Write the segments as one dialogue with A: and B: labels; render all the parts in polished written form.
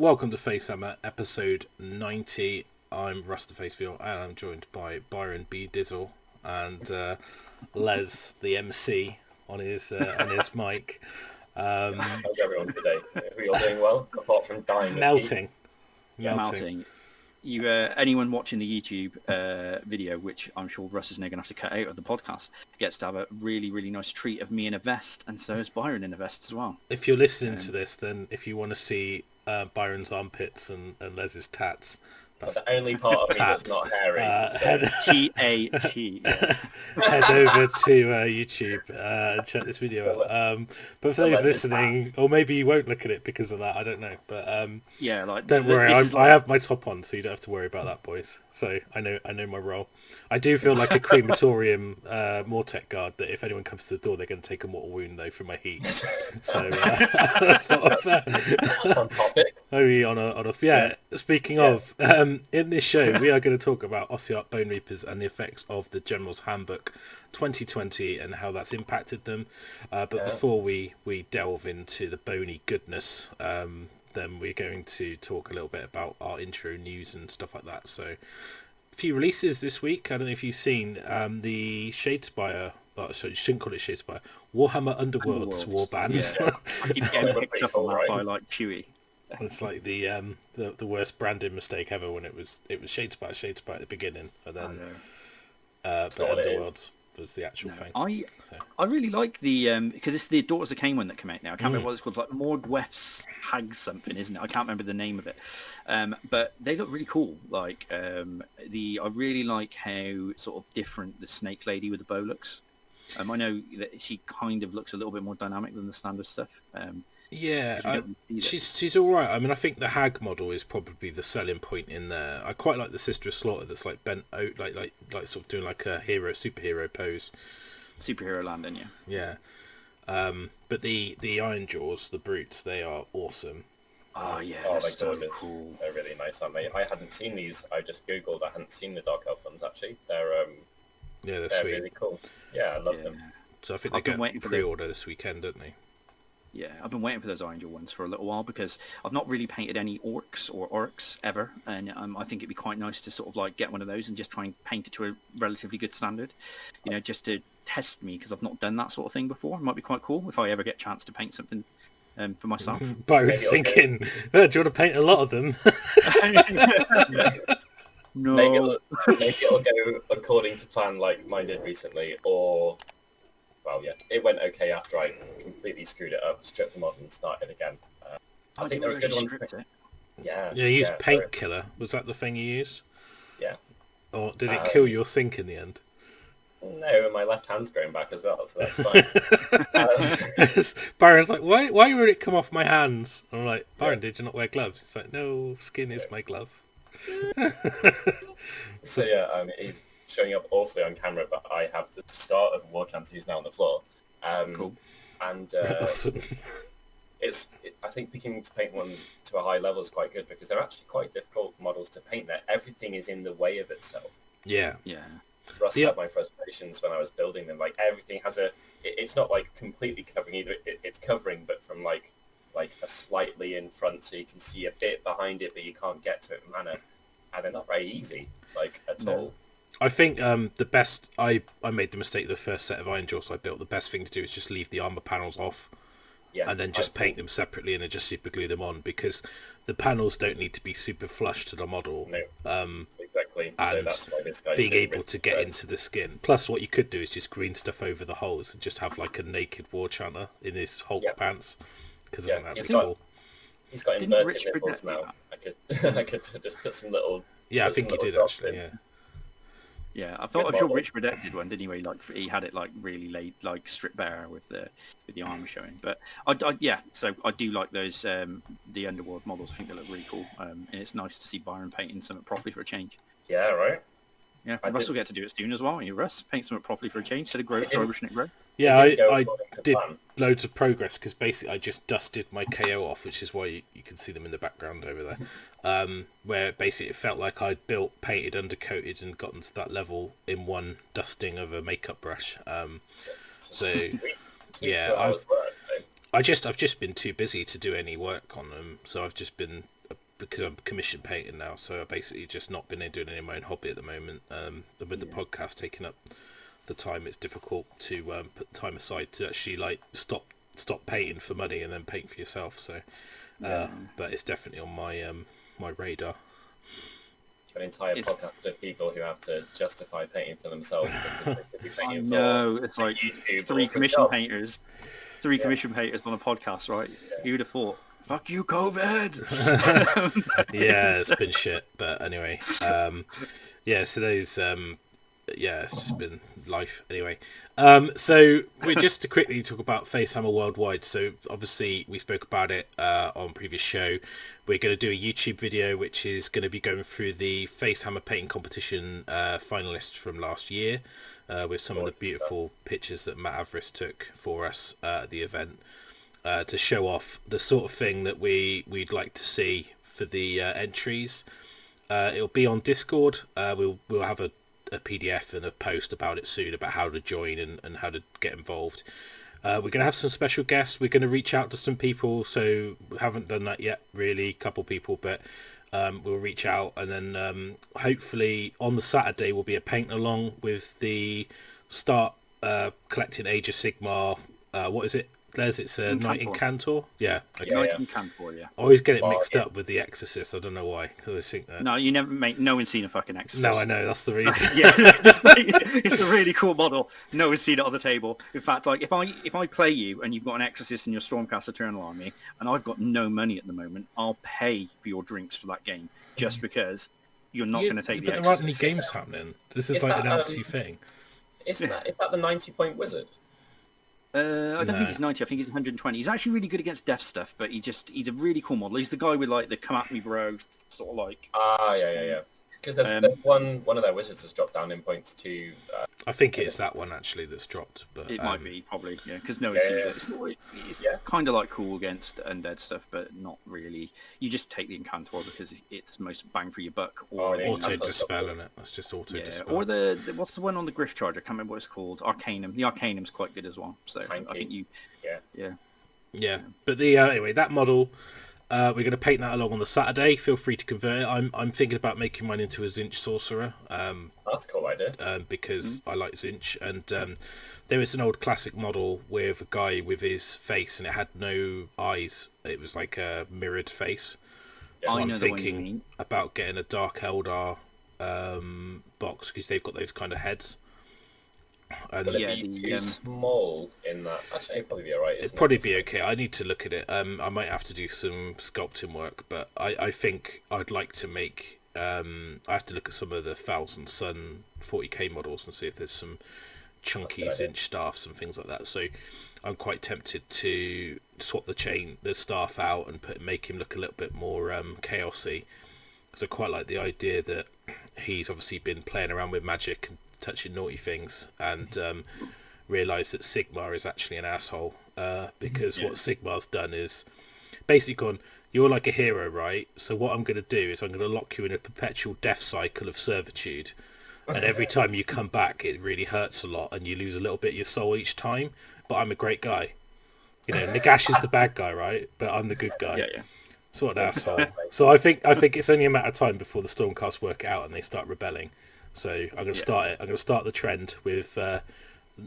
A: Welcome to FACEHAMMER, episode 90. I'm Russ the Facefield, and I'm joined by Byron B. Dizzle and Les, the MC, on his mic.
B: How's everyone today? Are we all doing well, apart from dying?
A: Melting.
C: You, anyone watching the YouTube video, which I'm sure Russ is now going to have to cut out of the podcast, gets to have a really, really nice treat of me in a vest, and so is Byron in a vest as well.
A: If you're listening to this, then if you want to see Byron's armpits and Les's tats,
B: that's the only part of me that's not hairy.
C: T-A-T.
A: Head over to YouTube and check this video out. But for those listening, or maybe you won't look at it because of that, I don't know. But don't worry, I have my top on, so you don't have to worry about that, boys. So I know my role. I do feel like a crematorium Mortec guard that if anyone comes to the door, they're going to take a mortal wound though from my heat. So sort of,
B: that's on topic.
A: Maybe on a Speaking of, in this show we are going to talk about Ossiarch Bonereapers and the effects of the General's Handbook 2020 and how that's impacted them. But before we delve into the bony goodness, then we're going to talk a little bit about our intro news and stuff like that. So, a few releases this week. I don't know if you've seen the Shadespire. Sorry, you shouldn't call it Shadespire. Warhammer Underworlds warbands.
C: Yeah. I keep getting picked up on that by like Chewy.
A: It's like the worst branding mistake ever when it was Shadespire at the beginning, and then but Underworlds was the actual thing.
C: I really like the because it's the Daughters of Cain one that came out now. I can't remember what it's called. Like Mordwef's Hag something, isn't it? I can't remember the name of it. But they look really cool. Like I really like how sort of different the Snake Lady with the bow looks. I know that she kind of looks a little bit more dynamic than the standard stuff.
A: She's all right. I mean, I think the Hag model is probably the selling point in there. I quite like the Sister of Slaughter that's like bent out, like sort of doing like a superhero pose.
C: Superhero landing, yeah.
A: Yeah. But the Iron Jaws, the brutes, they are awesome.
C: Oh yeah,
B: they're
C: so
B: gorgeous.
C: Cool.
B: They're really nice, aren't they? I hadn't seen these. I just googled. I hadn't seen the Dark Elf ones actually. They're
A: sweet.
B: Really cool. Yeah, I love them.
A: So I think they get pre-order this weekend, don't they?
C: Yeah, I've been waiting for those Angel ones for a little while because I've not really painted any orcs or orcs ever, and I think it'd be quite nice to sort of like get one of those and just try and paint it to a relatively good standard, just to test me because I've not done that sort of thing before. It might be quite cool if I ever get a chance to paint something for myself.
A: Byron's thinking, do you want to paint a lot of them?
C: No.
B: Maybe it'll go according to plan like mine did recently, or... Well, yeah, it went okay after I completely screwed it up, stripped the mod and started again. I think there were good ones. Yeah,
A: you used Paint Killer. Was that the thing you used?
B: Yeah.
A: Or did it kill your sink in the end?
B: No, my left hand's growing back as well, so that's fine.
A: Byron's like, why would it come off my hands? I'm like, Byron, did you not wear gloves? It's like, no, skin is my glove.
B: So yeah, he's showing up awfully on camera, but I have the start of War Chance who's now on the floor.
C: Cool.
B: And
A: awesome.
B: I think picking to paint one to a high level is quite good because they're actually quite difficult models to paint there. Everything is in the way of itself.
A: Yeah.
B: Russ had my frustrations when I was building them. Like everything has it's not like completely covering either. It's covering, but from like a slightly in front, so you can see a bit behind it, but you can't get to it manner. And they're not very easy, at all.
A: I think the best... I made the mistake the first set of Iron Jaws I built. The best thing to do is just leave the armour panels off and then just paint them separately and then just super glue them on because the panels don't need to be super flush to the model.
B: No, exactly.
A: And
B: so that's why this guy's
A: being able to get into the skin. Plus what you could do is just green stuff over the holes and just have like a naked war chanter in his Hulk pants. Because I think that'd be cool.
B: He's got inverted nipples now. I could just put some little...
A: Yeah, I think he did actually,
C: Yeah, I'm sure Rich Burdett did one, didn't he? Where he had it like really laid, like stripped bare with the armor showing. But so I do like those the Underworld models. I think they look really cool, and it's nice to see Byron painting something properly for a change.
B: Yeah, right.
C: Yeah, Russ will get to do it soon as well. You Russ paint something properly for a change instead of rushing it grow.
A: Yeah, I did loads of progress because basically I just dusted my KO off, which is why you can see them in the background over there. Where basically it felt like I'd built, painted, undercoated, and gotten to that level in one dusting of a makeup brush. I've just been too busy to do any work on them, so I've just been because I'm commission painting now, so I've basically just not been doing any of my own hobby at the moment. With the podcast taking up the time, it's difficult to put time aside to actually like stop painting for money and then paint for yourself. So, but it's definitely on my radar.
B: An entire podcast of people who have to justify painting for themselves because they could be painting for.
C: No, it's like
B: YouTube
C: three commission painters on a podcast, right? Yeah. Who'd have thought? Fuck you, COVID.
A: Yeah, it's been shit, but anyway, so those, it's just been life anyway. So we're just to quickly talk about FACEHAMMER Worldwide. So obviously we spoke about it on previous show. We're going to do a YouTube video which is going to be going through the FACEHAMMER painting competition finalists from last year with some of the beautiful pictures that Matt Avarice took for us at the event to show off the sort of thing that we'd like to see for the entries. It'll be on Discord. We'll have a PDF and a post about it soon about how to join and how to get involved. We're going to have some special guests. We're going to reach out to some people, so we haven't done that yet really, a couple people, but we'll reach out, and then hopefully on the Saturday will be a paint along with the start collecting Age of Sigmar. What is it, Les? It's a Knight Incantor. Yeah. Okay.
C: Knight Incantor, yeah.
A: I always get it mixed up with the Exorcist. I don't know why. Because I think that.
C: No, you never make. No one's seen a fucking Exorcist.
A: No, I know. That's the reason.
C: Yeah, it's a really cool model. No one's seen it on the table. In fact, like if I play you and you've got an Exorcist in your Stormcast Eternal army, and I've got no money at the moment, I'll pay for your drinks for that game just because you're not going to take the Exorcist.
A: But there aren't any games happening. This is like an empty thing.
B: Is that the 90-point wizard?
C: I don't think he's 90. I think he's 120. He's actually really good against death stuff, but he's a really cool model. He's the guy with like the come at me bro sort of like.
B: Yeah. Because there's one of their wizards has dropped down in points to.
A: I think it's that one actually that's dropped, but
C: it might be probably because no one sees it. It's kind of like cool against undead stuff, but not really. You just take the Incantor because it's most bang for your buck.
A: Or auto dispel in it. That's just auto dispel.
C: Or the what's the one on the Griff Charger? I can't remember what it's called. Arcanum. The Arcanum's quite good as well. So I think you. Yeah. But
A: anyway, that model. We're going to paint that along on the Saturday. Feel free to convert it. I'm thinking about making mine into a Zinch Sorcerer.
B: That's a cool idea.
A: Because I like Zinch. And there is an old classic model with a guy with his face and it had no eyes. It was like a mirrored face. So I'm thinking about getting a Dark Eldar box because they've got those kind of heads. And
B: will it be too small in that? Actually, it'd probably be alright.
A: It'd probably be okay. I need to look at it. I might have to do some sculpting work, but I think I'd like to make. I have to look at some of the Thousand Sun 40k models and see if there's some chunky Zinch staffs and things like that. So I'm quite tempted to swap the staff out and make him look a little bit more chaosy. Because I quite like the idea that he's obviously been playing around with magic and touching naughty things and realise that Sigmar is actually an asshole because what Sigmar's done is basically gone, you're like a hero, right? So what I'm going to do is I'm going to lock you in a perpetual death cycle of servitude, and every time you come back it really hurts a lot and you lose a little bit of your soul each time, but I'm a great guy. Nagash is the bad guy, right? But I'm the good guy. So what an asshole. So I think it's only a matter of time before the Stormcast work it out and they start rebelling. So I'm going to start it. I'm going to start the trend with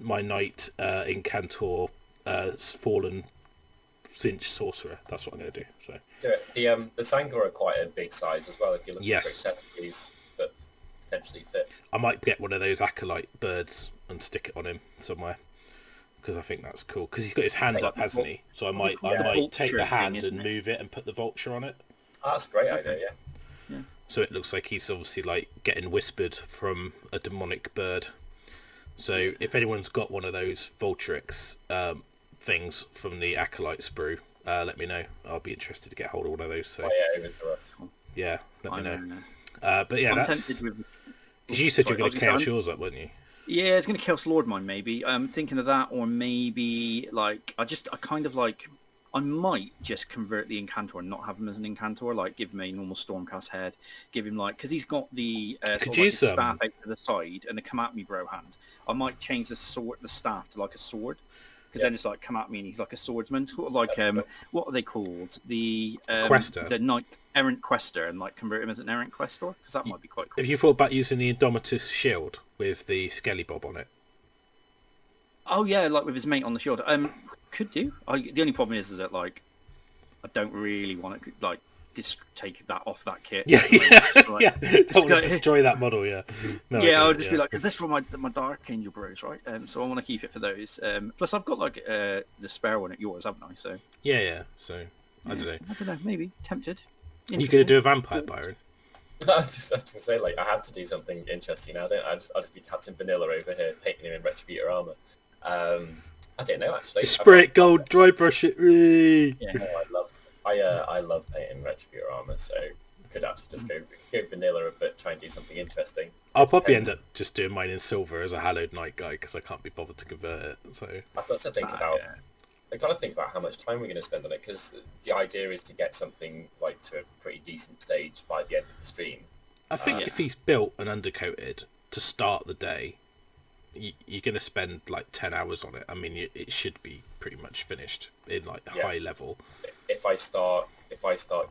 A: my Knight Incantor Fallen Zinch Sorcerer. That's what I'm going to do. So
B: the Sangor are quite a big size as well. If you're looking for accessories that potentially fit,
A: I might get one of those acolyte birds and stick it on him somewhere because I think that's cool. Because he's got his hand up, hasn't he? So I might take the hand and move it and put the vulture on it.
B: Oh, that's a great idea. Yeah.
A: So it looks like he's obviously like getting whispered from a demonic bird. So if anyone's got one of those Vulturix things from the Acolyte sprue, let me know. I'll be interested to get hold of one of those. So
B: over to us.
A: Yeah, let me know. But yeah, that's because you said you were going to chaos yours up, weren't you?
C: Yeah, it's going to Chaos Lord mine maybe. I'm thinking of that, or maybe like I might just convert the Incantor and not have him as an Incantor, like give him a normal Stormcast head, give him like, because he's got the staff out to the side and the come at me bro hand. I might change the staff to like a sword. because then it's like come at me and he's like a swordsman, sort of like what are they called? The
A: Quester,
C: the knight errant quester, and like convert him as an errant questor, because that might be quite cool.
A: Have you thought about using the Indomitus shield with the Skelly Bob on it?
C: Oh yeah, like with his mate on the shield. Could do. The only problem is that like I don't really want to like take that off that kit.
A: Yeah,
C: Like,
A: yeah. Don't want to destroy that model. Yeah. No,
C: yeah, I'll just be like, this is for my Dark Angel bros, right? So I want to keep it for those. Plus, I've got like the spare one at yours, haven't I? So
A: yeah. So I don't know.
C: I don't know. Maybe tempted.
A: You gonna do a vampire, Byron?
B: I was just going to say, like, I had to do something interesting. I'll just be Captain Vanilla over here, painting him in Retributor armor. I don't know, actually.
A: Just spray it gold, dry brush it.
C: Yeah.
B: I love painting Retributor armor, so could actually just go vanilla, but try and do something interesting.
A: I'll probably end up just doing mine in silver as a Hallowed Knight guy because I can't be bothered to convert it. So
B: I've got to think about. I've got to think about how much time we're going to spend on it, because the idea is to get something like to a pretty decent stage by the end of the stream.
A: I think if he's built and undercoated to start the day, you're going to spend like 10 hours on it. I mean, it should be pretty much finished in like high level.
B: If I start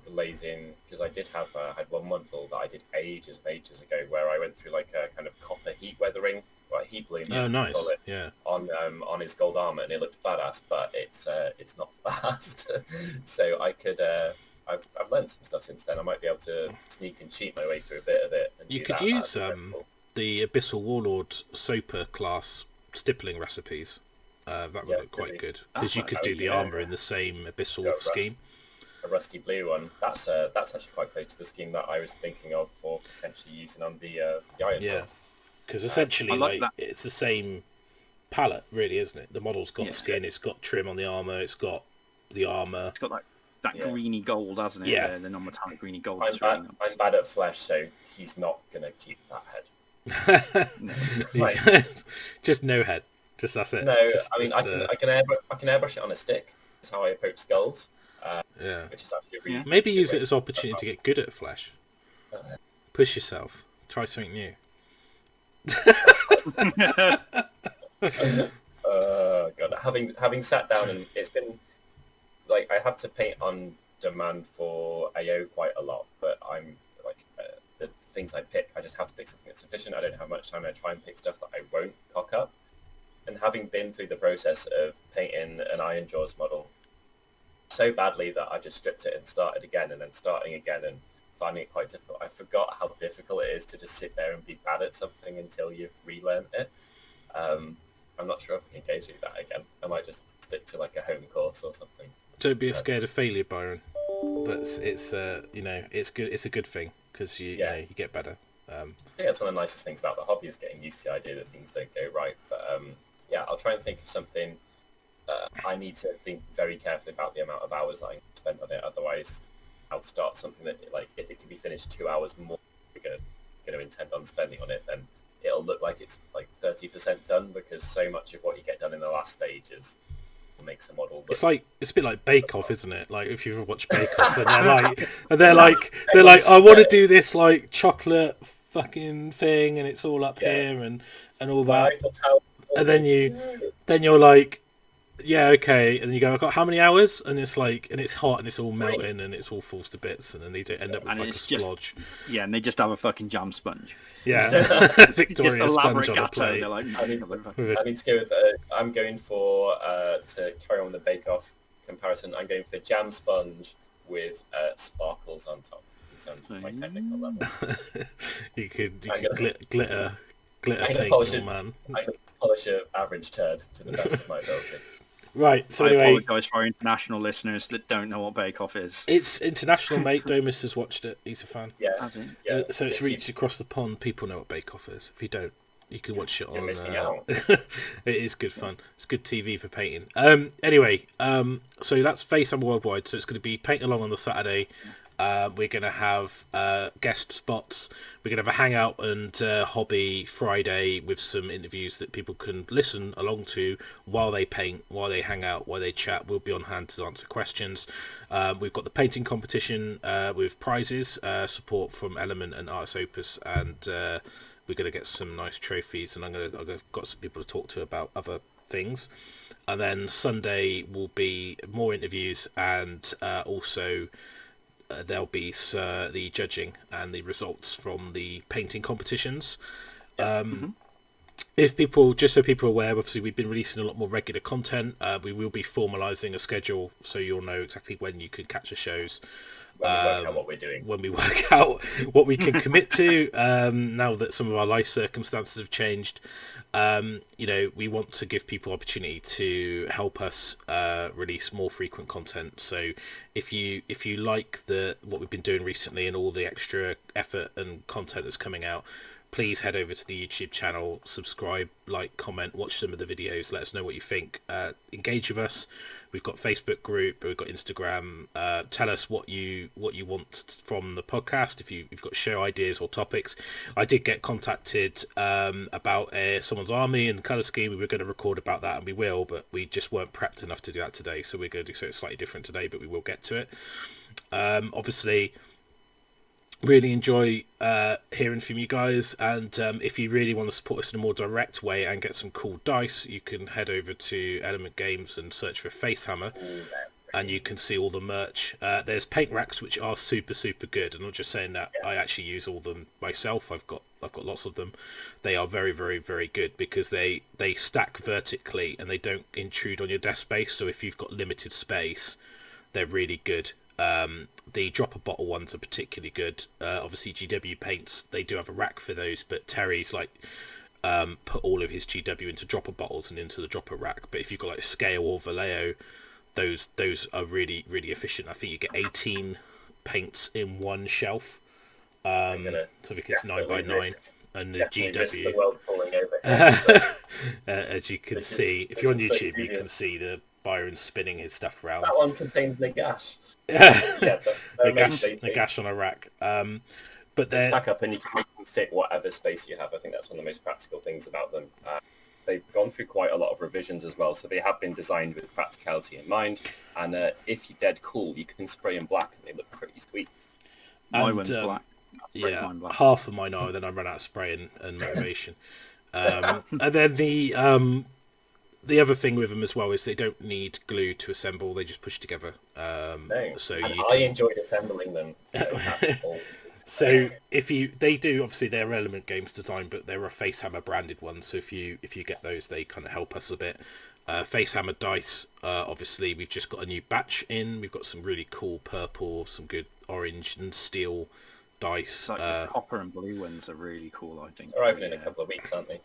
B: glazing, because I did have had one model that I did ages ago, where I went through like a kind of copper heat weathering, like heat bloom.
A: Oh, nice. Yeah.
B: On his gold armor, and it looked badass, but it's not fast. So I could. I've learned some stuff since then. I might be able to sneak and cheat my way through a bit of it. And
A: you could use the Abyssal Warlord Soper class stippling recipes. That would look quite good, because you could do the armor in the same Abyssal scheme.
B: A rusty blue one. That's actually quite close to the scheme that I was thinking of for potentially using on the Iron.
A: Yeah, because essentially it's the same palette, really, isn't it? The model's got skin, it's got trim on the armor, it's got the armor.
C: It's got that greeny gold, hasn't it?
A: Yeah.
C: The non-metallic greeny gold.
B: I'm bad at flesh, so he's not going to keep that head.
A: Just no head. Just that's it.
B: No, I can airbrush it on a stick. That's how I approach skulls. Which is actually really
A: maybe use it as an opportunity to get good at flesh. Push yourself. Try something new.
B: God, having sat down, and it's been like I have to paint on demand for AO quite a lot, but I'm like the things I pick, I just have to pick something that's efficient. I don't have much time. I try and pick stuff that I won't cock up. And having been through the process of painting an Iron Jaws model so badly that I just stripped it and started again, and then starting again and finding it quite difficult. I forgot how difficult it is to just sit there and be bad at something until you've relearned it. I'm not sure if I can go through that again. I might just stick to like a home course or something.
A: Don't be scared of failure, Byron. But it's good. It's a good thing, because you get better.
B: I think that's one of the nicest things about the hobby, is getting used to the idea that things don't go right. But I'll try and think of something. I need to think very carefully about the amount of hours that I spend on it. Otherwise, I'll start something that, like, if it can be finished 2 hours more, we're going to intend on spending on it, then it'll look like it's like 30% done, because so much of what you get done in the last stages makes a model. It's a
A: bit like Bake Off, isn't it? Like if you've ever watched Bake Off, and they're like, I want to do this like chocolate fucking thing, and it's all up here and all that, and then you're like, yeah, okay, and then you go, I've got how many hours? And it's like, and it's hot and it's all melting and it's all falls to bits, and then they end up with like a splodge.
C: And they just have a fucking jam sponge.
A: Yeah, Victoria sponge on a plate.
B: Like, I need to go with. I'm going for to carry on with the Bake Off comparison. I'm going for jam sponge with sparkles on top. In terms of my technical level,
A: you could glitter paint, man.
B: I can polish an average turd to the best of my ability.
A: Right, so
C: anyway,
A: I
C: apologise for our international listeners that don't know what Bake Off is.
A: It's international, mate. Domus has watched it. He's a fan.
B: Yeah.
A: So it's reached across the pond. People know what Bake Off is. If you don't, you can watch it on.
B: You're missing out.
A: It is good fun. It's good TV for painting. Anyway, so that's FACEHAMMER Worldwide. So it's going to be paint along on the Saturday. We're going to have guest spots. We're going to have a hangout and hobby Friday with some interviews that people can listen along to while they paint, while they hang out, while they chat. We'll be on hand to answer questions. We've got the painting competition with prizes, support from Element and Arts Opus, and we're going to get some nice trophies, and I've got some people to talk to about other things. And then Sunday will be more interviews, and also there'll be the judging and the results from the painting competitions. If people, just so people are aware, obviously we've been releasing a lot more regular content. We will be formalising a schedule, so you'll know exactly when you can catch the shows.
B: When we work out what we're doing.
A: When we work out what we can commit to, now that some of our life circumstances have changed. We want to give people opportunity to help us release more frequent content. So if you like what we've been doing recently and all the extra effort and content that's coming out, please head over to the YouTube channel, subscribe, like, comment, watch some of the videos, let us know what you think, engage with us. We've got Facebook group, we've got Instagram. Tell us what you want from the podcast. If you've got show ideas or topics. I did get contacted about someone's army and colour scheme. We were going to record about that, and we will, but we just weren't prepped enough to do that today. So we're going to do something slightly different today, but we will get to it. Obviously, really enjoy hearing from you guys, and if you really want to support us in a more direct way and get some cool dice, you can head over to Element Games and search for FACEHAMMER, and you can see all the merch. There's paint racks which are super good. I'm not just saying that. I actually use all of them myself. I've got lots of them. They are very good because they stack vertically and they don't intrude on your desk space. So if you've got limited space, they're really good. The dropper bottle ones are particularly good. Obviously GW paints, they do have a rack for those, but Terry's put all of his GW into dropper bottles and into the dropper rack. But if you've got Scale or Vallejo, those are really efficient. I think you get 18 paints in one shelf. So I think it's 9x9, and the GW.
B: The world falling over.
A: As you can see, if you're on YouTube, you can see the Byron spinning his stuff around.
B: That one contains Nagash.
A: Nagash on a rack. But they
B: stack up and you can make them fit whatever space you have. I think that's one of the most practical things about them. They've gone through quite a lot of revisions as well, so they have been designed with practicality in mind. And if you're dead cool, you can spray them black and they look pretty sweet.
C: My one's black.
A: Yeah, half of mine are, then I run out of spray and motivation. And then the other thing with them as well is they don't need glue to assemble; they just push together.
B: I enjoyed assembling them.
A: So they do, obviously they're Element Games design, but they're a FACEHAMMER branded one. So if you get those, they kind of help us a bit. FACEHAMMER dice, obviously we've just got a new batch in. We've got some really cool purple, some good orange and steel dice.
C: The copper and blue ones are really cool, I think.
B: Arriving in a couple of weeks, aren't they?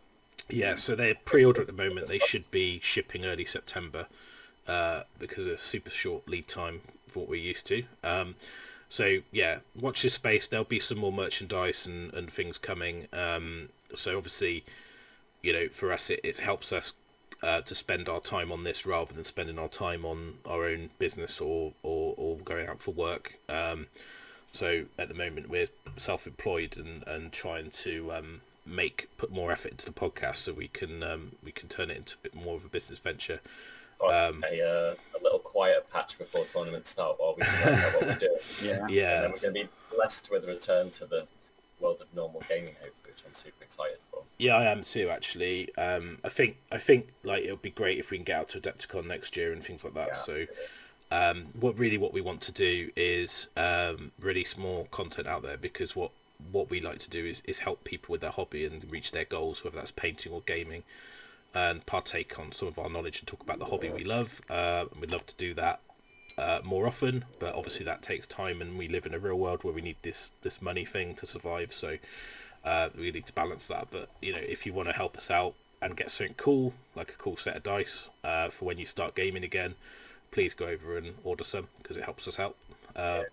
A: Yeah, so they're pre-order at the moment. They should be shipping early September because of a super short lead time for what we're used to. So yeah, watch this space. There'll be some more merchandise and things coming. So obviously, for us, it helps us to spend our time on this rather than spending our time on our own business or going out for work. So at the moment, we're self-employed and trying to put more effort into the podcast so we can turn it into a bit more of a business venture.
B: A little quiet patch before tournaments start while we can work out what we're doing.
A: Yeah.
B: And then we're going to be blessed with a return to the world of normal gaming, hopefully, which I'm super excited for.
A: Yeah, I am too, actually. I think it would be great if we can get out to Adepticon next year and things like that. Yeah, so what we want to do is release more content out there, because what we like to do is help people with their hobby and reach their goals, whether that's painting or gaming, and partake on some of our knowledge and talk about the hobby we love. And we'd love to do that more often, but obviously that takes time, and we live in a real world where we need this money thing to survive, so we need to balance that. But if you want to help us out and get something cool, like a cool set of dice for when you start gaming again, please go over and order some, because it helps us out.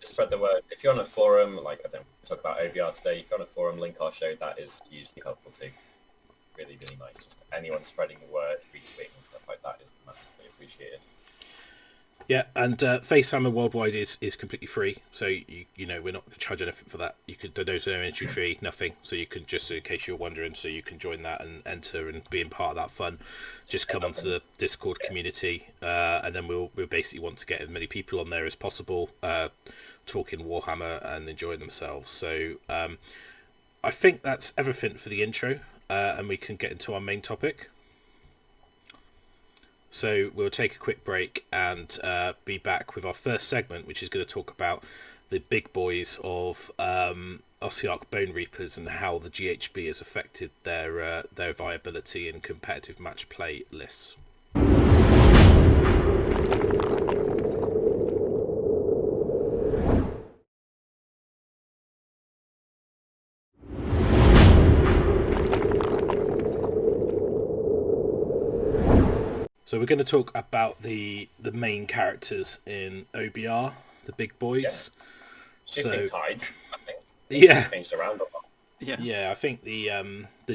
B: Just spread the word. If you're on a forum, I don't talk about OBR today, if you're on a forum, link our show, that is usually helpful too. Really nice. Just anyone spreading the word, retweeting and stuff like that is massively appreciated.
A: Yeah, and FACEHAMMER worldwide is completely free, so we're not going to charge anything for that. There's no entry fee, nothing. So you can, just in case you're wondering, so you can join that and enter and being part of that fun. Just come onto the Discord community, and then we'll basically want to get as many people on there as possible, talking Warhammer and enjoying themselves. So I think that's everything for the intro, and we can get into our main topic. So we'll take a quick break and be back with our first segment, which is going to talk about the big boys of Ossiarch Bonereapers and how the GHB has affected their viability in competitive match play lists. So we're going to talk about the main characters in OBR, the big boys.
B: Yeah. Shifting tides, I think.
A: Yeah.
B: Changed around a lot.
A: Yeah, I think the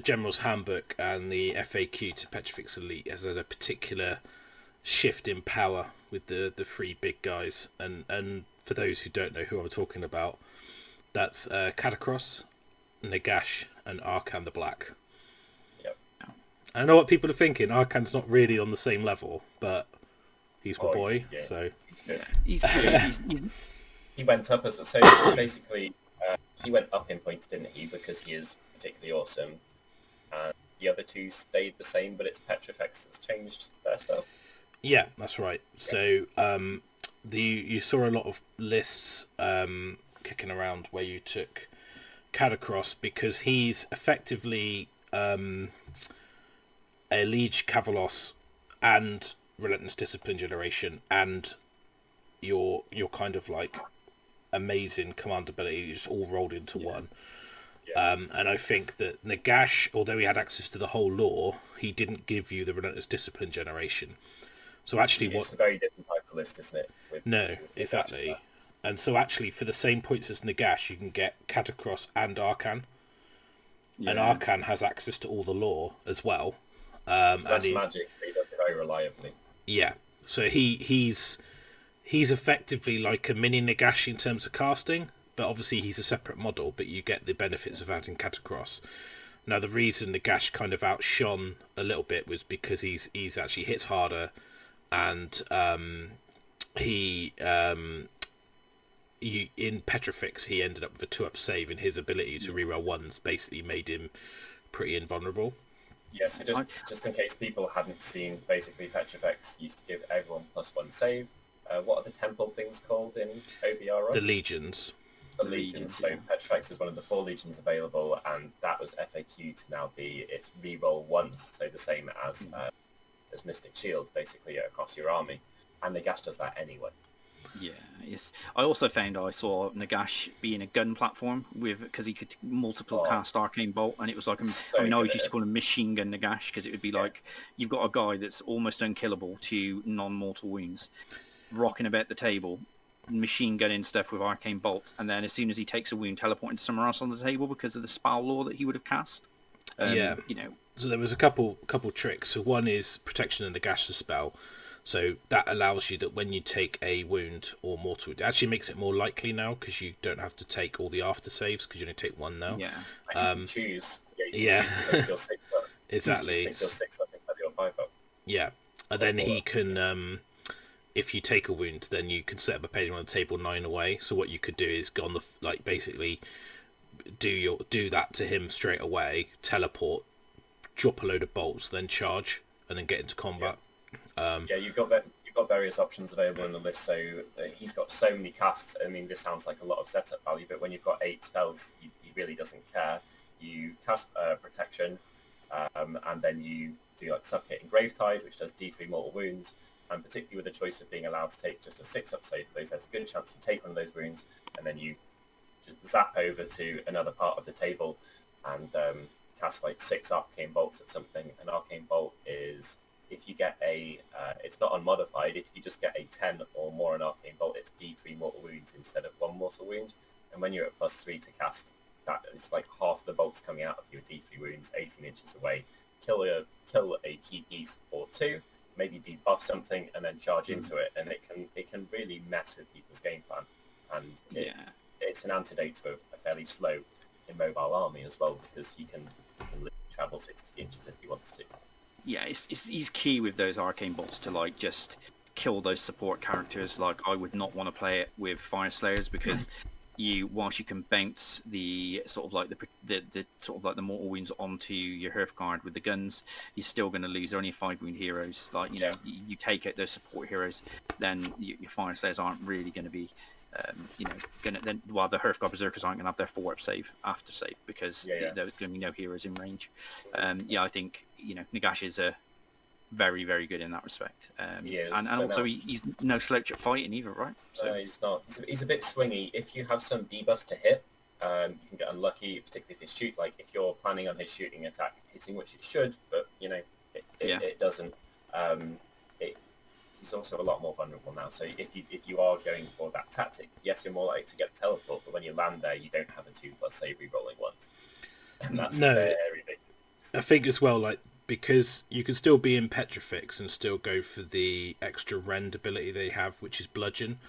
A: General's Handbook and the FAQ to Petrifex Elite has had a particular shift in power with the three big guys. And for those who don't know who I'm talking about, that's Katakros, Nagash, and Arkhan the Black. I know what people are thinking. Arkhan's not really on the same level, but he's my boy. So
C: he's good.
B: He went up so basically he went up in points, didn't he? Because he is particularly awesome. And the other two stayed the same, but it's Petrifex that's changed their stuff.
A: Yeah, that's right. So you saw a lot of lists kicking around where you took Katakros because he's effectively a Liege Cavaliers and Relentless Discipline Generation and your kind of like amazing command ability just all rolled into one. And I think that Nagash, although he had access to the whole lore, he didn't give you the Relentless Discipline Generation. So actually
B: it's a very different type of list, isn't it?
A: With exactly. And so actually for the same points as Nagash you can get Katakros and Arkhan. And Arkhan has access to all the lore as well.
B: So that's magic, but he does it very reliably.
A: Yeah, so he's effectively like a mini Nagash in terms of casting, but obviously he's a separate model, but you get the benefits of adding Katakros. Now the reason Nagash kind of outshone a little bit was because he's actually hits harder, and in Petrifex he ended up with a 2-up save, and his ability to reroll ones basically made him pretty invulnerable.
B: Yeah, so just in case people hadn't seen, basically Petrifex used to give everyone +1 save. What are the temple things called in OBR?
A: The Legions.
B: The Legions. So Petrifex is one of the 4 Legions available, and that was FAQ to now be its reroll once, so the same as Mystic Shield, basically across your army. And Nagash does that anyway.
C: Yeah, yes. I also found I saw Nagash being a gun platform because he could multiple cast Arcane Bolt, and it was like I used to call him Machine Gun Nagash because it would be like you've got a guy that's almost unkillable to non-mortal wounds, rocking about the table, machine gunning stuff with Arcane Bolt, and then as soon as he takes a wound, teleporting to somewhere else on the table because of the spell lore that he would have cast. So
A: there was a couple tricks. So one is Protection of Nagash's spell. So that allows you that when you take a wound or mortal, it actually makes it more likely now because you don't have to take all the after saves because you only take one now.
B: Yeah. You can choose. You choose to take your 6 up.
A: Exactly.
B: You take your 6 up instead of your 5 up.
A: Yeah. And then he can, if you take a wound, then you can set up a page on the table 9 away. So what you could do is go on the, basically do that to him straight away, teleport, drop a load of bolts, then charge, and then get into combat.
B: You've got various options available in the list, so he's got so many casts. I mean, this sounds like a lot of setup value, but when you've got 8 spells, he really doesn't care. You cast Protection, and then you do like Suffocating Gravetide, which does D3 mortal wounds, and particularly with the choice of being allowed to take just a 6-up save for those, there's a good chance you take one of those wounds, and then you just zap over to another part of the table and cast like 6 Arcane Bolts at something. An Arcane Bolt is... if you get it's not unmodified, if you just get a 10 or more an Arcane Bolt, it's D3 mortal wounds instead of 1 mortal wound. And when you're at +3 to cast, that is like half the bolts coming out of you with D3 wounds, 18 inches away. Kill a key piece or 2, maybe debuff something, and then charge into it. And it can really mess with people's game plan. And it's an antidote to a fairly slow, immobile army as well, because he can literally travel 60 inches if he wants to.
C: Yeah, he's key with those Arcane Bolts to like just kill those support characters. Like I would not want to play it with Fire Slayers because whilst you can bounce the sort of like the sort of like the mortal wounds onto your Hearthguard with the guns, you're still going to lose. They're only 5 wound heroes. Like you know, you take out those support heroes, then your Fire Slayers aren't really going to be, while the Hearthguard Berserkers aren't going to have their 4-up save after save because there's going to be no heroes in range. I think Nagash is a very, very good in that respect. He is, and also he's no slouch at fighting either, right? So
B: no, he's not. He's a bit swingy. If you have some debuffs to hit, you can get unlucky, particularly if his if you're planning on his shooting attack hitting, which it should, but it doesn't. He's also a lot more vulnerable now. So if you are going for that tactic, yes, you're more likely to get teleport, but when you land there, you don't have a 2+ save re-rolling once, and that's very big.
A: I think as well, like, because you can still be in Petrifex and still go for the extra rend ability they have, which is bludgeon,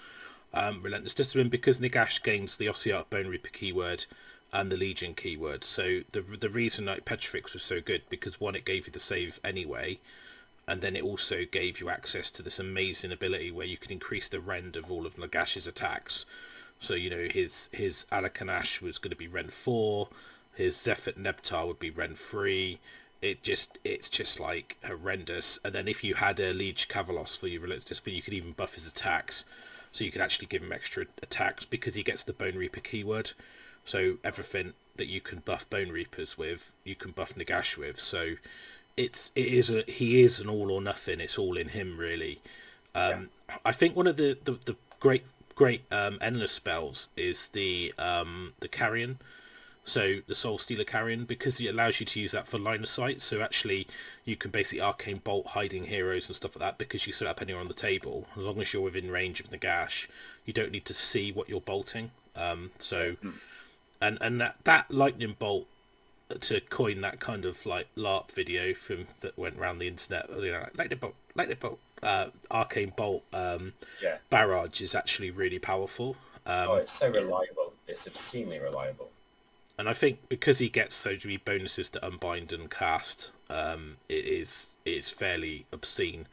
A: relentless discipline, because Nagash gains the Ossiarch Bonereaper keyword and the Legion keyword. So the reason like Petrifex was so good, because one, it gave you the save anyway, and then it also gave you access to this amazing ability where you can increase the rend of all of Nagash's attacks. So his Alakanash was going to be rend 4, his Zephyr Nebtar would be rend 3. It's just like horrendous. And then if you had a Liege Cavaliers for your relentless discipline, you could even buff his attacks, so you could actually give him extra attacks because he gets the Bonereaper keyword. So everything that you can buff Bonereapers with, you can buff Nagash with. So he is an all or nothing. It's all in him, really. I think one of the great endless spells is the Carrion. So the Soul Stealer Carrion, because it allows you to use that for line of sight. So actually you can basically Arcane Bolt hiding heroes and stuff like that, because you set up anywhere on the table. As long as you're within range of Nagash, you don't need to see what you're bolting. And that lightning bolt, to coin that kind of like LARP video that went around the internet, lightning bolt, Arcane Bolt barrage is actually really powerful.
B: It's so reliable. It's obscenely reliable.
A: And I think because he gets so many bonuses to unbind and cast, it is fairly obscene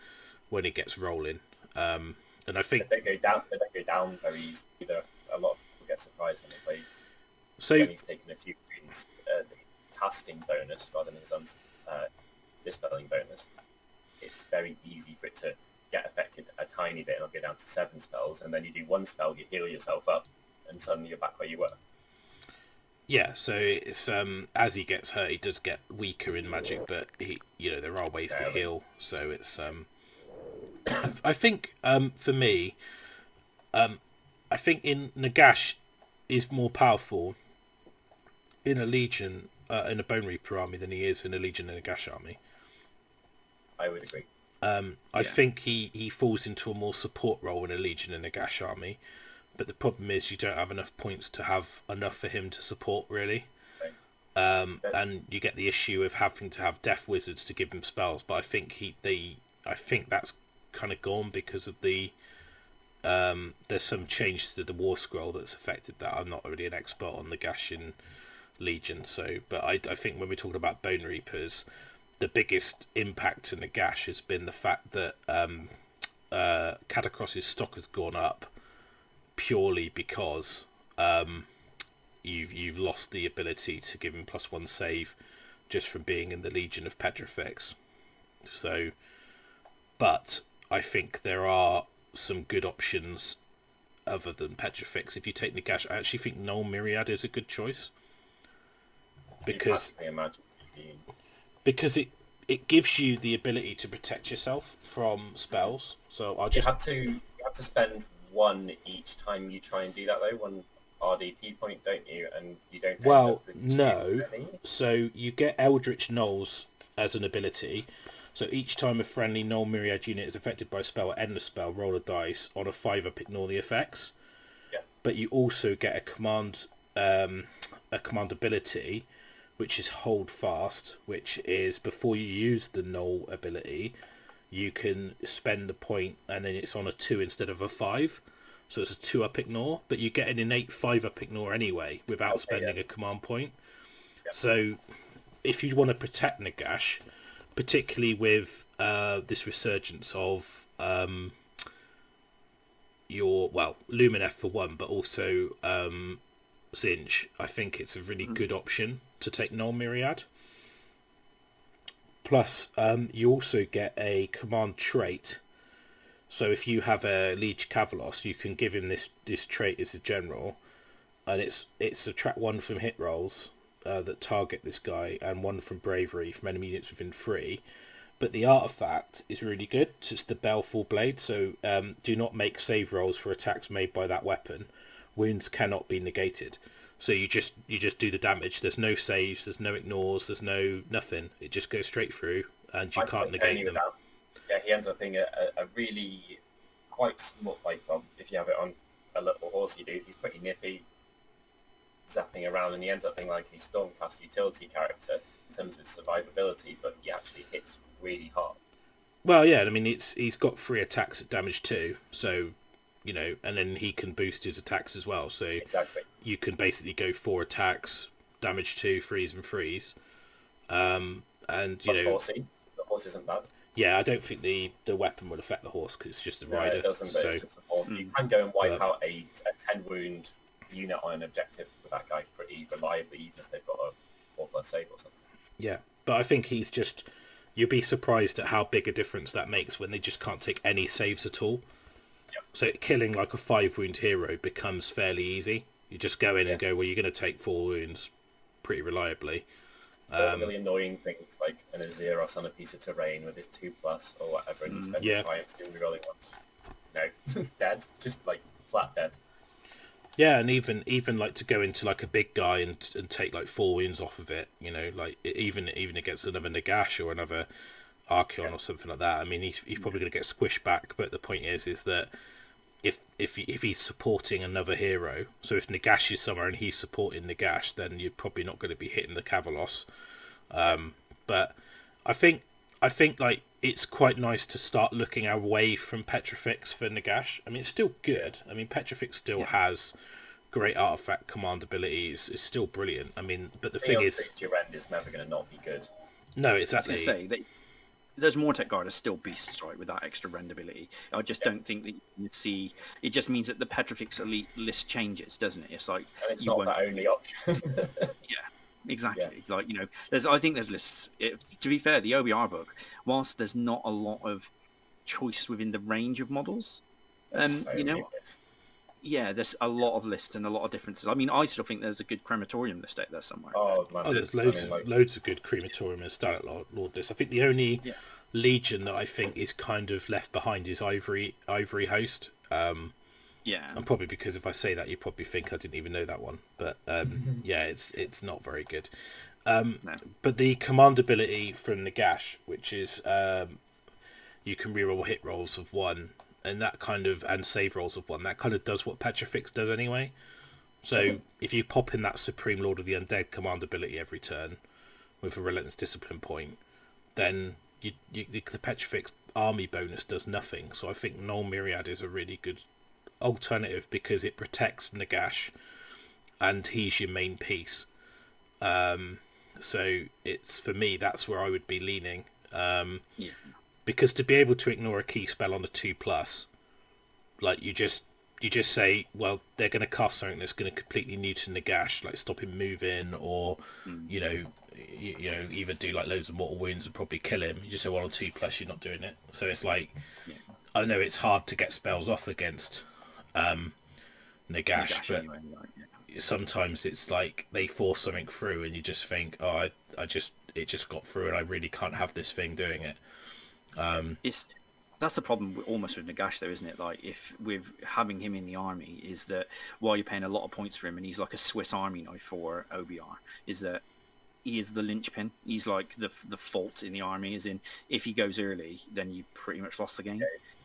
A: when it gets rolling. And I think
B: they don't go down very easily either. A lot of people get surprised when they play.
A: So
B: when he's taken a few greens, the casting bonus rather than his dispelling bonus, it's very easy for it to get affected a tiny bit, and it'll go down to 7 spells, and then you do 1 spell, you heal yourself up, and suddenly you're back where you were.
A: Yeah, so it's as he gets hurt, he does get weaker in magic, but there are ways to heal. So it's I think for me, I think in Nagash is more powerful in a Legion, in a Bonereaper army than he is in a Legion and Nagash army.
B: I would agree.
A: I think he falls into a more support role in a Legion and Nagash army. But the problem is you don't have enough points to have enough for him to support, really. Right. And you get the issue of having to have Death Wizards to give him spells. But I think I think that's kind of gone because of the there's some change to the War Scroll that's affected that. I'm not really an expert on the Nagash in Legion, but I think when we're talking about Bonereapers, the biggest impact to Nagash has been the fact that Katakros' stock has gone up, purely because you've lost the ability to give him +1 save just from being in the Legion of Petrifex. So, but I think there are some good options other than Petrifex. If you take Nagash, I actually think Null Myriad is a good choice, because it gives you the ability to protect yourself from spells. So you have
B: to spend 1 each time you try and do that, though. 1 RDP point, don't you? And you don't.
A: Well, no. So you get Eldritch Knowles as an ability. So each time a friendly Null Myriad unit is affected by a spell or endless spell, roll a dice. On a 5-up, ignore the effects. Yeah. But you also get a command ability, which is Hold Fast, which is before you use the Null ability, you can spend a point, and then it's on a 2 instead of a 5. So it's a 2-up ignore, but you get an innate 5-up ignore anyway without spending a command point. Yeah. So if you want to protect Nagash, particularly with this resurgence of Lumineth for one, but also Zinj, I think it's a really good option to take Null Myriad. Plus, you also get a command trait. So if you have a Liege Cavalos, you can give him this trait as a general, and it's subtract 1 from hit rolls that target this guy, and 1 from bravery from enemy units within 3. But the artifact is really good. It's the Baleful Blade, so do not make save rolls for attacks made by that weapon. Wounds cannot be negated. So you just do the damage. There's no saves, there's no ignores, there's no nothing. It just goes straight through, and you can't negate them.
B: Yeah, he ends up being a really quite small, like, well, if you have it on a little horsey dude, he's pretty nippy, zapping around, and he ends up being like a Stormcast utility character in terms of survivability, but he actually hits really hard.
A: Well, yeah, I mean, he's got 3 attacks at damage 2, so, you know, and then he can boost his attacks as well, so
B: exactly.
A: You can basically go 4 attacks, damage 2, freeze and freeze, and, you
B: plus
A: know...
B: horsey. The horse isn't bad.
A: Yeah, I don't think the weapon would affect the horse, because it's just a rider.
B: No, it doesn't, but it's just a horse. You can go and wipe out a 10 wound unit on an objective with that guy pretty reliably, even if they've got a 4+ save or something.
A: Yeah, but I think he's just... You'd be surprised at how big a difference that makes when they just can't take any saves at all.
B: Yep.
A: So killing like a 5-wound hero becomes fairly easy. You just go in and go, well, you're going to take 4 wounds pretty reliably.
B: Really annoying things like an Azeros on a piece of terrain with his 2+ or whatever, and you spend your giants doing rerolling once. No, dead. Just like flat dead.
A: Yeah, and even like to go into like a big guy and take like 4 wounds off of it, you know, like even against another Nagash or another Arcane or something like that. I mean, he's probably going to get squished back, but the point is that if he's supporting another hero, so if Nagash is somewhere and he's supporting Nagash, then you're probably not going to be hitting the Cavalos. But I think like it's quite nice to start looking away from Petrifex for Nagash. I mean, it's still good. I mean, Petrifex still has great artifact command abilities. It's still brilliant. I mean, but the thing is,
B: your end is never going to not be good.
A: No, exactly.
C: I was going to say, those Mortec Guard are still beasts, right, with that extra rend ability. I just don't think that you can see... It just means that the Petrifex Elite list changes, doesn't it? It's like...
B: And it's not the only option.
C: Yeah. Exactly. Yeah. Like, you know, I think there's lists. To be fair, the OBR book, whilst there's not a lot of choice within the range of models, you know, there's a lot of lists and a lot of differences. I mean, I still think there's a good crematorium list out there somewhere.
A: There's loads of good crematorium and Stalin Lord lists. I think the only legion that I think is kind of left behind is Ivory Host. And probably because if I say that, you probably think I didn't even know that one. But it's not very good. But the command ability from Nagash, which is you can reroll hit rolls of 1, and that kind of and save rolls of 1. That kind of does what Petrifex does anyway. So if you pop in that Supreme Lord of the Undead command ability every turn with a Relentless Discipline point, then the Petrifex army bonus does nothing. So I think Null Myriad is a really good alternative because it protects Nagash and he's your main piece. So it's, for me, that's where I would be leaning. Because to be able to ignore a key spell on a 2+, like you just say, well, they're going to cast something that's going to completely neuter Nagash, like stop him moving, or you know, either do like loads of mortal wounds and probably kill him. You just say, well, on 2+, you're not doing it. So it's like, I know it's hard to get spells off against Nagash, but anyway, sometimes it's like they force something through and you just think, it just got through and I really can't have this thing doing it.
C: That's the problem almost with Nagash though, isn't it? Like, if with having him in the army, is that while you're paying a lot of points for him and he's like a Swiss army knife for OBR, is that he is the linchpin. He's like the fault in the army, as in if he goes early, then you pretty much lost the game.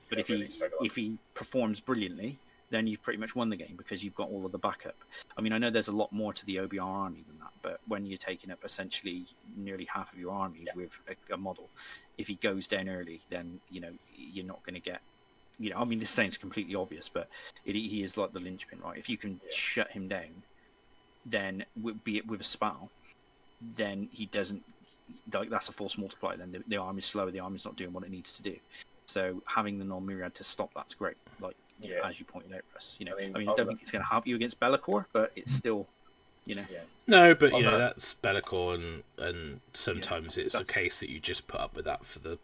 C: But if he performs brilliantly, then you've pretty much won the game because you've got all of the backup. I mean, I know there's a lot more to the OBR army than that, but when you're taking up essentially nearly half of your army with a model, if he goes down early, then, you know, you're not going to get, you know, I mean, this sounds completely obvious, but he is like the linchpin, right? If you can shut him down, then be it with a spell, then he doesn't, like, that's a force multiplier. Then the army's slower, the army's not doing what it needs to do. So having the Null Myriad to stop that's great. Like, as you pointed out, Russ. I don't think it's going to help you against Be'lakor, but it's still,
A: No, but that's Be'lakor, and sometimes it's a case that you just put up with that for the,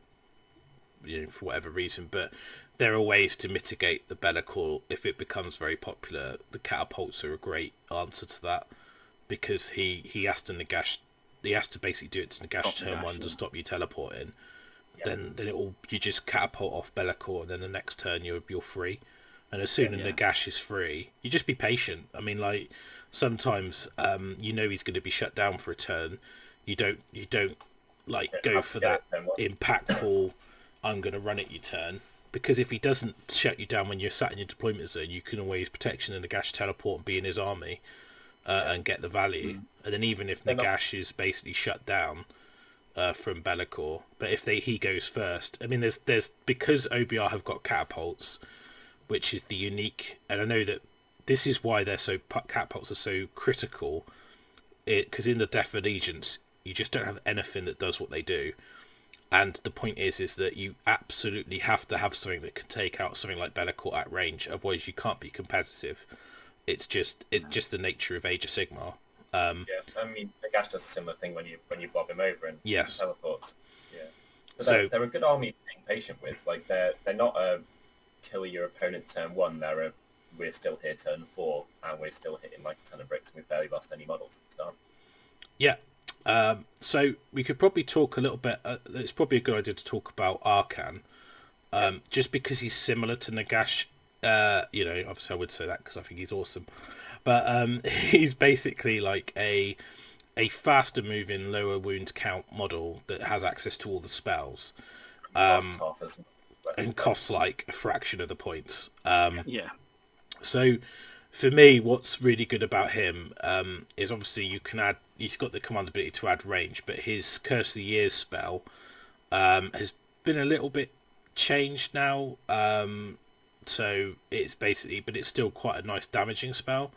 A: for whatever reason. But there are ways to mitigate the Be'lakor if it becomes very popular. The catapults are a great answer to that, because he has to Nagash. He has to basically do it to Nagash turn 1 to stop you teleporting. Yeah. Then you just catapult off Be'lakor, and then the next turn you're free. And as soon as Nagash is free, you just be patient. I mean, like, sometimes he's going to be shut down for a turn. You don't like go for that impactful I'm going to run at you turn, because if he doesn't shut you down when you're sat in your deployment zone, you can always protection and Nagash teleport and be in his army and get the value. And then even if Nagash is basically shut down from Be'lakor, but if he goes first, I mean, there's because OBR have got catapults, which is the unique, and I know that this is why catapults are so critical, because in the Death Allegiance you just don't have anything that does what they do. And the point is that you absolutely have to have something that can take out something like Be'lakor at range, otherwise you can't be competitive. It's just the nature of Age of Sigmar.
B: I mean, Nagash does a similar thing when you bob him over and teleports. Yeah, but they're a good army being patient with. Like they're not a kill your opponent turn 1. We're still here turn 4, and we're still hitting like a ton of bricks, and we've barely lost any models at the start.
A: Yeah. So we could probably talk a little bit. It's probably a good idea to talk about Arkhan, just because he's similar to Nagash. Obviously I would say that because I think he's awesome, but he's basically like a faster moving, lower wound count model that has access to all the spells, and costs like a fraction of the points. So for me, what's really good about him is obviously he's got the command ability to add range, but his Curse of the Years spell has been a little bit changed now. So it's basically, but it's still quite a nice damaging spell.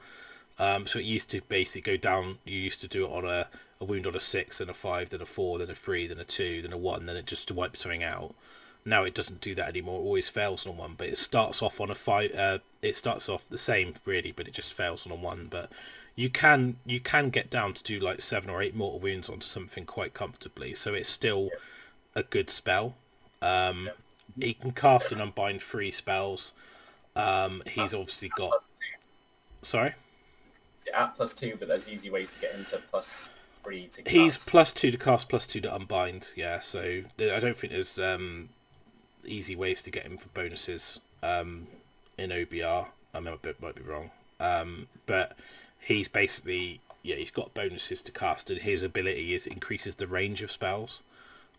A: So it used to basically go down. You used to do it on a wound on a 6, then a 5, then a 4, then a 3, then a 2, then a 1, then it just to wipe something out. Now it doesn't do that anymore. It always fails on a 1, but it starts off on a 5. It starts off the same really, but it just fails on a 1. But you can get down to do like 7 or 8 mortal wounds onto something quite comfortably. So it's still a good spell. He can cast and unbind 3 spells. He's obviously got. Sorry.
B: It's at +2, but there's easy ways to get into +3 to cast.
A: He's +2 to cast, +2 to unbind. Yeah, so I don't think there's easy ways to get him for bonuses in OBR. I might be wrong, but he's basically he's got bonuses to cast, and his ability increases the range of spells.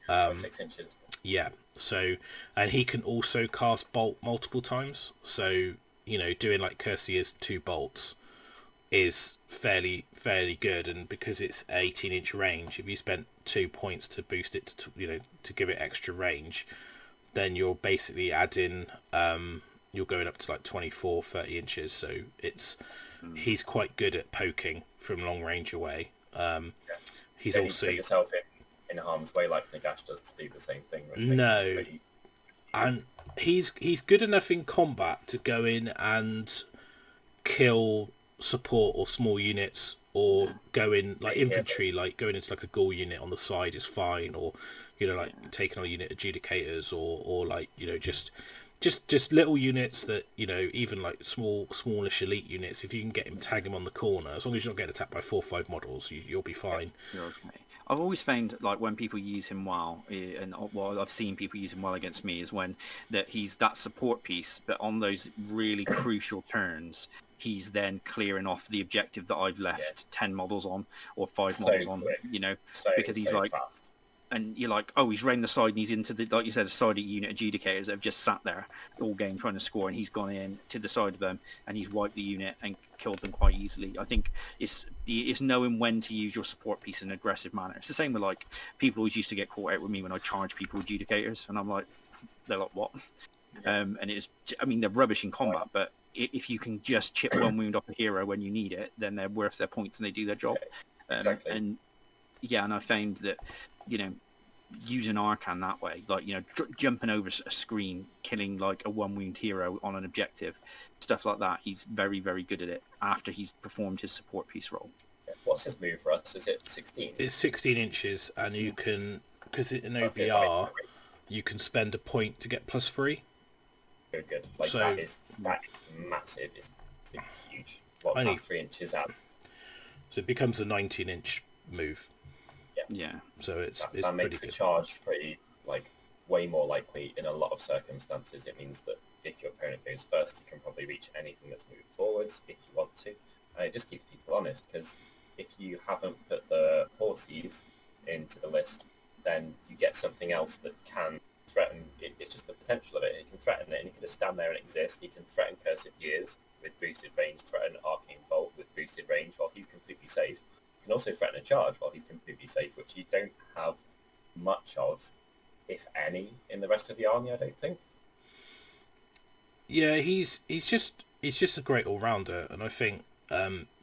B: 6 inches.
A: Yeah. So, and he can also cast bolt multiple times. So, doing like Curse of the Years 2 bolts is fairly good, and because it's 18-inch range, if you spent 2 points to boost it to give it extra range, then you're basically adding you're going up to like 24-30 inches. So he's quite good at poking from long range away. He's also
B: put yourself in harm's way like Nagash does to do the same thing.
A: And he's good enough in combat to go in and kill support or small units, or go in like infantry, like going into like a ghoul unit on the side is fine, or like taking on a unit adjudicators, or like just little units that even like smallish elite units. If you can get him, tag him on the corner, as long as you're not getting attacked by 4 or 5 models, you'll be fine.
C: You're okay. I've always found, like, when people use him well, and I've seen people use him well against me, is when he's that support piece, but on those really crucial turns, he's then clearing off the objective that I've left 10 models on, or 5 models on, because he's like,
B: fast.
C: And you're like, oh, he's round the side and he's into the, like you said, a side of unit adjudicators that have just sat there all game trying to score, and he's gone in to the side of them and he's wiped the unit and killed them quite easily. I think it's knowing when to use your support piece in an aggressive manner. It's the same with, like, people always used to get caught out with me when I charge people adjudicators, and I'm like, they're like, what? And they're rubbish in combat, but if you can just chip one wound off a hero when you need it, then they're worth their points and they do their job.
B: Exactly.
C: And I found that, using Arkhan that way, like, you know, jumping over a screen, killing like a 1-wound hero on an objective, stuff like that. He's very, very good at it after he's performed his support piece role.
B: What's his move for us? Is it 16?
A: It's 16 inches, and you can, because in OBR, you can spend a point to get +3.
B: Very good. Like,
A: so,
B: that is massive. It's huge. What, only 3 inches out?
A: So it becomes a 19-inch move.
C: Yeah.
A: So it's
B: that makes
A: pretty
B: a
A: good.
B: charge pretty, like, way more likely in a lot of circumstances. It means that if your opponent goes first, you can probably reach anything that's moving forwards if you want to. And it just keeps people honest, because if you haven't put the horses into the list, then you get something else that can threaten. It's just the potential of it. It can threaten it, and you can just stand there and exist. You can threaten Cursed Years with boosted range, threaten Arcane Bolt with boosted range while he's completely safe. You can also threaten a charge while he's completely safe, which you don't have much of, if any, in the rest of the army, I don't think.
A: Yeah, he's just a great all-rounder, and I think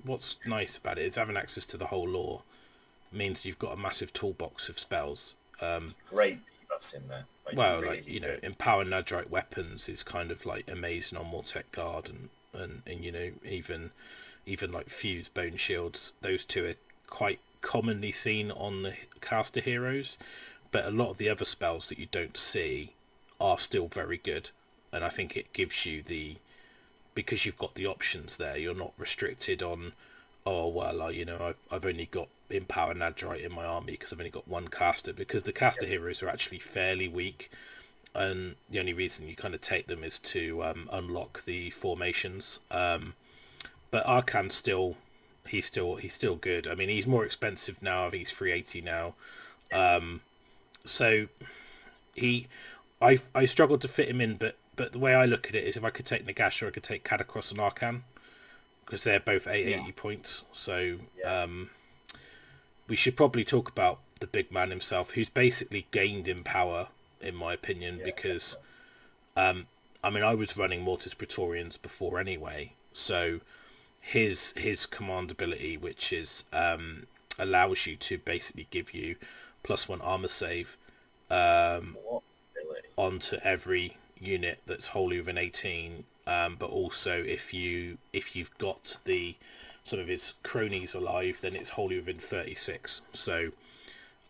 A: what's nice about it is having access to the whole lore means you've got a massive toolbox of spells.
B: Great debuffs in there.
A: Like, well, really, like, you know, Empower Nadrite Weapons is kind of like amazing on Mortec Guard, and you know, even like Fuse Bone Shields. Those two are quite commonly seen on the caster heroes, but a lot of the other spells that you don't see are still very good, and I think it gives you because you've got the options there, you're not restricted on, oh well, you know, I've only got Empower Nadrite in my army because I've only got one caster, because the caster heroes are actually fairly weak, and the only reason you kind of take them is to unlock the formations. But Arkhan he's still good. I mean, he's more expensive now. I think he's 380 now. So I struggled to fit him in, but the way I look at it is, if I could take Nagash or I could take Katakros and Arkhan, because they're both 880 points. So we should probably talk about the big man himself, who's basically gained in power, in my opinion, because I mean, I was running Mortis Praetorians before anyway, so his command ability, which is allows you to basically give you +1 armor save onto every unit that's wholly within 18, but also if you've got the sort of his cronies alive, then it's wholly within 36. So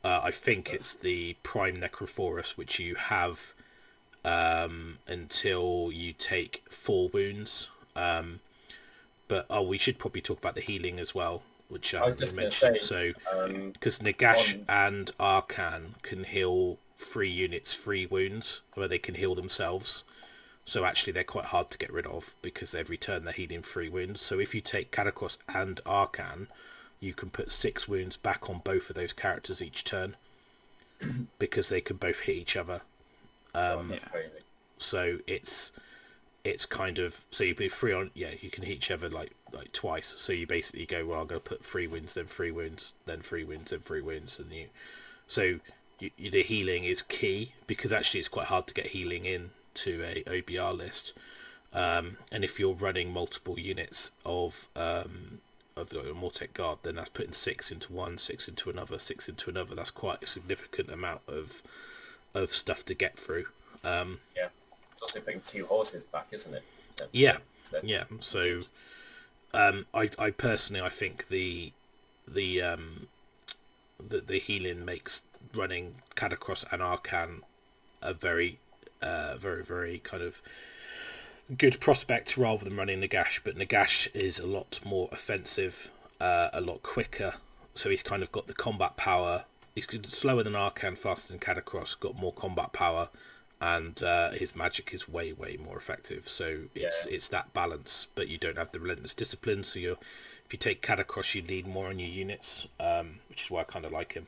A: I think it's the Prime Necrophorus, which you have until you take 4 wounds. But we should probably talk about the healing as well, which I was just mentioned. So because Nagash and Arkhan can heal 3 units 3 wounds, where they can heal themselves. So actually they're quite hard to get rid of, because every turn they're healing 3 wounds. So if you take Katakros and Arkhan, you can put 6 wounds back on both of those characters each turn, because they can both hit each other.
B: That's crazy.
A: So it's kind of, so you put 3 on, you can hit each other like twice. So you basically go, well, I'm going to put 3 wounds, then 3 wounds, then 3 wounds, then 3 wounds, and the healing is key, because actually it's quite hard to get healing in to a OBR list, and if you're running multiple units of the Mortec Guard, then that's putting 6 into one, 6 into another, 6 into another. That's quite a significant amount of stuff to get through.
B: It's also putting 2 horses back, isn't it?
A: So I personally, I think the healing makes running Katakros and Arkhan a very very kind of good prospect, rather than running Nagash. But Nagash is a lot more offensive, a lot quicker, so he's kind of got the combat power. He's slower than Arkhan, faster than Katakros, got more combat power, and his magic is way more effective. So it's that balance, but you don't have the relentless discipline. So if you take Katakros, you lean more on your units, which is why I kind of like him.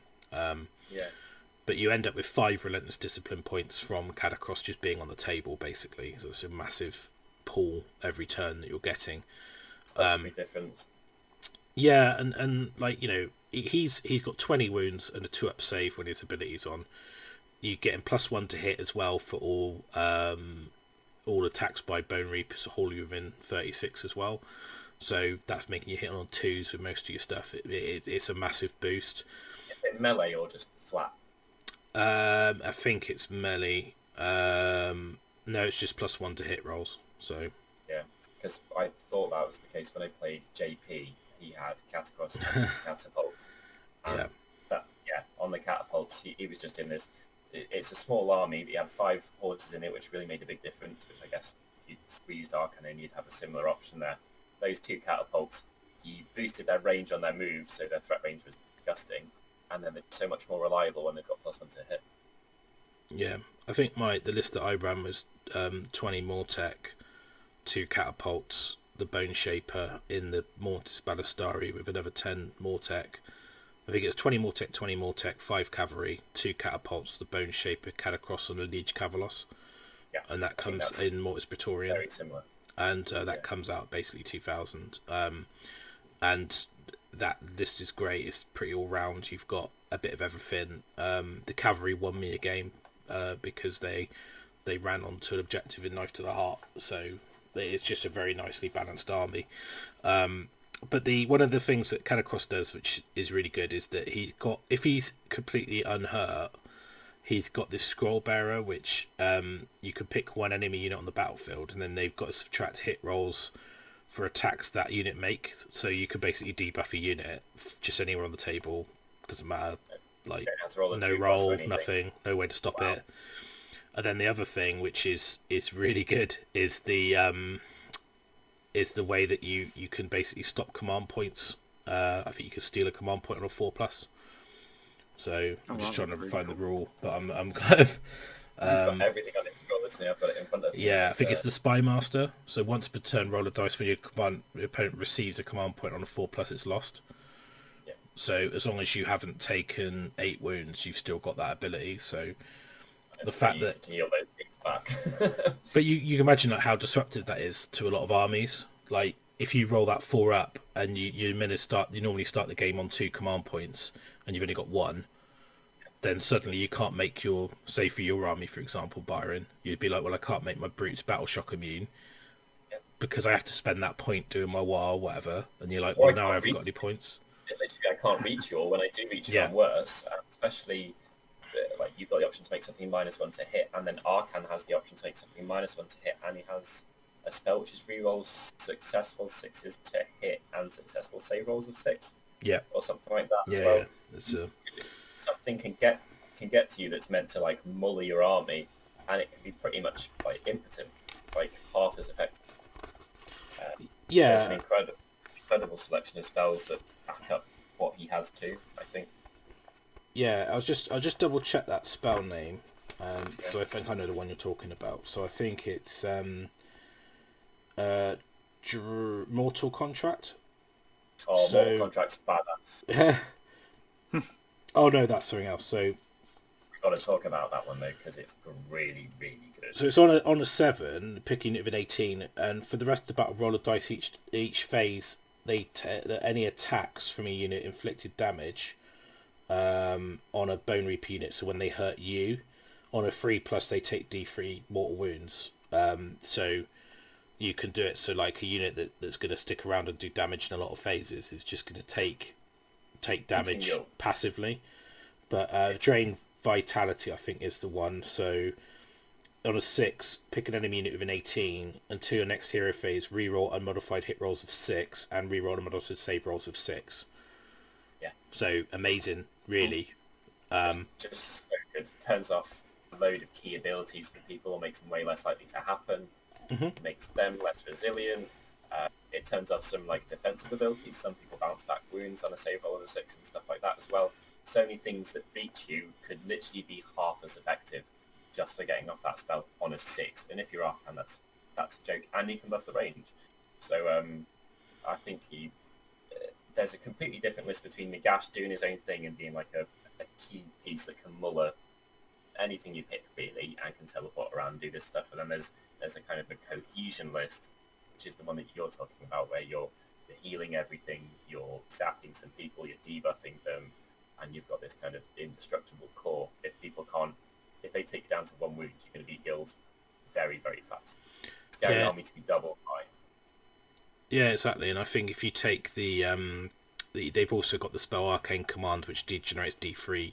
A: But you end up with 5 relentless discipline points from Katakros just being on the table, basically. So it's a massive pool every turn that you're getting.
B: That's different.
A: Yeah, and like, you know, he's got 20 wounds and a 2-up save when his ability's on. You get him +1 to hit as well for all attacks by Bonereapers, wholly within 36 as well. So that's making you hit on 2s with most of your stuff. It's a massive boost.
B: Is it melee or just flat?
A: I think it's melee. No, it's just +1 to hit rolls. So
B: yeah, because I thought that was the case when I played JP. He had Katakros and catapults. And on the catapults, he was just in this. It's a small army, but he had 5 horses in it, which really made a big difference. Which I guess if you squeezed Arkhan in, you'd have a similar option there. Those 2 catapults, he boosted their range on their moves, so their threat range was disgusting, and then they're so much more reliable when they've got +1 to hit.
A: Yeah, I think the list that I ran was 20 Mortec, 2 catapults, the Bone Shaper in the Mortis Ballistari with another 10 Mortec. I think it's 20 Mortec, 5 Cavalry, 2 catapults, the Bone Shaper, Katakros, and the Liege Cavaliers.
B: Yeah,
A: and that comes in Mortis Praetorian.
B: Very similar.
A: And that comes out basically 2000. And that list is great. It's pretty all round. You've got a bit of everything. The Cavalry won me a game because they ran onto an objective in Knife to the Heart. So it's just a very nicely balanced army. But one of the things that Katakros does, which is really good, is that if he's completely unhurt, he's got this scroll bearer, which you can pick one enemy unit on the battlefield, and then they've got to subtract hit rolls for attacks that unit make. So you can basically debuff a unit just anywhere on the table. Doesn't matter. Like no roll, nothing, no way to stop it. And then the other thing, which is really good, is the way that you can basically stop command points. I think you can steal a command point on a 4+. So I'm just trying to find the rule, but I'm kind of.
B: He's got everything on his scroll, isn't he? I've got it in front of me.
A: Yeah, I think it's the Spy Master. So once per turn, roll a dice when your opponent receives a command point on a 4+, it's lost.
B: Yeah.
A: So as long as you haven't taken 8 wounds, you've still got that ability. So the fact that
B: to heal those things back.
A: But you can imagine like how disruptive that is to a lot of armies. Like if you roll that 4 up and you normally start the game on 2 command points and you've only got 1, then suddenly you can't make say for your army, for example, Byron, you'd be like, well, I can't make my brutes battle shock immune because I have to spend that point doing my war or whatever. And you're like, well, now I haven't got any points.
B: Literally, I can't reach you, or when I do reach you, I'm worse. Especially, like, you've got the option to make something -1 to hit, and then Arkhan has the option to make something -1 to hit, and he has a spell which is rerolls successful 6s to hit and successful save rolls of 6.
A: Yeah.
B: Or something like that as well.
A: Yeah.
B: Something can get to you that's meant to like muller your army, and it can be pretty much like impotent, like half as effective. There's an incredible selection of spells that back up what he has too, I think.
A: Yeah, I'll just double check that spell name, because I think I know the one you're talking about. So I think it's Mortal Contract.
B: Oh, Mortal Contract's badass.
A: Oh no, that's something else. So
B: we've got to talk about that one though, because it's really, really good.
A: So it's on a 7, picking it with an 18, and for the rest of the battle, roll a dice each phase. Any attacks from a unit inflicted damage on a Bonereaper unit. So when they hurt you, on a 3+, they take D3 mortal wounds. So you can do it. So like a unit that's going to stick around and do damage in a lot of phases is just going to take damage passively. But Drain Vitality, I think, is the one. So on a 6, pick an enemy unit with an 18, until your next hero phase, reroll unmodified hit rolls of 6 and reroll unmodified save rolls of 6.
B: Yeah. So
A: amazing, really.
B: Just so good. Turns off a load of key abilities for people, makes them way less likely to happen.
A: Mm-hmm.
B: Makes them less resilient. It turns off some like defensive abilities. Some people bounce back wounds on a save roll of a 6 and stuff like that as well. So many things that beat you could literally be half as effective just for getting off that spell on a 6. And if you're Arkhan, that's a joke. And you can buff the range. So I think there's a completely different list between Nagash doing his own thing and being like a key piece that can muller anything you pick really and can teleport around and do this stuff. And then there's a kind of a cohesion list, which is the one that you're talking about, where you're healing everything, you're zapping some people, you're debuffing them, and you've got this kind of indestructible core. If they take you down to 1 wound, you're going to be healed very, very fast. Scary army to be double high.
A: Yeah, exactly. And I think if you take they've also got the spell Arcane Command, which degenerates D3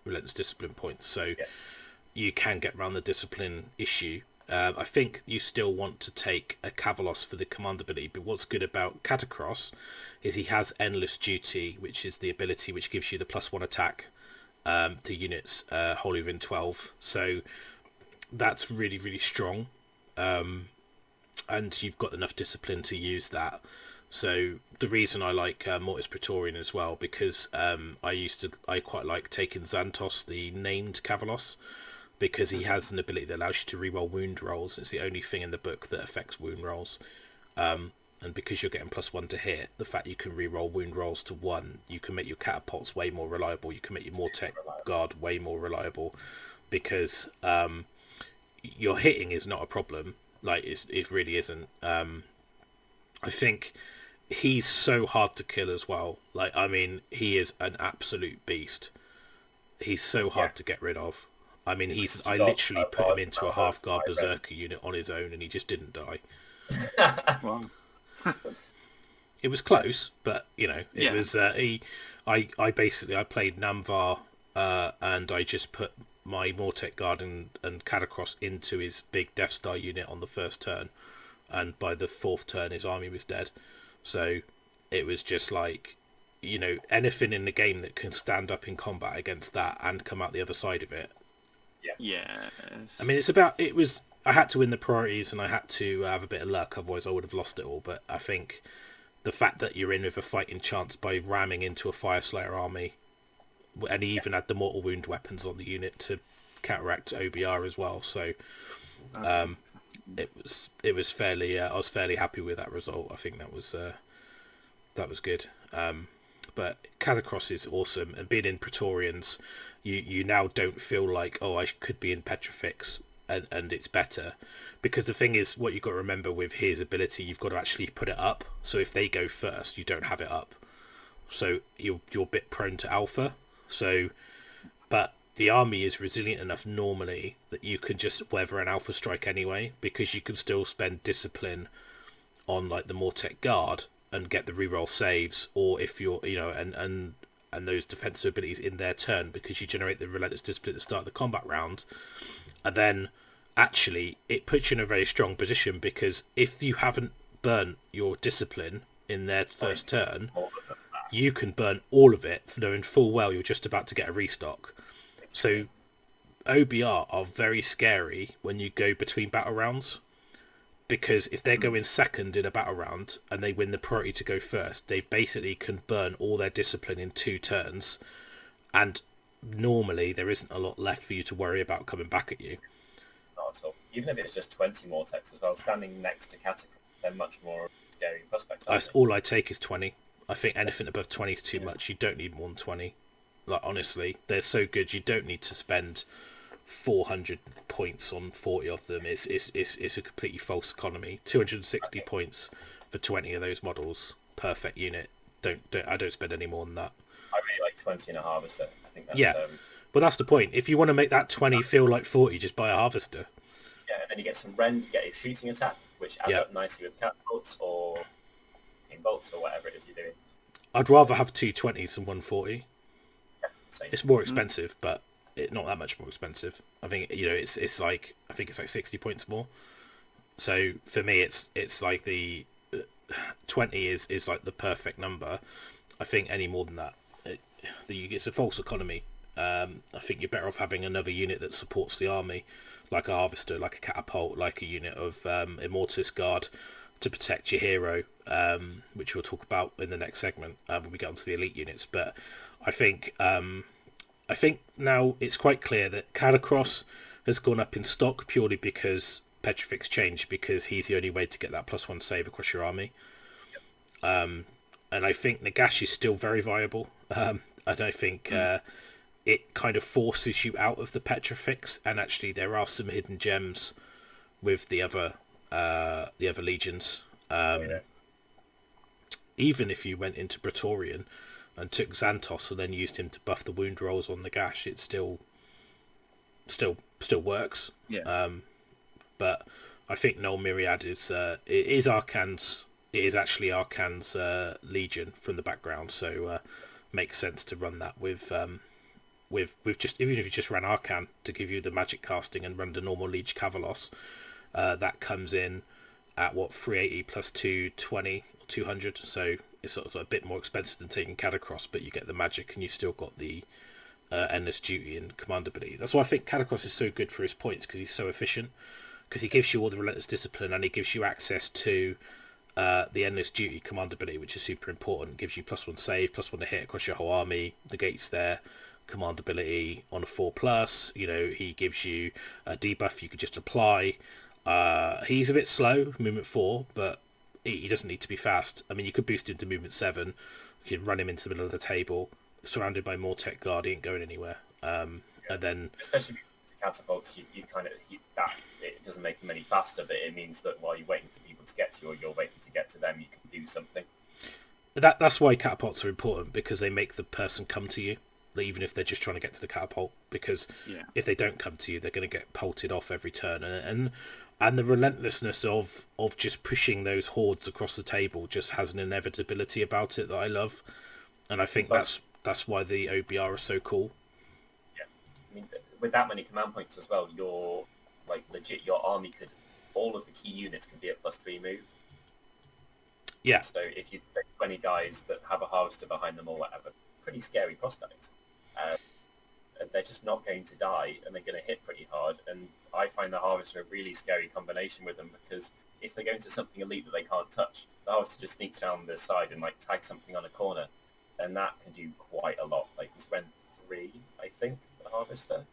A: Relentless Discipline points, so you can get around the discipline issue. I think you still want to take a Cavaliers for the command ability, but what's good about Katakros is he has Endless Duty, which is the ability which gives you the +1 attack to units wholly within 12, so that's really, really strong, and you've got enough discipline to use that. So the reason I like Mortis Praetorian as well, because I quite like taking Xantos, the named Cavaliers, because he has an ability that allows you to reroll wound rolls. It's the only thing in the book that affects wound rolls, and because you're getting +1 to hit, the fact you can reroll wound rolls to 1, you can make your catapults way more reliable. You can make your Mortec guard way more reliable, because your hitting is not a problem. Like it really isn't. I think he's so hard to kill as well. Like, I mean, he is an absolute beast. He's so hard to get rid of. I mean, I literally put him into a half-guard berserker unit on his own, and he just didn't die.
C: Wow.
A: It was close, but it was. I played Namvar, and I just put my Mortec guard and Katakros into his big Death Star unit on the first turn, and by the 4th turn, his army was dead. So it was just like, anything in the game that can stand up in combat against that and come out the other side of it.
C: Yeah.
A: I mean, I had to win the priorities and I had to have a bit of luck, otherwise I would have lost it all. But I think the fact that you're in with a fighting chance by ramming into a Fire Slayer army, and he even had the mortal wound weapons on the unit to counteract OBR as well. So it was fairly. I was fairly happy with that result. I think that was good. But Katakros is awesome, and being in Praetorians, you now don't feel like, oh, I could be in Petrifex and it's better, because the thing is, what you've got to remember with his ability, you've got to actually put it up. So if they go first, you don't have it up, so you're a bit prone to alpha. So, but the army is resilient enough normally that you can just weather an alpha strike anyway, because you can still spend discipline on like the Mortec guard and get the reroll saves, or if you're and those defensive abilities in their turn, because you generate the Relentless Discipline at the start of the combat round, and then actually it puts you in a very strong position, because if you haven't burnt your discipline in their first turn, you can burn all of it, knowing full well you're just about to get a restock. So OBR are very scary when you go between battle rounds, because if they're going second in a battle round and they win the priority to go first, they basically can burn all their discipline in 2 turns, and normally there isn't a lot left for you to worry about coming back at you.
B: Not at all. Even if it's just 20 Mortex as well, standing next to Katakros, they're much more scary prospects.
A: All I take is 20. I think anything above 20 is too much. You don't need more than 20. Like, honestly, they're so good. You don't need to spend 400 points on 40 of them. It's a completely false economy. 260 points for 20 of those models. Perfect unit. I don't spend any more than that.
B: I really like 20 and a Harvester. I think that's...
A: Yeah, but that's the point. If you want to make that 20 feel like 40, just buy a Harvester.
B: Yeah, and then you get some rend, you get a shooting attack, which adds up nicely with catapults or bolts or whatever it is you're doing.
A: I'd rather have 220s than 140.
B: Yeah, same.
A: It's more expensive, but not that much more expensive. I think it's like 60 points more. So for me, it's like the 20 is like the perfect number. I think any more than that, it's a false economy. I think you're better off having another unit that supports the army, like a Harvester, like a Catapult, like a unit of Immortis Guard to protect your hero, which we'll talk about in the next segment when we get onto the elite units. But I think now it's quite clear that Katakros has gone up in stock purely because Petrifex changed, because he's the only way to get that +1 save across your army. And I think Nagash is still very viable. I don't think it kind of forces you out of the Petrifex, and actually there are some hidden gems with the other legions. Even if you went into Praetorian and took Xantos and then used him to buff the wound rolls on Nagash, it still works. But I think Null Myriad is Arkhan's. It is actually Arkhan's legion from the background, so makes sense to run that with just, even if you just ran Arkhan to give you the magic casting and run the normal Liege Cavalos, that comes in at 380 plus 220 or 200, so it's sort of a bit more expensive than taking Katakros, but you get the magic and you still got the endless duty and command ability. That's why I think Katakros is so good for his points, because he's so efficient, because he gives you all the relentless discipline and he gives you access to the endless duty command ability, which is super important. It gives you +1 save, +1 to hit across your whole army, negates their command ability on a 4+. He gives you a debuff you could just apply. He's a bit slow, movement 4, but he doesn't need to be fast. I mean, you could boost him to movement 7, you can run him into the middle of the table, surrounded by Mortec Guard, he ain't going anywhere. And then,
B: especially with the catapults, you kind of that it doesn't make him any faster, but it means that while you're waiting for people to get to you, or you're waiting to get to them, you can do something.
A: That's why catapults are important, because they make the person come to you, even if they're just trying to get to the catapult. Because if they don't come to you, they're going to get pulted off every turn, and the relentlessness of just pushing those hordes across the table just has an inevitability about it that I love, and I think that's why the OBR are so cool.
B: Yeah, I mean, with that many command points as well, your army could, all of the key units could be at +3 move.
A: Yeah.
B: So if you take 20 guys that have a harvester behind them or whatever, pretty scary prospect. And they're just not going to die, and they're going to hit pretty hard. And I find the harvester a really scary combination with them, because if they go into something elite that they can't touch, the harvester just sneaks around the side and tags something on a corner, and that can do quite a lot. It's Ren 3, I think, the harvester.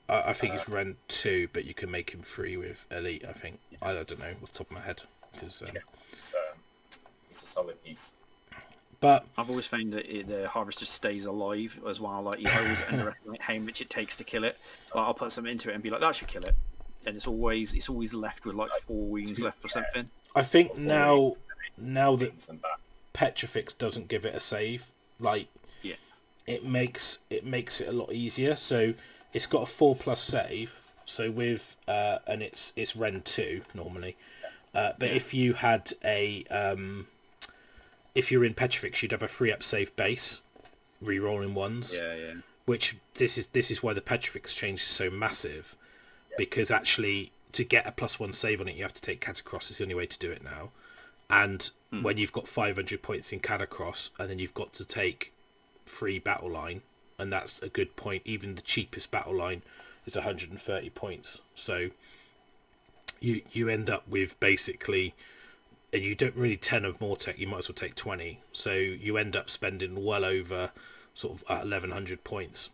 A: I think it's Ren 2, but you can make him 3 with Elite, I think. I don't know, off the top of my head. Cause,
B: it's a solid piece.
A: But
C: I've always found that the harvester stays alive as well. You always underestimate how much it takes to kill it. I'll put something into it and be like, that should kill it. And it's always left with 4 wounds left or something.
A: I think now that Petrifex doesn't give it a save, it makes it a lot easier. So it's got a 4+ save. So with and it's Ren 2 normally. But if you had if you're in Petrifex, you'd have a 3-up save base, re-rolling ones.
C: Yeah.
A: Which this is why the Petrifex change is so massive, because actually to get a +1 save on it, you have to take Katakros. It's the only way to do it now. And when you've got 500 points in Katakros, and then you've got to take 3 battle line, and that's a good point. Even the cheapest battle line is 130 points. So you end up with basically, and you don't really 10 of Mortec, you might as well take 20. So you end up spending well over sort of 1,100 points.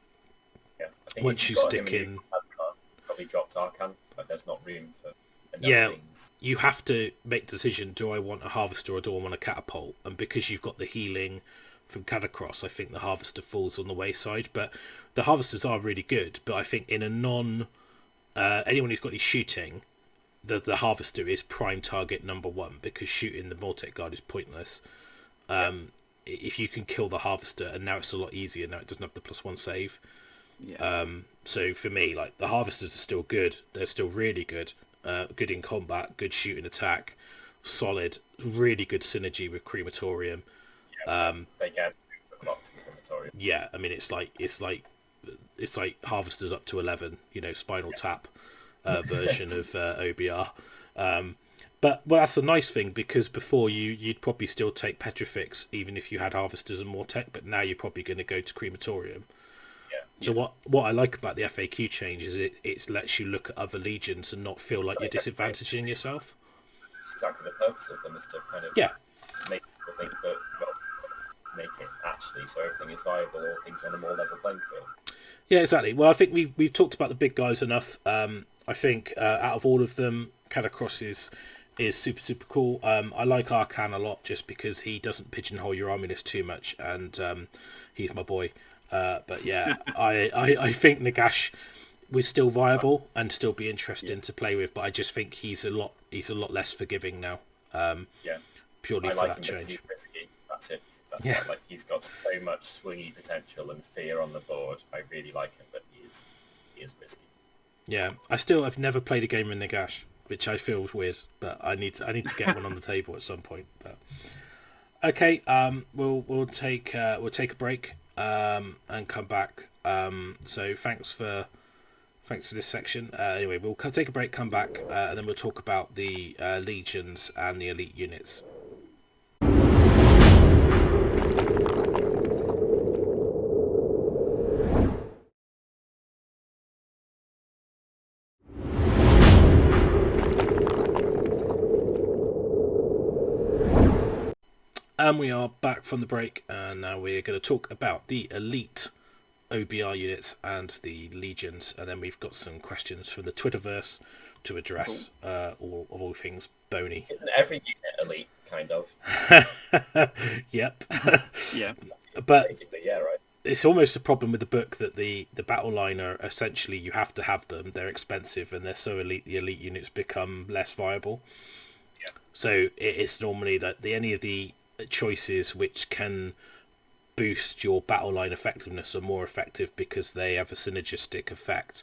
B: Yeah, I think
A: once you stick in.
B: Probably dropped Arkhan, but there's not room for enough things.
A: You have to make the decision: do I want a harvester or do I want a catapult? And because you've got the healing from Katakros, I think the harvester falls on the wayside. But the harvesters are really good. But I think in a anyone who's got any shooting, the harvester is prime target number 1, because shooting the Mortec Guard is pointless. If you can kill the harvester, and now it's a lot easier, now it doesn't have the +1 save. So for me, the harvesters are still good, they're still really good, good in combat, good shooting attack, solid, really good synergy with Crematorium.
B: They get clocked to Crematorium.
A: Yeah, I mean it's like harvesters up to 11, Spinal Tap version of OBR. But that's a nice thing, because before you'd probably still take Petrifex even if you had harvesters and Mortec, but now you're probably going to go to Crematorium. So what I like about the FAQ change is it lets you look at other legions and not feel like you're disadvantaging yourself.
B: That's exactly the purpose of them, is to kind of make people think that, make it actually so everything is viable, or things on a more level playing field.
A: Yeah, exactly. Well, I think we've talked about the big guys enough. I think out of all of them, Katakros is super, super cool. I like Arkhan a lot, just because he doesn't pigeonhole your army list too much, and he's my boy. But yeah, I think Nagash was still viable and still be interesting to play with, but I just think he's a lot less forgiving now. Purely for that change.
B: He's risky. That's it. That's why, he's got so much swingy potential and fear on the board. I really like him, but he is risky. Yeah,
A: I've never played a game in Nagash, which I feel weird, but I need to get one on the table at some point. But okay, we'll take a break and come back So thanks for this section. Anyway, we'll take a break, come back, and then we'll talk about the legions and the elite units. And we are back from the break, and now we're going to talk about the elite OBR units and the legions, and then we've got some questions from the Twitterverse to address all things bony.
B: Isn't every unit elite, kind of?
A: Yep.
C: Yeah.
A: But
B: basically, yeah, right.
A: It's almost a problem with the book that the battle line are essentially, you have to have them. They're expensive and they're so elite, the elite units become less viable.
B: Yeah.
A: So it's normally that any of the choices which can boost your battle line effectiveness are more effective because they have a synergistic effect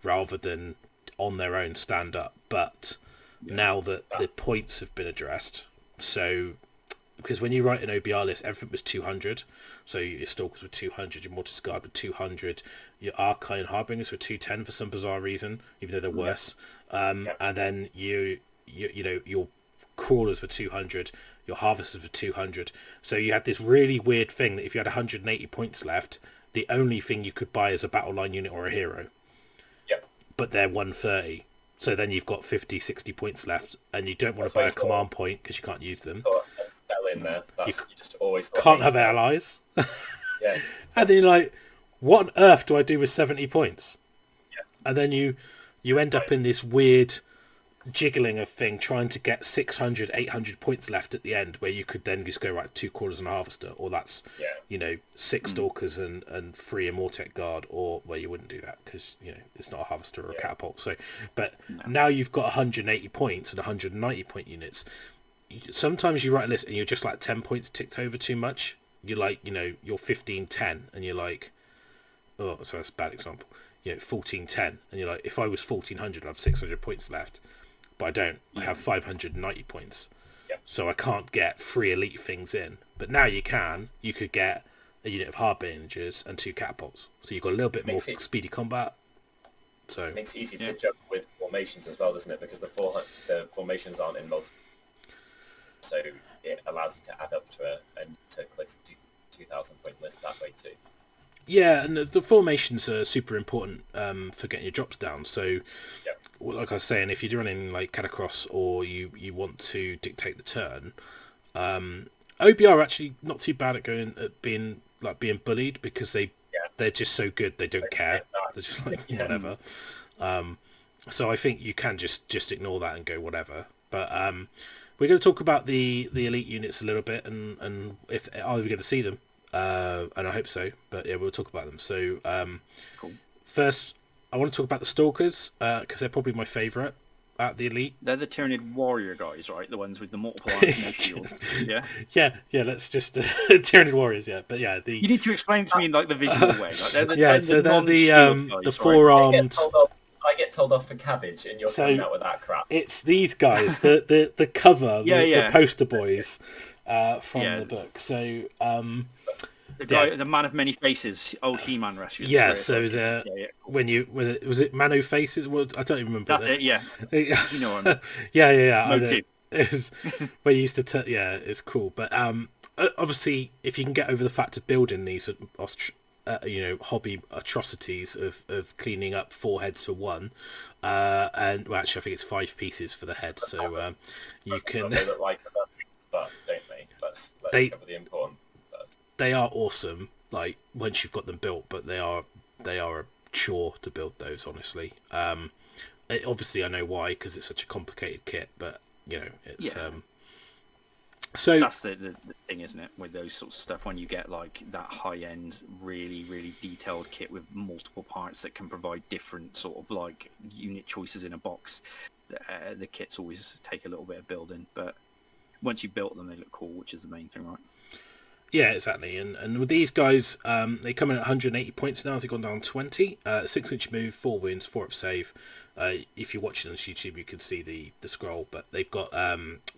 A: rather than on their own stand up. But now that the points have been addressed, so because when you write an OBR list, everything was 200, so your Stalkers were 200, your Mortis Guard were 200, your Arcane Harbingers were 210 for some bizarre reason, even though they're worse. And then you know, your Crawlers were 200, your Harvesters were 200. So you had this really weird thing that if you had 180 points left, the only thing you could buy is a battle line unit or a hero.
B: Yep.
A: But they're 130. So then you've got 50, 60 points left, and you don't want to buy a command point because you can't use them.
B: A spell in there. You just always
A: can't have allies.
B: Yeah.
A: And then you're like, what on earth do I do with 70 points?
B: Yeah.
A: And then you end up in this weird jiggling of thing, trying to get 600, 800 points left at the end, where you could then just go, right, 2 Crawlers and a Harvester, or that's, 6 Stalkers and 3 Immortech Guard, or, well, you wouldn't do that, because, it's not a Harvester or a Catapult, so, but now you've got 180 points and 190 point units. Sometimes you write a list and you're just like 10 points ticked over too much. You're like, you're 15-10, and you're like, oh, so that's a bad example, 14-10, and you're like, if I was 1400, I'd have 600 points left. But I don't. I have 590 points.
B: Yep.
A: So I can't get 3 elite things in. But now you can. You could get a unit of Harbingers and 2 Catapults. So you've got a little bit more speedy combat. So
B: it makes it easy to jump with formations as well, doesn't it? Because the formations aren't in multiple. So it allows you to add up to close to 2,000 point list that way too.
A: Yeah, and the formations are super important for getting your drops down. So, like I was saying, if you're running like Katakros or you want to dictate the turn, OBR are actually not too bad at being bullied because they're just so good they don't care. They're just like whatever. So I think you can just ignore that and go whatever. But we're going to talk about the elite units a little bit and if are we going to see them. And I hope so, but yeah, we'll talk about them. So
C: cool.
A: First, I want to talk about the Stalkers because they're probably my favourite at the Elite.
C: They're the Tyranid warrior guys, right? The ones with the multiple arms and shield. Yeah.
A: Yeah. Let's just Tyranid warriors. Yeah, but yeah,
C: you need to explain to me in like the visual way. Like, they're the
A: the four-armed.
B: I get told off for cabbage, and you're coming out with that crap.
A: It's these guys, the cover, the poster boys. From the book. So
C: the guy, the man of many faces, old He-Man rescue.
A: Yeah, so when it was it Mano Faces? Well, I don't even remember.
C: That's it. Yeah, you know what I mean.
A: Yeah. I know. It was where you used to. It's cool, but obviously, if you can get over the fact of building these, hobby atrocities of cleaning up 4 heads for 1, and well, actually, I think it's 5 pieces for the head. So you can.
B: They look like but don't they? Let's cover the important stuff.
A: They are awesome, like once you've got them built, but they are a chore to build those, honestly. Obviously I know why, because it's such a complicated kit, but it's so
C: that's the thing, isn't it, with those sorts of stuff, when you get like that high end really really detailed kit with multiple parts that can provide different sort of like unit choices in a box, the kits always take a little bit of building, but once you built them, they look cool, which is the main thing, right?
A: Yeah, exactly. And with these guys, they come in at 180 points now. They've gone down 20. 6-inch move, 4 wounds, 4 up save. If you're watching on YouTube, you can see the scroll. But they've got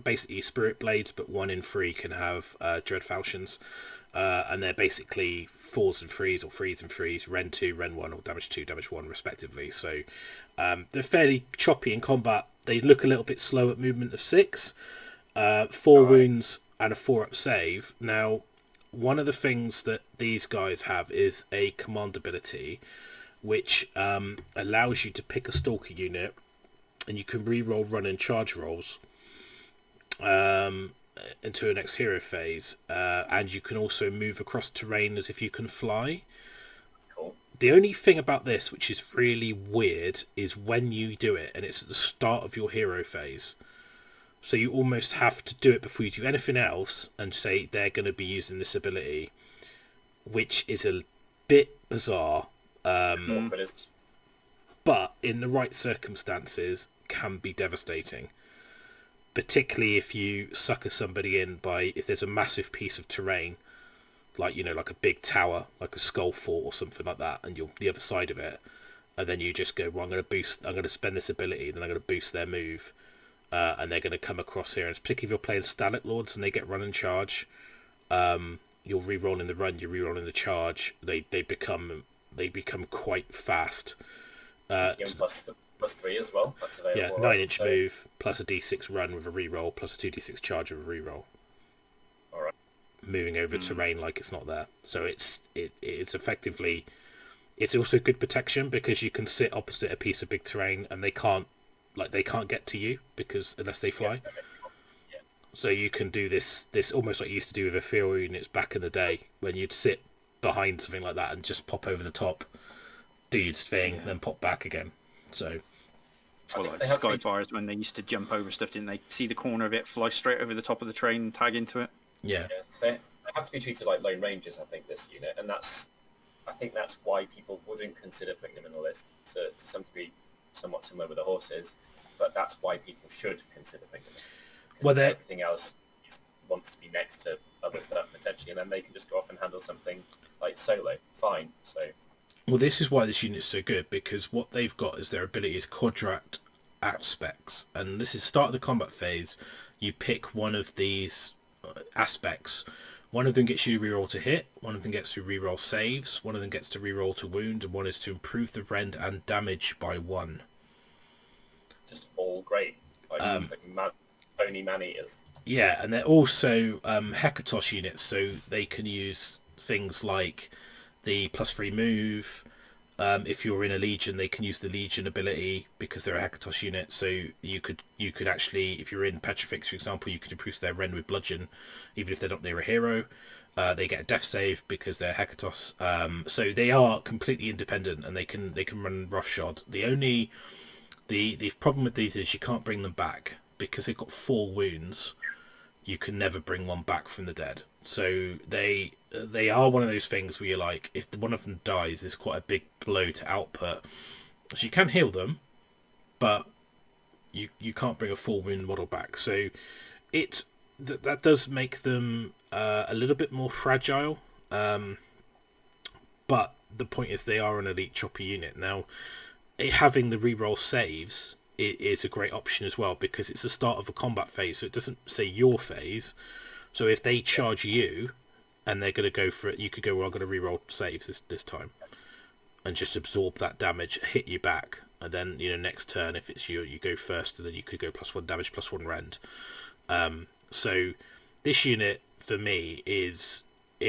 A: basically Spirit Blades, but 1 in 3 can have Dread Falchions. and they're basically 4s and 3s or 3s and 3s, Ren 2, Ren 1, or damage 2, damage 1 respectively. So they're fairly choppy in combat. They look a little bit slow at movement of 6, 4 wounds and a 4-up save. Now, one of the things that these guys have is a command ability which allows you to pick a Stalker unit, and you can re-roll run and charge rolls into a next hero phase, and you can also move across terrain as if you can fly.
B: That's cool.
A: The only thing about this which is really weird is when you do it, and it's at the start of your hero phase. So you almost have to do it before you do anything else and say they're going to be using this ability, which is a bit bizarre. But in the right circumstances can be devastating, particularly if you sucker somebody in by, if there's a massive piece of terrain, like, you know, like a big tower, like a skull fort or something like that, and you're the other side of it, and then you just go, well, I'm going to spend this ability, then I'm going to boost their move, and they're going to come across here. And particularly if you're playing Stalin Lords and they get run and charge, you're re-rolling the run, you're re-rolling the charge, they become quite fast.
B: Plus 3 as well. That's available.
A: Yeah, 9-inch move, plus a d6 run with a re-roll, plus a 2d6 charge with a re-roll.
B: Alright.
A: Moving over terrain like it's not there. So it's effectively... It's also good protection because you can sit opposite a piece of big terrain and they can't get to you because unless they fly.
B: Yeah.
A: So you can do this almost like you used to do with ethereal units back in the day, when you'd sit behind something like that and just pop over the top, do your thing, then pop back again. So,
C: well, like Skyfires, when they used to jump over stuff, didn't they? See the corner of it, fly straight over the top of the train, and tag into it.
A: Yeah.
B: They have to be treated like lone rangers, I think, this unit, and I think that's why people wouldn't consider putting them in the list. To some degree, somewhat similar with the horses, but that's why people should consider picking them. Because everything else wants to be next to other stuff potentially, and then they can just go off and handle something like solo. Fine. So.
A: Well, this is why this unit is so good, because what they've got is their ability is quadrat aspects, and this is start of the combat phase. You pick one of these aspects. One of them gets you to reroll to hit, one of them gets to reroll saves, one of them gets to reroll to wound, and one is to improve the rend and damage by 1.
B: Just all great. It's like only man-eaters.
A: Yeah, and they're also Hekatos units, so they can use things like the +3 move. If you're in a legion, they can use the legion ability because they're a Hekatos unit. So you could actually, if you're in Petrifex, for example, you could improve their rend with bludgeon, even if they're not near a hero. They get a death save because they're Hekatos. So they are completely independent, and they can run roughshod. The problem with these is you can't bring them back because they've got 4 wounds. You can never bring one back from the dead. So they are one of those things where you're like, if one of them dies, it's quite a big blow to output. So you can heal them, but you can't bring a 4 wound model back. So that does make them a little bit more fragile. But the point is they are an elite chopper unit. Now, having the reroll saves is a great option as well, because it's the start of a combat phase, so it doesn't say your phase. So if they charge you and they're going to go for it, you could go, well, I'm going to reroll saves this time and just absorb that damage, hit you back, and then, you know, next turn, if it's you go first, and then you could go +1 damage, +1 rend. So this unit for me is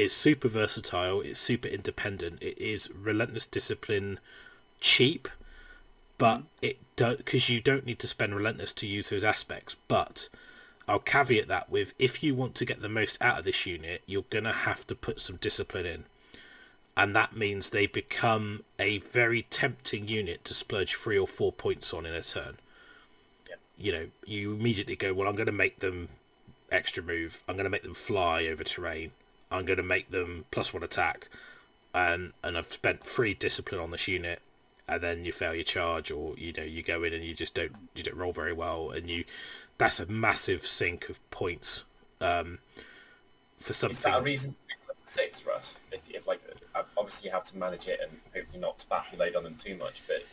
A: super versatile. It's super independent. It is relentless discipline cheap, but because you don't need to spend relentless to use those aspects. But I'll caveat that with, if you want to get the most out of this unit, you're gonna have to put some discipline in, and that means they become a very tempting unit to splurge 3 or 4 points on in a turn. You know, you immediately go, well, I'm going to make them extra move, I'm going to make them fly over terrain, I'm going to make them +1 attack, and I've spent 3 discipline on this unit, and then you fail your charge, or, you know, you go in and you don't roll very well, and that's a massive sink of points for something.
B: Is that a reason to pick 6 for us? If like, obviously you have to manage it and hopefully not spaff your load on them too much, but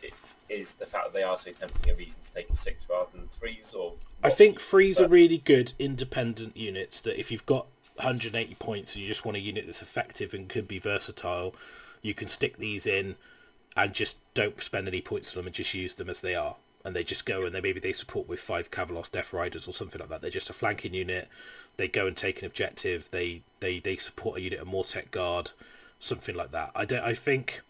B: is the fact that they are so tempting a reason to take a 6 rather than 3s? Or I
A: think 3s are really good independent units that if you've got 180 points and you just want a unit that's effective and can be versatile, you can stick these in and just don't spend any points on them and just use them as they are. And they just go and maybe they support with 5 Cavaliers Death Riders or something like that. They're just a flanking unit. They go and take an objective. They support a unit of Mortec Guard, something like that. I think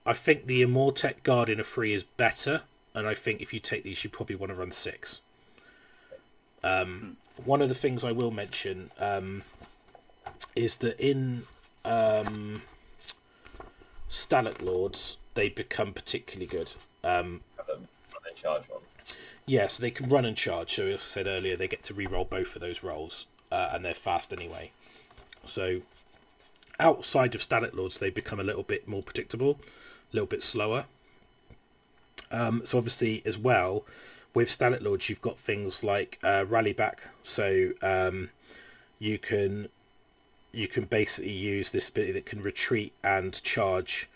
A: the Immortec Guard in a 3 is better, and I think if you take these, you probably want to run 6. One of the things I will mention is that in Stalin Lords, they become particularly good.
B: Run and charge one.
A: Yeah, so they can run and charge. So as I said earlier, they get to re-roll both of those rolls, and they're fast anyway. So outside of Stalin Lords, they become a little bit more predictable, a little bit slower. So obviously, as well, with Stalin Lords, you've got things like rally back. So you can basically use this ability that can retreat and charge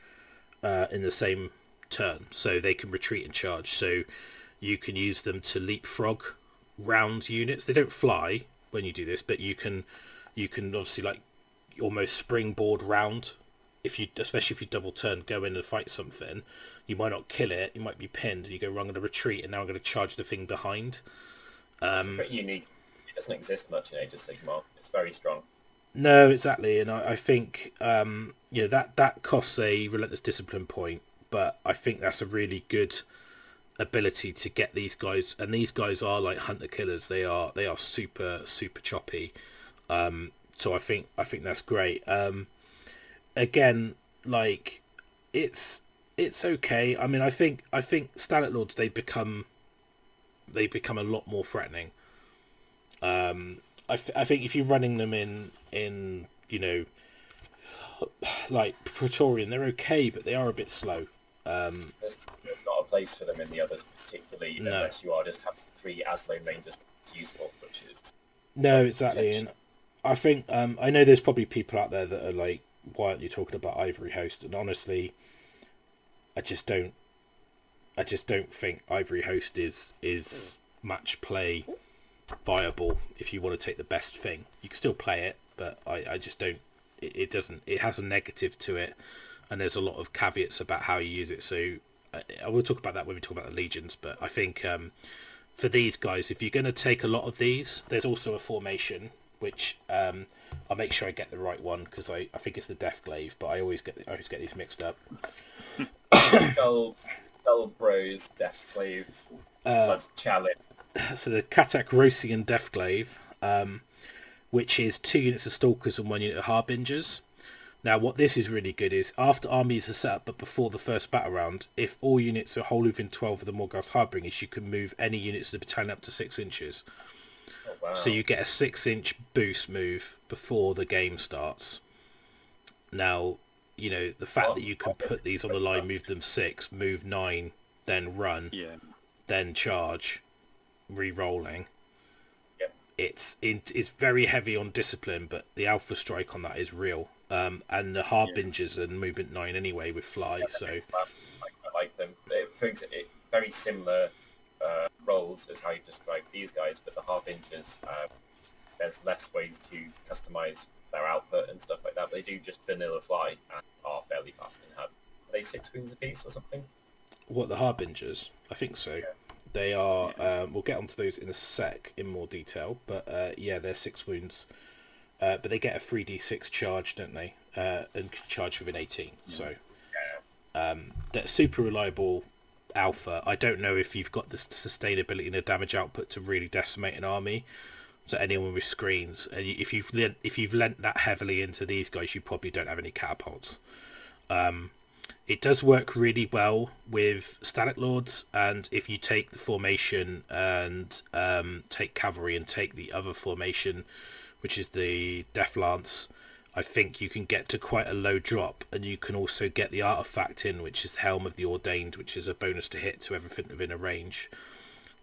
A: in the same turn. So they can retreat and charge. So you can use them to leapfrog round units. They don't fly when you do this, but you can obviously like almost springboard round. Especially if you double turn, go in and fight something, you might not kill it, you might be pinned, and you go, well, I'm going to retreat, and now I'm going to charge the thing behind.
B: It's pretty unique. It doesn't exist much in Age of Sigmar. It's very strong.
A: No, exactly, and I think that costs a relentless discipline point, but I think that's a really good ability to get these guys, and these guys are like hunter killers. They are super choppy. So I think that's great. Again, like it's okay. I mean, I think Stalin Lords they become a lot more threatening. I think if you're running them in like Praetorian, they're okay, but they are a bit slow.
B: There's not a place for them in the others, particularly unless you are just having 3 Aslo Rangers useful, which is
A: no, exactly. And I think I know there's probably people out there that are like, why aren't you talking about Ivory Host? And honestly, I just don't think Ivory Host is match play viable. If you want to take the best thing, you can still play it, but I just don't. It has a negative to it, and there's a lot of caveats about how you use it. So I will talk about that when we talk about the legions. But I think for these guys, if you're going to take a lot of these, there's also a formation which I'll make sure I get the right one, because I think it's the Deathglaive, but I always get these mixed up.
B: Skull Bros Deathglaive Blood Chalice.
A: So the Katakrosian Deathglaive, which is 2 units of Stalkers and 1 unit of Harbingers. Now, what this is really good is, after armies are set up but before the first battle round, if all units are wholly within 12 of the Morghast Harbingers, you can move any units of the battalion up to 6 inches.
B: Oh, wow.
A: So you get a 6-inch boost move before the game starts. Now, the fact that you can put these on the line, move them 6, move 9, then run, then charge, re-rolling.
B: Yep.
A: It's very heavy on discipline, but the alpha strike on that is real. And the Harbingers and movement 9 anyway with fly. So
B: I like them. Very similar roles as how you describe these guys, but the Harbingers, there's less ways to customize their output and stuff like that. But they do just vanilla fly and are fairly fast and have. Are they 6 wounds apiece or something?
A: What, the Harbingers? I think so. Yeah. They are. We'll get onto those in a sec in more detail. But they're 6 wounds. But they get a 3d6 charge, don't they? And charge within 18. So they're super reliable alpha. I don't know if you've got the sustainability and the damage output to really decimate an army. So anyone with screens, and if you've lent that heavily into these guys, you probably don't have any catapults. It does work really well with Stalin Lords, and if you take the formation and take cavalry and take the other formation, which is the Death Lance, I think you can get to quite a low drop, and you can also get the artifact in, which is the Helm of the Ordained, which is a bonus to hit to everything within a range.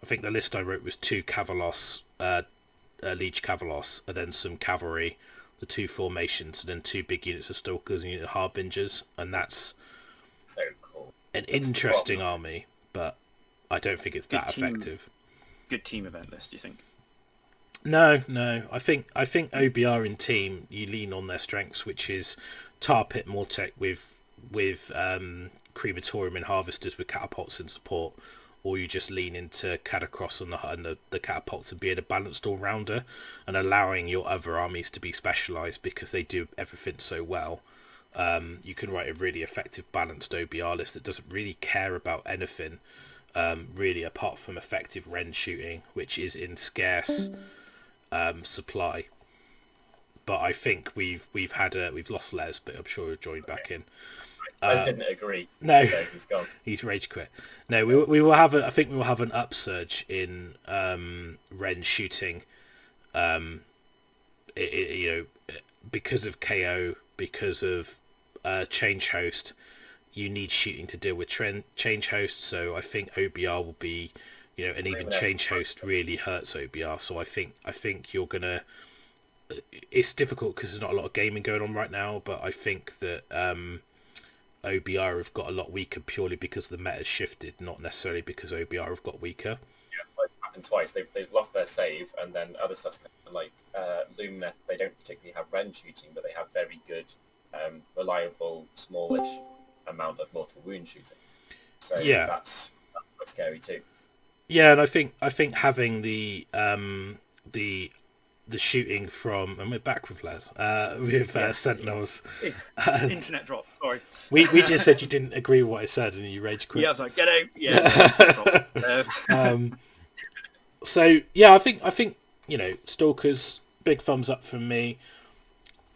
A: I think the list I wrote was 2 Cavaliers, Liege Cavaliers, and then some cavalry, the 2 formations, and then 2 big units of Stalkers and unit of Harbingers, and that's
B: so cool.
A: An interesting army, but I don't think it's that effective.
C: Good team event list, do you think?
A: No. I think OBR in team, you lean on their strengths, which is Tar Pit Mortec with Crematorium and Harvesters with catapults and support, or you just lean into Katakros and the catapults and being a balanced all-rounder and allowing your other armies to be specialised because they do everything so well. You can write a really effective balanced OBR list that doesn't really care about anything really apart from effective Ren shooting, which is in scarce supply. But I think we've lost Les, but I'm sure he'll join back in.
B: Les didn't agree.
A: No,
B: so he's gone.
A: He's rage quit. No, we will have I think we will have an upsurge in Ren shooting. Because of KO, because of change host, you need shooting to deal with change host. So I think OBR will be, and even change host really hurts OBR. So I think you're gonna. It's difficult because there's not a lot of gaming going on right now, but I think that OBR have got a lot weaker purely because the meta's shifted, not necessarily because OBR have got weaker.
B: Yeah, well, it's happened twice. They've lost their save, and then other stuff's kind of like Lumineth. They don't particularly have Ren shooting, but they have very good, reliable, smallish amount of mortal wound shooting. So
A: yeah,
B: that's quite scary too.
A: Yeah, and I think having the shooting from, and we're back with Les, with Sentinels.
C: Internet drop, sorry.
A: We just said you didn't agree with what I said and you rage quit.
C: Yeah, I was like, get out. Yeah.
A: So yeah, I think Stalkers, big thumbs up from me.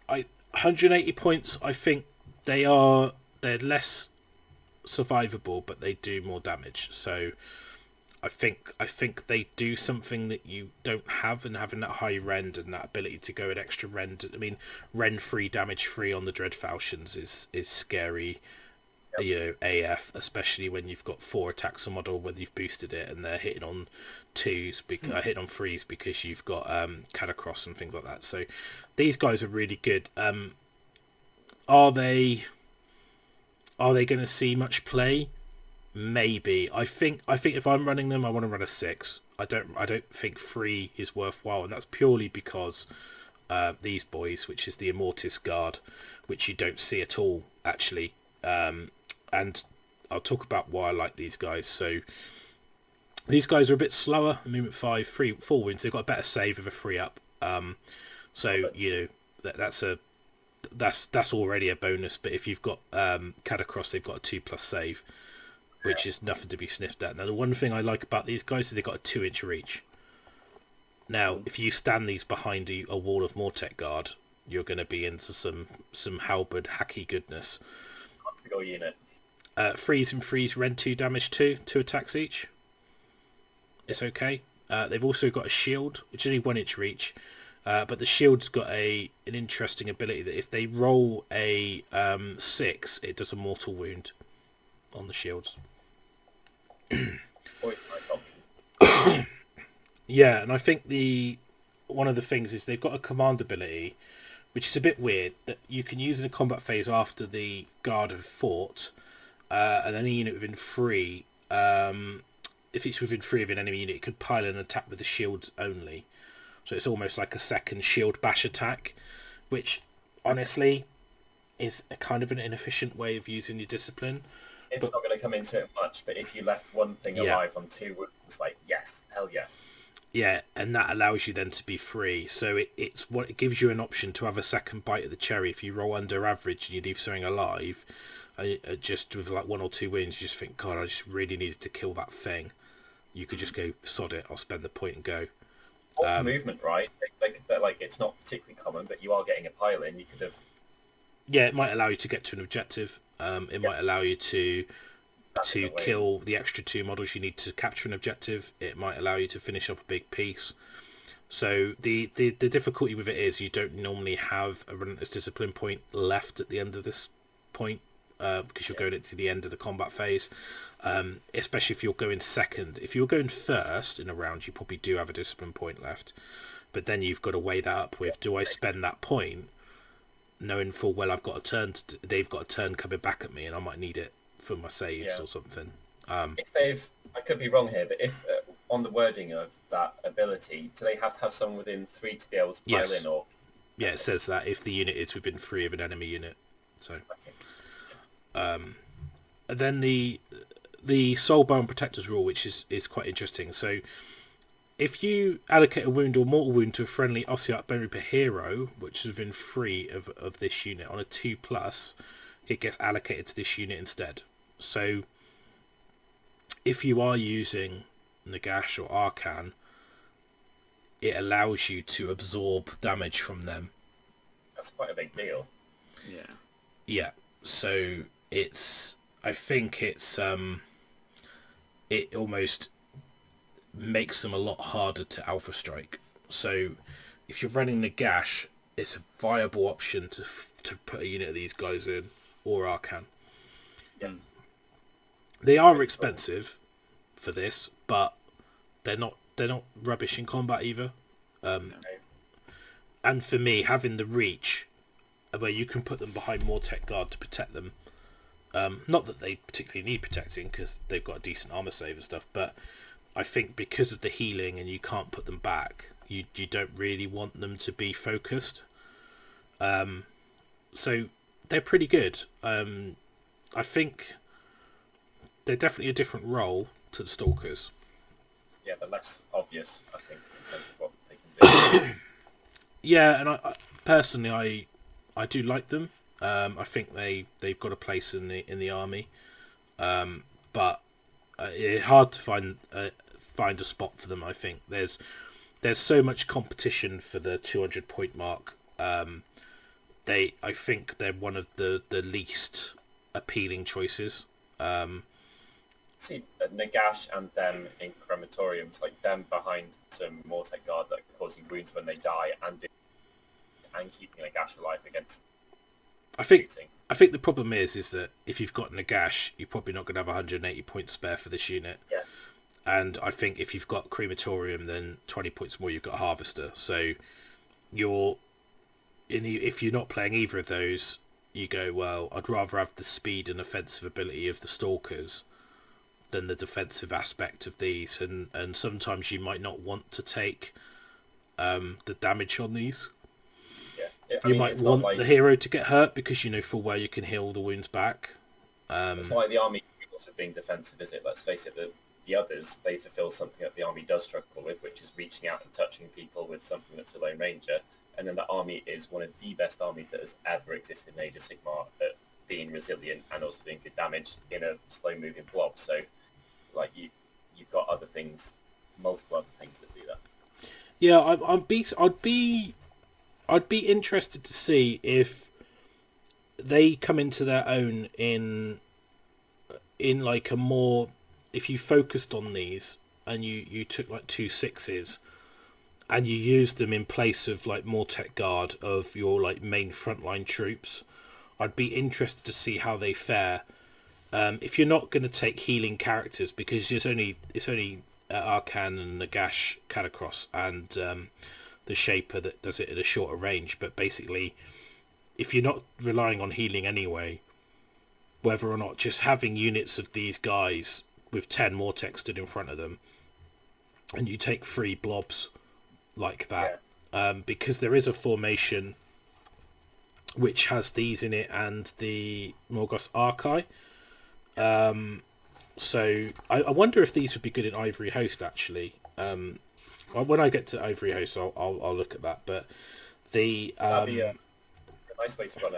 A: 180 points, I think they're less survivable, but they do more damage. So I think they do something that you don't have, and having that high rend and that ability to go an extra rend. I mean, rend free, damage free on the Dread Falchions is scary, AF, especially when you've got 4 attacks a model, whether you've boosted it and they're hitting on 2s, hitting on 3s because you've got Katakros and things like that. So these guys are really good. Are they going to see much play? Maybe. I think if I'm running them, I want to run a 6. I don't think 3 is worthwhile, and that's purely because these boys, which is the Immortis Guard, which you don't see at all actually, and I'll talk about why I like these guys. So these guys are a bit slower. Movement 5, 4 wins. They've got a better save with a 3 up. That's already a bonus. But if you've got Katakros, they've got a 2+ save, which is nothing to be sniffed at. Now, the one thing I like about these guys is they've got a 2-inch reach. Now, if you stand these behind a wall of Mortec Guard, you're going to be into some halberd hacky goodness.
B: What's the goal unit?
A: Freeze and freeze, rend 2, damage 2, 2 attacks each. It's okay. They've also got a shield, which is only 1-inch reach. But the shield's got an interesting ability that if they roll a 6, it does a mortal wound on the shields.
B: Nice option.
A: Yeah, and I think one of the things is they've got a command ability, which is a bit weird, that you can use in a combat phase after the guard have fought, and any unit within 3, if it's within 3 of an enemy unit, it could pile an attack with the shields only. So it's almost like a second shield bash attack, which honestly is a kind of an inefficient way of using your discipline.
B: It's not going to come into it much, but if you left one thing alive on 2 wounds, it's like, yes, hell yes.
A: Yeah, and that allows you then to be free. So it gives you an option to have a second bite of the cherry. If you roll under average and you leave something alive, just with like 1 or 2 wins, you just think, God, I just really needed to kill that thing. You could just go, sod it, I'll spend the point and go.
B: Movement, right? Like it's not particularly common, but you are getting a pile in. You could have.
A: Yeah, it might allow you to get to an objective. It might allow you to kill the extra 2 models you need to capture an objective. It might allow you to finish off a big piece. So the difficulty with it is you don't normally have a Relentless Discipline point left at the end of this point because you're going to the end of the combat phase. Especially if you're going second. If you're going first in a round, you probably do have a discipline point left. But then you've got to weigh that up with, do I spend that point knowing full well I've got a turn, they've got a turn coming back at me and I might need it for my saves or something.
B: If they've, I could be wrong here, but if on the wording of that ability, do they have to have someone within 3 to be able to pile in, or?
A: Yeah, it says that if the unit is within 3 of an enemy unit. So, and then the Soulbound Protectors rule, which is quite interesting. So, if you allocate a wound or mortal wound to a friendly Ossiarch Bonereaper hero, which is within 3 of this unit on a 2+, it gets allocated to this unit instead. So, if you are using Nagash or Arkhan, it allows you to absorb damage from them.
B: That's quite a big deal.
A: Yeah. So I think it almost makes them a lot harder to alpha strike. So if you're running Nagash, it's a viable option to put a unit of these guys in, or Arkhan.
B: Yeah.
A: They are expensive for this, but they're not rubbish in combat either. And for me, having the reach where you can put them behind more tech guard to protect them, not that they particularly need protecting because they've got a decent armor save and stuff, but I think because of the healing and you can't put them back, you don't really want them to be focused. So they're pretty good. I think they're definitely a different role to the Stalkers.
B: Yeah, but less obvious, I think, in terms of what they can do.
A: Yeah, and I personally do like them. I think they've got a place in the army, but it's hard to find a spot for them. I think there's so much competition for the 200 point mark. I think they're one of the least appealing choices.
B: See, Nagash and them in crematoriums, like them behind some Mortec guard that cause you wounds when they die, and keeping Nagash alive against shooting.
A: I think the problem is that if you've got Nagash, you're probably not going to have 180 points spare for this unit.
B: Yeah.
A: And I think if you've got crematorium, then 20 points more, you've got harvester. So if you're not playing either of those, you go, well, I'd rather have the speed and offensive ability of the Stalkers than the defensive aspect of these, and sometimes you might not want to take the damage on these.
B: Yeah,
A: you might want the hero to get hurt because you know full well you can heal the wounds back.
B: It's not like the army struggles with being defensive, is it? Let's face it, the others, they fulfill something that the army does struggle with, which is reaching out and touching people with something that's a Lone Ranger. And then the army is one of the best armies that has ever existed in Age of Sigmar at being resilient and also doing good damage in a slow-moving blob. So, like, you've got other things, multiple other things that do that.
A: Yeah, I'd be interested to see if they come into their own in like a more, if you focused on these and you took like 2 6s and you used them in place of like more tech guard of your like main frontline troops, I'd be interested to see how they fare. If you're not going to take healing characters, because it's only Arkhan and Nagash, Katakros, and the Shaper that does it at a shorter range. But basically, if you're not relying on healing anyway, whether or not just having units of these guys with 10 more tech stood in front of them, and you take 3 blobs like that, because there is a formation which has these in it and the Morgos Arcai. So I wonder if these would be good in Ivory Host, actually. When I get to Ivory Host, I'll look at that. But that'd be a
B: nice way to run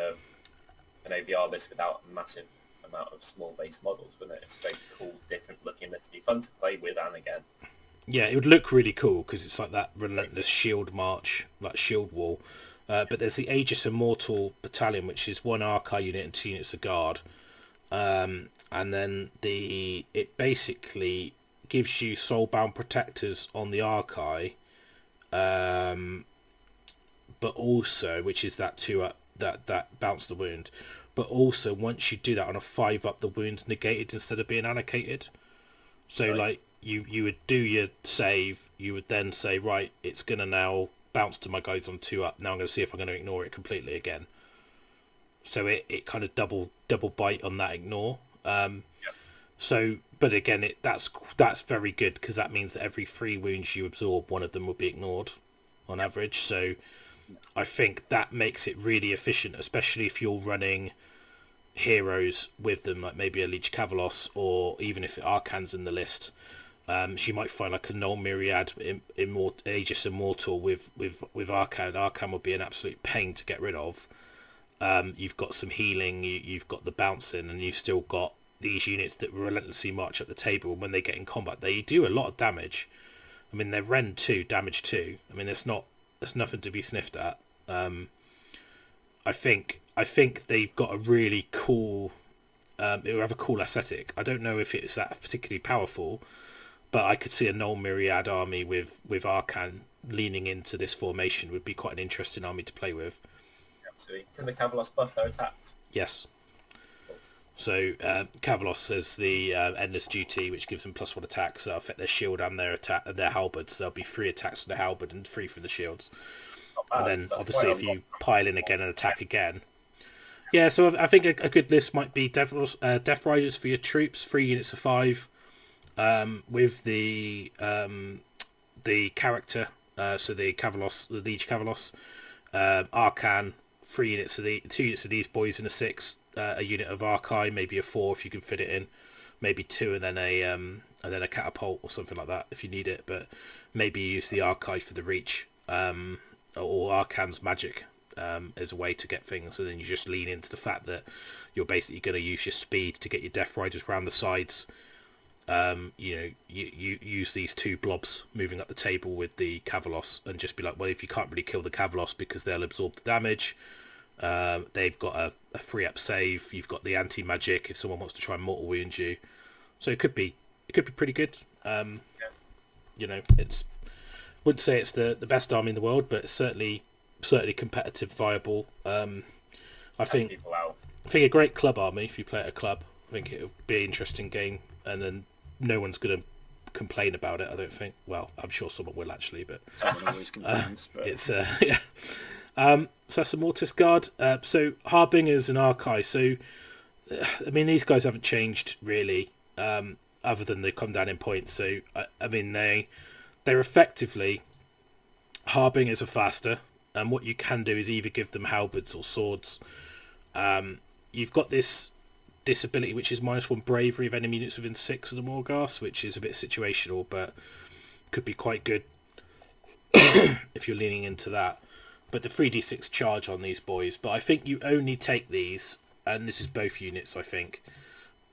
B: an AVR list without a massive amount of small base models, wouldn't it? It's a very cool, different looking list. It'd be fun to play with and against.
A: Yeah, it would look really cool because it's like that relentless shield march, like shield wall. But there's the Aegis Immortal Battalion, which is 1 Arcai unit and 2 units of guard. And then it basically gives you soulbound protectors on the Arcai, but also, which is that 2 up, that bounce the wound. But also, once you do that on a 5 up, the wound's negated instead of being allocated. So nice. Like you would do your save, you would then say, right, it's gonna now bounce to my guys on 2 up. Now I'm gonna see if I'm gonna ignore it completely again. So it kind of double bite on that ignore. So, but again, that's very good because that means that every 3 wounds you absorb, one of them will be ignored on average. So I think that makes it really efficient, especially if you're running heroes with them, like maybe a Leech Cavalos, or even if Arkhan's in the list. She might find like a Null Myriad Aegis Immortal with Arkhan. Arkhan would be an absolute pain to get rid of. You've got some healing, you've got the bouncing, and you've still got these units that relentlessly march up the table. And when they get in combat, they do a lot of damage. I mean, they're Rend 2, damage 2. I mean, there's nothing to be sniffed at. I think they've got a really cool. It'll have a cool aesthetic. I don't know if it's that particularly powerful, but I could see a Null Myriad army with Arkhan leaning into this formation would be quite an interesting army to play with.
B: Absolutely. Can the Cavalos buff their attacks?
A: Yes. So Cavalos has the Endless Duty, which gives them +1 attacks. So that'll affect their shield and their halberds. There'll be 3 attacks for the halberd and 3 for the shields. And then obviously if you pile in again and attack again. Yeah, so I think a good list might be Death Riders for your troops, 3 units of 5. With the character, so the Cavalos, the Liege Cavalos, Arkhan, 2 units of these boys in a 6, a unit of Arcane, maybe a 4 if you can fit it in, maybe 2 and then a catapult or something like that if you need it. But maybe use the Archive for the reach, or Arkhan's magic as a way to get things, and then you just lean into the fact that you're basically going to use your speed to get your Death Riders around the sides. You use these 2 blobs moving up the table with the Cavalos, and just be like, well, if you can't really kill the Cavalos because they'll absorb the damage, they've got a free up save. You've got the anti magic if someone wants to try and mortal wound you. So it could be pretty good. It's wouldn't say it's the best army in the world, but it's certainly competitive, viable. I think a great club army if you play at a club. I think it'll be an interesting game, and then no one's going to complain about it, I don't think. Well, I'm sure someone will actually, but
C: someone always complains.
A: It's yeah. So that's a Mortis Guard. So Harbingers and Archive. So I mean, these guys haven't changed really, other than they come down in points. So I mean, they're effectively, Harbingers are faster, and what you can do is either give them halberds or swords. You've got this ability which is -1 bravery of enemy units within 6 of the Morghast, which is a bit situational, but could be quite good if you're leaning into that. But the 3d6 charge on these boys, but I think you only take these, and this is both units, I think,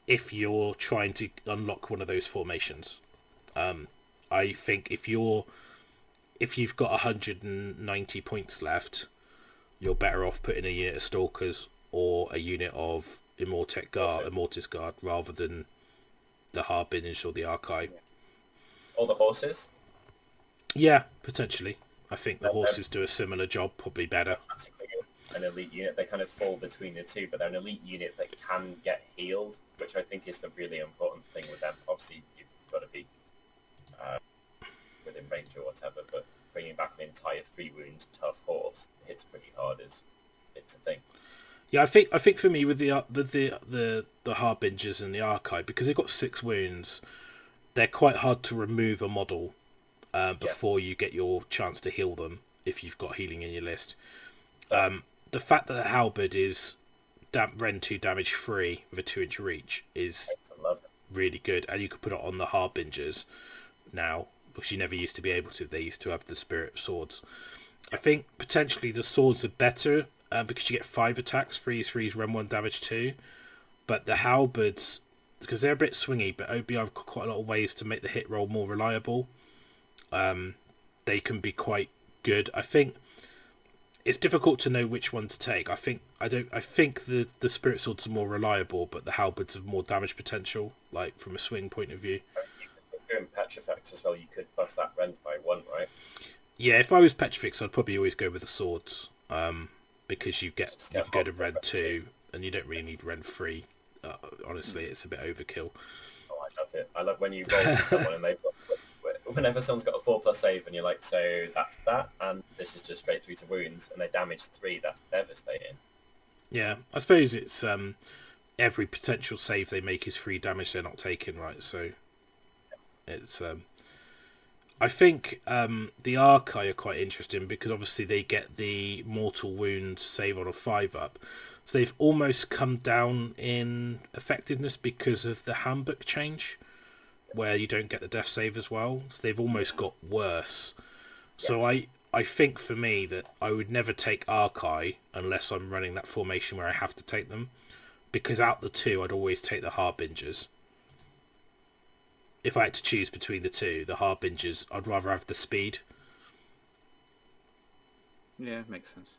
A: if you're trying to unlock one of those formations. I think if you've got 190 points left, you're better off putting a unit of Stalkers or a unit of Mortis Guard rather than the Harbingers or the Archive.
B: Or the horses?
A: Yeah, potentially. I think the horses do a similar job, probably better.
B: An elite unit, they kind of fall between the two, but they're an elite unit that can get healed, which I think is the really important thing with them. Obviously, you've got to be within range or whatever, but bringing back an entire 3 wounds tough horse hits pretty hard. It's a thing.
A: Yeah, I think for me with the Harbingers and the Archive, because they've got 6 wounds, they're quite hard to remove a model before you get your chance to heal them if you've got healing in your list. The fact that the halberd is Rend 2 damage 3 with a 2-inch reach is really good, and you could put it on the Harbingers now, because you never used to be able to. They used to have the spirit swords. I think potentially the swords are better because you get 5 attacks, 3s, Rend 1 damage 2, but the halberds, because they're a bit swingy, but OBR have got quite a lot of ways to make the hit roll more reliable. They can be quite good. I think it's difficult to know which one to take. I think the spirit swords are more reliable, but the halberds have more damage potential, like from a swing point of view.
B: In Petrifex as well, you could buff that Rend by 1, right?
A: Yeah, if I was Petrifex, I'd probably always go with the swords, because you can go to Rend 2, and you don't really need Rend 3. Honestly, it's a bit overkill.
B: Oh, I love it. I love when you roll for someone and whenever someone's got a 4+ save and you're like, so that's that, and this is just straight through to wounds, and they damage 3, that's devastating.
A: Yeah, I suppose it's every potential save they make is 3 damage they're not taking, right? So it's I think the Arcane are quite interesting because obviously they get the mortal wound save on a 5-up, so they've almost come down in effectiveness because of the handbook change where you don't get the death save as well, so they've almost got worse. Yes. So I think for me that I would never take Arcane unless I'm running that formation where I have to take them, because out the two I'd always take the Harbingers. If I had to choose between the two, the Harbingers, I'd rather have the speed.
C: Yeah, makes sense.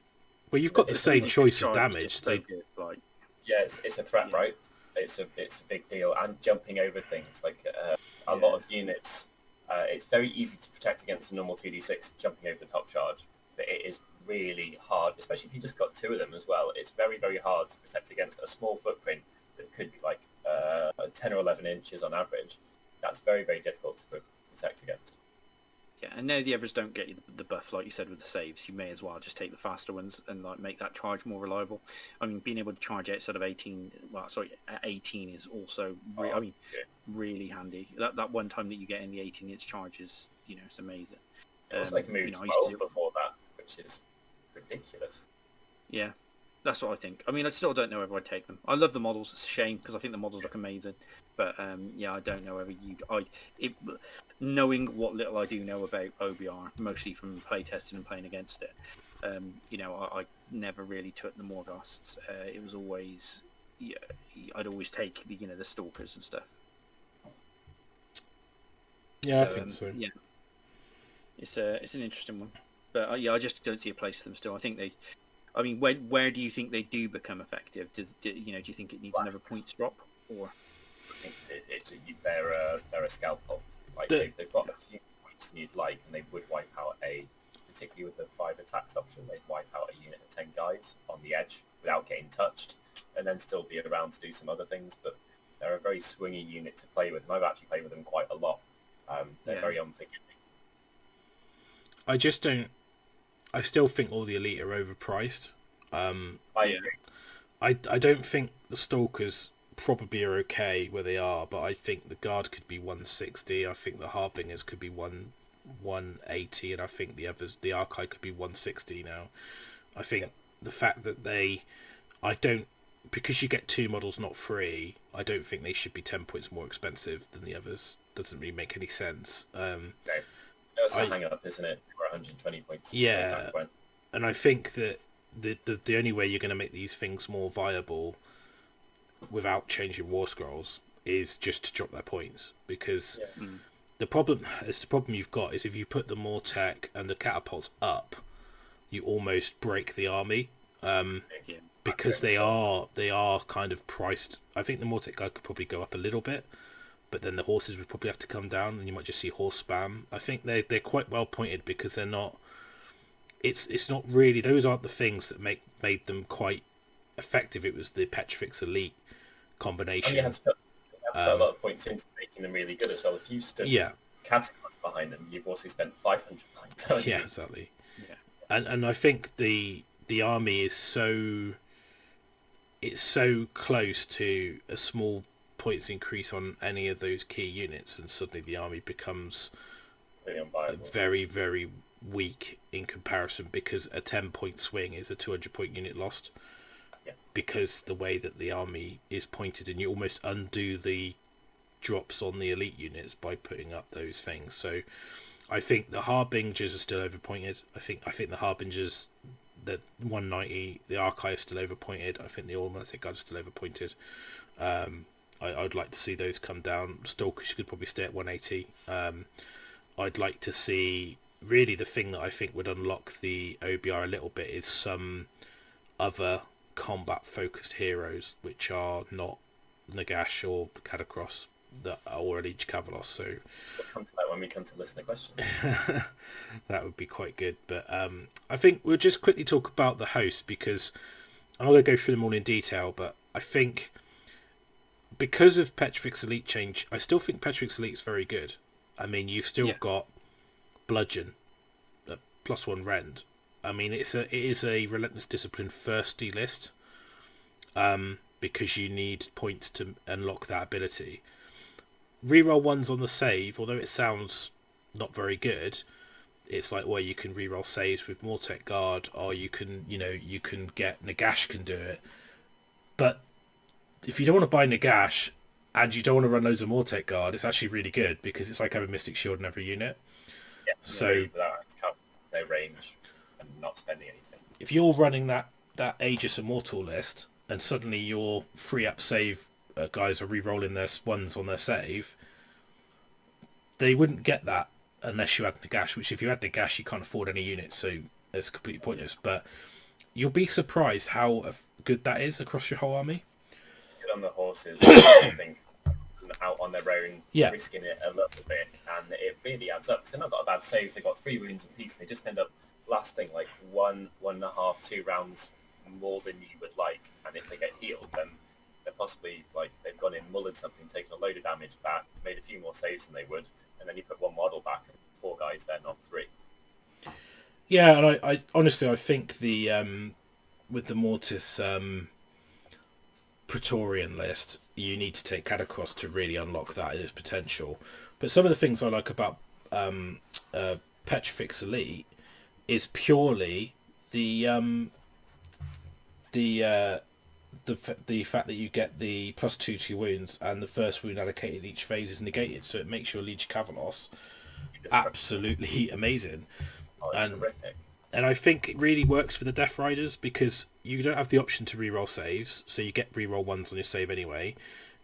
A: Well, you've got the same choice of damage.
B: Yeah, it's a threat, right? It's a big deal, and jumping over things like a lot of units. It's very easy to protect against a normal 2d6 jumping over the top charge, but it is really hard, especially if you just got 2 of them as well. It's very, very hard to protect against a small footprint that could be like 10 or 11 inches on average. That's very, very difficult to protect against.
C: Yeah, and now the others don't get you the buff, like you said, with the saves. You may as well just take the faster ones and like make that charge more reliable. I mean, being able to charge outside of 18, at 18 is also, really handy. That one time that you get in the 18-inch charge is, it's amazing.
B: It was like moved 12 before that, which is ridiculous.
C: Yeah, that's what I think. I mean, I still don't know whether I'd take them. I love the models. It's a shame because I think the models look amazing. But I don't know whether knowing what little I do know about OBR, mostly from playtesting and playing against it, I never really took the Morghosts. It was always, I'd always take the Stalkers and stuff.
A: Yeah, I think so.
C: Yeah, it's an interesting one, but I just don't see a place for them still. I think where do you think they do become effective? Do you think it needs another points drop or?
B: I think they're a scalpel. Like they've got a few points you'd like, and they would wipe out particularly with the 5 attacks option, they'd wipe out a unit of 10 guys on the edge without getting touched, and then still be around to do some other things. But they're a very swingy unit to play with, and I've actually played with them quite a lot. They're very unforgiving.
A: I still think all the Elite are overpriced.
B: I agree.
A: I don't think the Stalkers probably are okay where they are, but I think the Guard could be 160. I think the Harbingers could be 180, and I think the others, the Arcane, could be 160 now. I think the fact that because you get 2 models, not 3, I don't think they should be 10 points more expensive than the others. Doesn't really make any sense.
B: That's a hang up, isn't it? For 120 points.
A: Yeah, and I think that the only way you're going to make these things more viable without changing War Scrolls is just to drop their points, because the problem you've got is if you put the Mortec and the catapults up, you almost break the army, because they are kind of priced. I think the Mortec guy could probably go up a little bit, but then the horses would probably have to come down, and you might just see horse spam. I think they're quite well pointed because they're not. It's not really, those aren't the things that made them quite effective. It was the Petrifex Elite combination.
B: And you had to put a lot of points into making them really good as well. If you stood Katakros behind them, you've also spent 500 points.
A: Yeah, exactly. Yeah. And I think the army is so close to a small points increase on any of those key units, and suddenly the army becomes very, very weak in comparison, because a 10-point swing is a 200-point unit lost. Because the way that the army is pointed, and you almost undo the drops on the elite units by putting up those things. So I think the Harbingers are still overpointed. I think the Harbingers, the 190, the Arcane is still overpointed. I think the Automatic Guard is still overpointed. I'd like to see those come down. Stalkers could probably stay at 180. I'd like to see, really the thing that I think would unlock the OBR a little bit is some other combat focused heroes which are not Nagash or Katakros or Eldritch Cavaliers. So
B: we'll come to that when we come to listener questions.
A: That would be quite good. But I think we'll just quickly talk about the host, because I'm not going to go through them all in detail, but I think because of Petrifex Elite change, I still think Petrifex Elite is very good. I mean, you've still got Bludgeon, +1 Rend. I mean, it is a Relentless Discipline thirsty list, because you need points to unlock that ability. Reroll ones on the save, although it sounds not very good, it's like, well, you can reroll saves with Mortec Guard, or you can get Nagash can do it. But if you don't want to buy Nagash and you don't want to run loads of Mortec Guard, it's actually really good because it's like having Mystic Shield in every unit.
B: Yeah,
A: so
B: without no range and not spending anything.
A: If you're running that Aegis Immortal list and suddenly your free up save guys are re-rolling their ones on their save, they wouldn't get that unless you had Nagash, which if you had Nagash you can't afford any units, so it's completely pointless. But you'll be surprised how good that is across your whole army.
B: Good on the horses, I think, out on their own, risking it a little bit, and it really adds up, because they've not got a bad save, they've got 3 wounds apiece, they just end up lasting like 1.5, 2 rounds more than you would like, and if they get healed, then they're possibly, like, they've gone in, mullered something, taken a load of damage back, made a few more saves than they would, and then you put 1 model back, and 4 guys there, not 3.
A: Yeah, and I honestly, I think the with the Mortis Praetorian list, you need to take Katakros to really unlock that in its potential. But some of the things I like about Petrifex Elite is purely the fact that you get the +2 to your wounds, and the first wound allocated each phase is negated, so it makes your Liege Cavaliers absolutely amazing.
B: Oh, it's horrific.
A: And I think it really works for the Death Riders because you don't have the option to reroll saves, so you get reroll ones on your save anyway.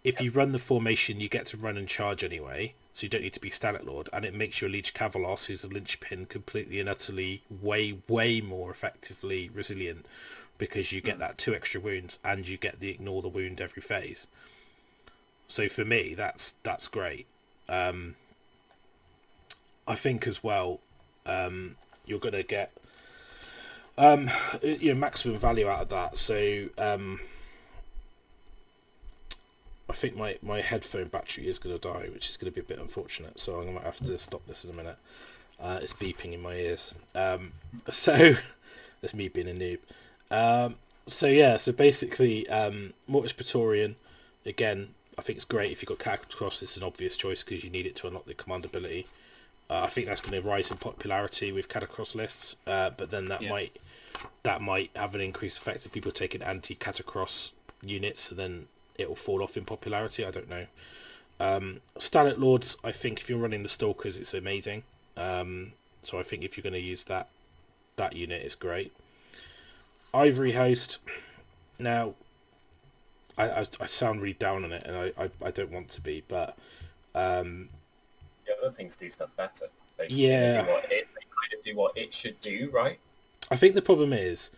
A: If you run the formation, you get to run and charge anyway, so you don't need to be Stalin Lord, and it makes your Liege Cavaliers, who's a linchpin, completely and utterly way more effectively resilient, because you get that 2 extra wounds and you get the ignore the wound every phase. So for me, that's great. I think as well, you're going to get maximum value out of that. So I think my headphone battery is going to die, which is going to be a bit unfortunate, so I'm going to have to stop this in a minute. It's beeping in my ears. So that's me being a noob. So basically, Mortis Praetorian, again, I think it's great. If you've got Katakros, it's an obvious choice because you need it to unlock the command ability. I think that's going to rise in popularity with Katakros lists, but then that might have an increased effect if people taking anti-Katakros units, and then it will fall off in popularity. I don't know. Stalin Lords, I think if you're running the Stalkers, it's amazing. So I think if you're going to use that unit, it's great. Ivory Host. Now, I sound really down on it, and I don't want to be, but
B: other things do stuff better. Basically.
A: Yeah,
B: they kind of do what it should do, right?
A: I think the problem is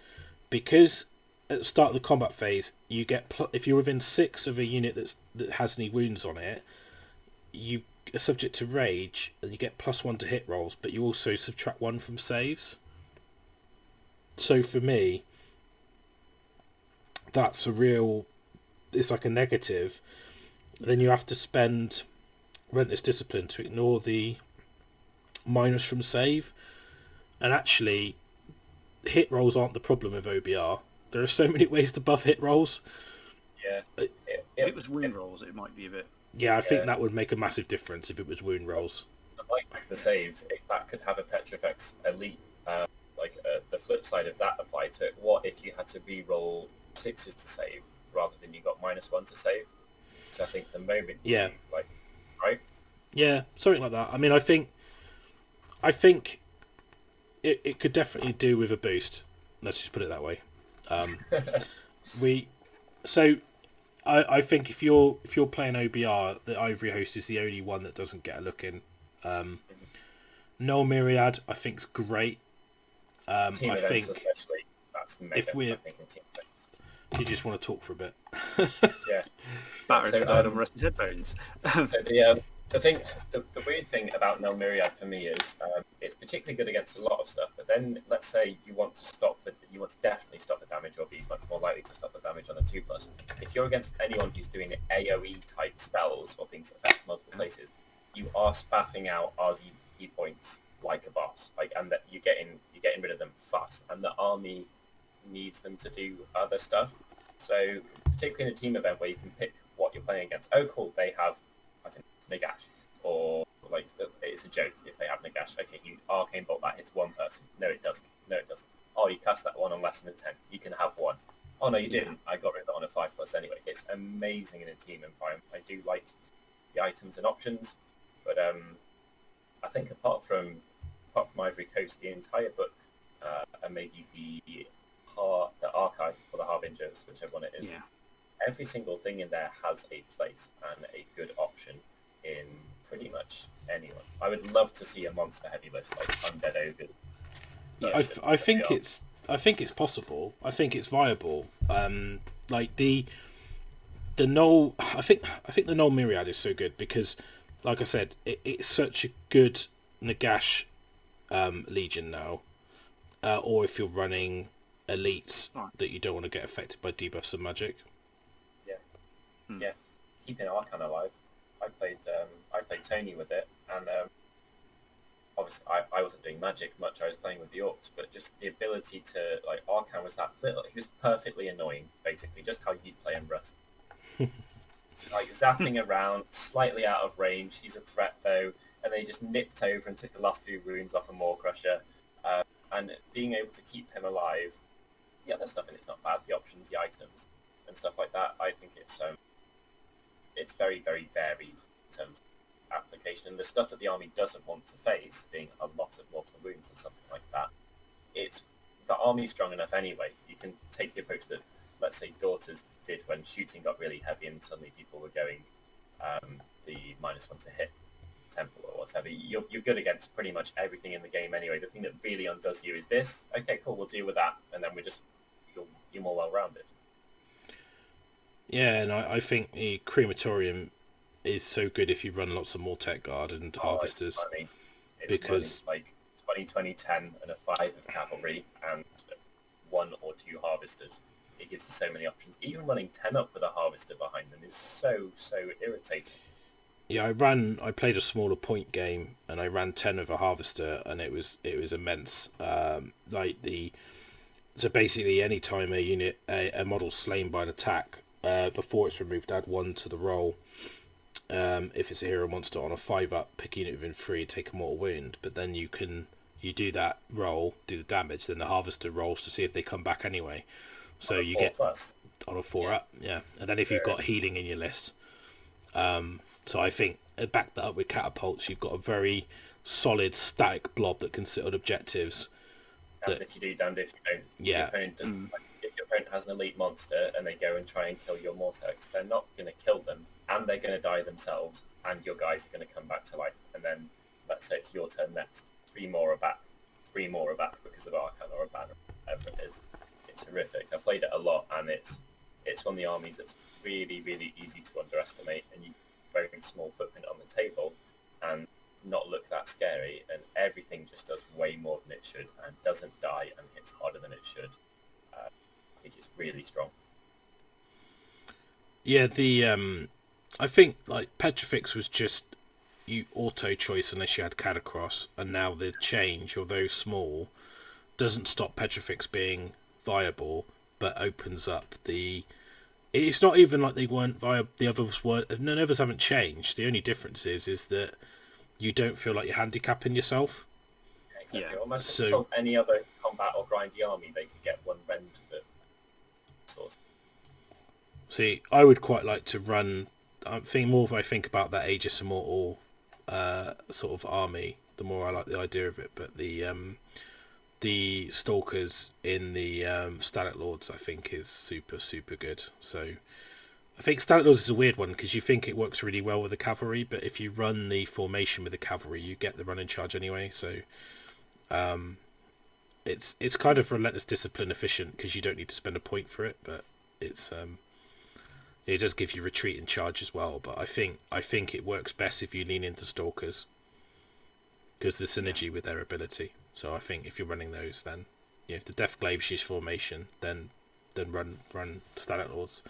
A: because at the start of the combat phase, you get if you're within 6 of a unit that has any wounds on it, you are subject to rage, and you get +1 to hit rolls, but you also subtract 1 from saves. So for me, that's it's like a negative. Then you have to spend Relentless Discipline to ignore the minus from save, and actually hit rolls aren't the problem with OBR. There are so many ways to buff hit rolls.
B: Yeah.
C: If it was wound rolls, it might be a bit...
A: Yeah, I think that would make a massive difference if it was wound rolls.
B: Like the save, that could have a Petrifex Elite, the flip side of that applied to it. What if you had to re-roll 6s to save rather than you got -1 to save? So I think the moment right?
A: Yeah, something like that. I mean, I think it could definitely do with a boost. Let's just put it that way. I think if you're playing OBR, the Ivory Host is the only one that doesn't get a look in. Null Myriad, I think, is great.
B: Team events especially, that's mega.
A: If we're,
B: I think in team events.
A: You just want to talk for a bit.
B: Yeah.
C: Battery died on rusted headphones.
B: So the weird thing about Null Myriad for me is it's particularly good against a lot of stuff. But then let's say you want to definitely stop the damage, or be much more likely to stop the damage on a 2+. If you're against anyone who's doing AOE type spells or things that affect multiple places, you are spaffing out RZP points like a boss, and that you're getting rid of them fast, and the army needs them to do other stuff. So particularly in a team event where you can pick what you're playing against. Oh, cool, they have, I don't know, Nagash. Or, like, it's a joke if they have Nagash. Okay, you Arcane Bolt, that hits one person. No, it doesn't. No, it doesn't. Oh, you cast that one on less than a 10. You can have one. Oh, no, you didn't. I got rid of it on a 5+ anyway. It's amazing in a team environment. I do like the items and options, but I think apart from Ivory Coast, the entire book, and maybe the Archive or the Harbingers, whichever one it is, every single thing in there has a place and a good option in pretty much anyone. I would love to see a monster heavy list like Undead Ogres.
A: I think it's possible. I think it's viable. Like the Null, I think the Null Myriad is so good because, like I said, it's such a good Nagash Legion now. Or if you're running elites that you don't want to get affected by debuffs and magic.
B: Yeah, keeping Arkhan alive. I played Tony with it, and obviously I wasn't doing magic much. I was playing with the orcs, but just the ability to, like, Arkhan was that little. He was perfectly annoying, basically, just how you'd play him, Russ. Like zapping around, slightly out of range. He's a threat though, and they just nipped over and took the last few wounds off a Maw Crusher. And being able to keep him alive, the other stuff in it's not bad. The options, the items, and stuff like that. I think it's very, very varied in terms of application. And the stuff that the army doesn't want to face, being a lot of mortal wounds or something like that, the army's strong enough anyway. You can take the approach that, let's say, Daughters did when shooting got really heavy and suddenly people were going the -1 to hit temple or whatever. You're good against pretty much everything in the game anyway. The thing that really undoes you is this. Okay, cool, we'll deal with that, and then you're more well-rounded.
A: Yeah, and I think the Crematorium is so good if you run lots of Mortec Guard and Harvesters.
B: It's funny. Because like 20-10 and a 5 of Cavalry and 1 or 2 Harvesters. It gives you so many options. Even running 10 up with a Harvester behind them is so irritating.
A: Yeah, I played a smaller point game and I ran 10 of a Harvester and it was immense. So basically any time a model's slain by an attack, before it's removed, add 1 to the roll. If it's a hero monster on a 5-up, pick a unit within 3, take a mortal wound. But then you do that roll, do the damage, then the Harvester rolls to see if they come back anyway. So you get
B: plus.
A: On a 4-up, yeah. And then if you've got healing in your list. So I think, back that up with catapults, you've got a very solid static blob that can sit on objectives.
B: Damned if you do, damned if you don't.
A: Yeah.
B: If your opponent has an elite monster and they go and try and kill your Mortex, they're not going to kill them, and they're going to die themselves, and your guys are going to come back to life. And then, let's say it's your turn next. 3 more are back. 3 more are back because of Arkhan or a banner, whatever it is. It's horrific. I've played it a lot, and it's one of the armies that's really, really easy to underestimate, and you very small footprint on the table and not look that scary, and everything just does way more than it should and doesn't die and hits harder than it should. I think it's really strong.
A: Yeah, I think like Petrifex was just you auto choice unless you had Katakros, and now the change, although small, doesn't stop Petrifex being viable, but opens up the. It's not even like they weren't viable. The others weren't. None of us haven't changed. The only difference is that you don't feel like you're handicapping yourself.
B: Yeah, exactly. Almost so, if you told any other combat or grindy army, they could get 1 rend for source.
A: See, I would quite like to run. I think more if I think about that Aegis Immortal sort of army, the more I like the idea of it. But the Stalkers in the Stalin Lords, I think, is super good. So I think Stalin Lords is a weird one because you think it works really well with the cavalry, but if you run the formation with the cavalry, you get the run in charge anyway. So it's kind of relentless discipline efficient because you don't need to spend a point for it, but it does give you retreat and charge as well. But I think it works best if you lean into Stalkers because the synergy with their ability. So I think if you're running those, then if the Deathglaive use formation, then run Stalin Lords.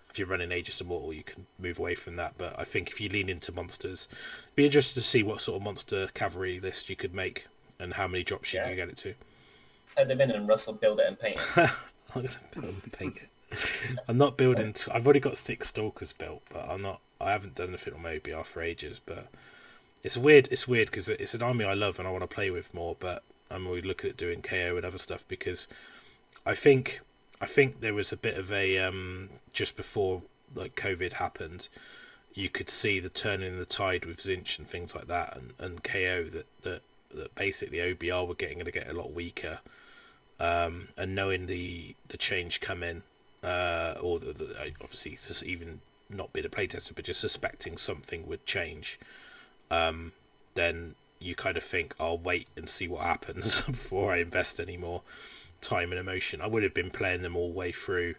A: If you're running Aegis Immortal, you can move away from that. But I think if you lean into monsters, it'd be interested to see what sort of monster cavalry list you could make and how many drops you can get it to.
B: Send them in and Russell build it and paint it.
A: I'm going to build and paint it. I'm not building. I've already got 6 Stalkers built, but I haven't done anything on my OBR for ages. But it's weird. It's weird because it's an army I love and I want to play with more. But I'm always looking at doing KO and other stuff because I think there was a bit of a just before like COVID happened, you could see the turning of the tide with Zinch and things like that, and KO that basically OBR were going to get a lot weaker, and knowing the change come in, or obviously just even not being a playtester but just suspecting something would change, then you kind of think I'll wait and see what happens before I invest any more time and emotion. I would have been playing them all the way through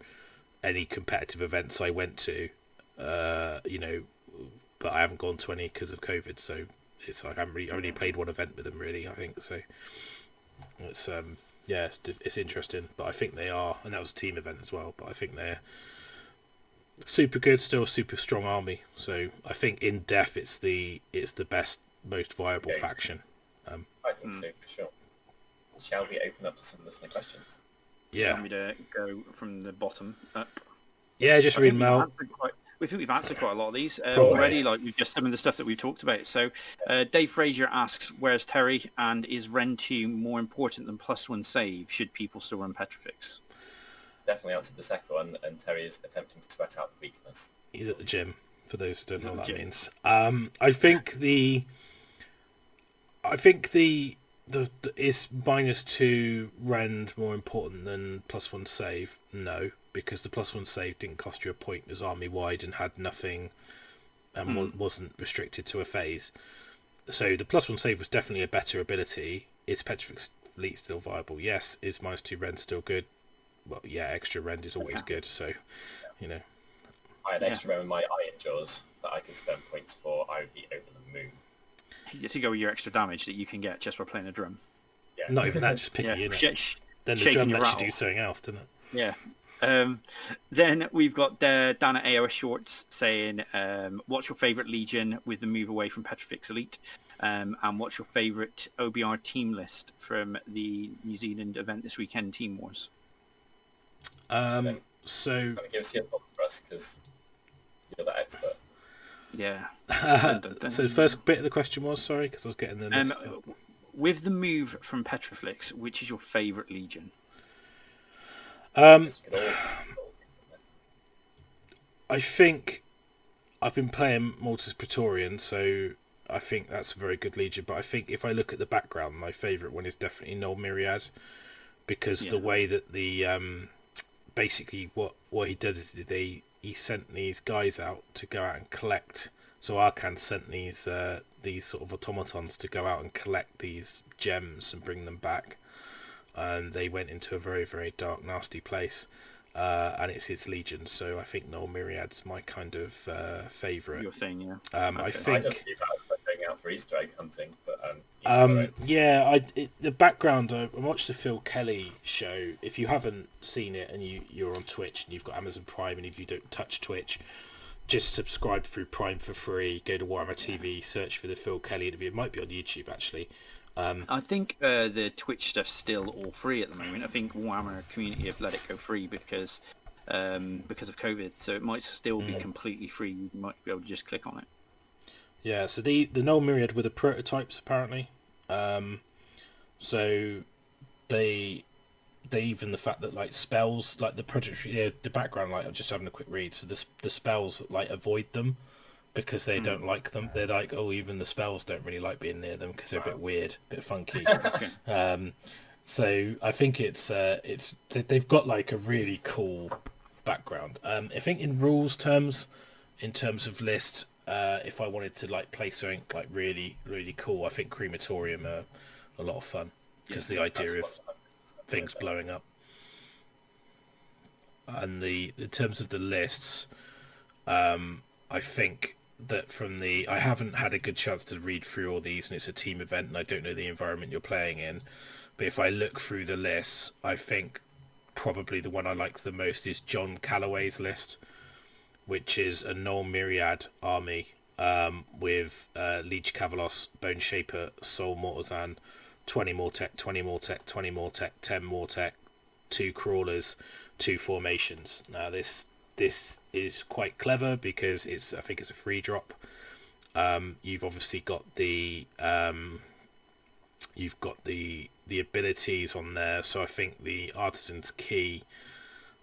A: any competitive events I went to, but I haven't gone to any because of COVID, so it's like I only played one event with them really, I think. So it's it's interesting, but I think they are, and that was a team event as well, but I think they're super good, still a super strong army. So I think in depth it's the best, most viable faction.
B: I think so, for sure. Shall we open up to some listener questions?
C: Yeah. Want me to go from the bottom up?
A: Yeah, just read them out.
C: We think we've answered quite a lot of these already, like with just some of the stuff that we've talked about. So Dave Frazier asks, where's Terry, and is Ren 2 more important than +1 save? Should people still run Petrifex?
B: Definitely answered the second one, and Terry is attempting to sweat out the weakness.
A: He's at the gym, for those who don't know what that means. I think the is -2 rend more important than +1 save? No, because the +1 save didn't cost you a point, it was army wide and had nothing, and wasn't restricted to a phase. So the +1 save was definitely a better ability. Is Petrifex Elite still viable? Yes. Is -2 rend still good? Well, yeah, extra rend is always good. So,
B: I had extra rend in my Iron Jaws that I could spend points for. I would be over the moon.
C: To go with your extra damage that you can get just by playing a drum.
B: Yeah.
A: Not even that, just picking it. Then the drum lets you do something else, doesn't it?
C: Yeah. Then we've got Dana AOS Shorts saying, what's your favourite Legion with the move away from Petrifex Elite? And what's your favourite OBR team list from the New Zealand event this weekend, Team Wars?
B: So... give us your thoughts for us, because you're the expert.
C: Yeah.
A: So the first bit of the question was, sorry, because I was getting the list.
C: With the move from Petrifex, which is your favourite Legion?
A: I think I've been playing Mortis Praetorian, so I think that's a very good Legion. But I think if I look at the background, my favourite one is definitely Null Myriad, because the way that the basically what he does is he sent these guys out to go out and collect. So Arkhan sent these sort of automatons to go out and collect these gems and bring them back. And they went into a very, very dark, nasty place. And it's his Legion, so I think Null Myriad's my kind of favourite.
C: Your thing, yeah.
A: I think...
B: I just keep going out for Easter egg hunting, but...
A: the background, I watched the Phil Kelly show. If you haven't seen it and you're on Twitch and you've got Amazon Prime, and if you don't touch Twitch, just subscribe through Prime for free, go to Warhammer TV, search for the Phil Kelly interview. It might be on YouTube, actually.
C: I think the Twitch stuff's still all free at the moment. I think Warhammer community have let it go free because of COVID, so it might still be completely free. You might be able to just click on it. Yeah, so the Null Myriad were the prototypes, apparently.
A: So they even the fact that like spells, like the project, the background, like I'm just having a quick read. So the spells like avoid them, because they don't like them. They're like, even the spells don't really like being near them because they're a bit weird, a bit funky. So I think it's they've got like a really cool background. I think in rules terms, in terms of list, if I wanted to like play something like really, really cool, I think Crematorium are a lot of fun, because the idea of things blowing up. And in terms of the lists, I think that I haven't had a good chance to read through all these, and it's a team event and I don't know the environment you're playing in, but if I look through the lists, I think probably the one I like the most is John Calloway's list, which is a Null Myriad army with Leech Cavaliers, Bone Shaper, Soul Mortizan, 20 more tech, 20 more tech, 20 more tech, 10 more tech, 2 crawlers, two formations. Now this is quite clever because I think it's a free drop. You've obviously got the abilities on there, so I think the Artisan's Key,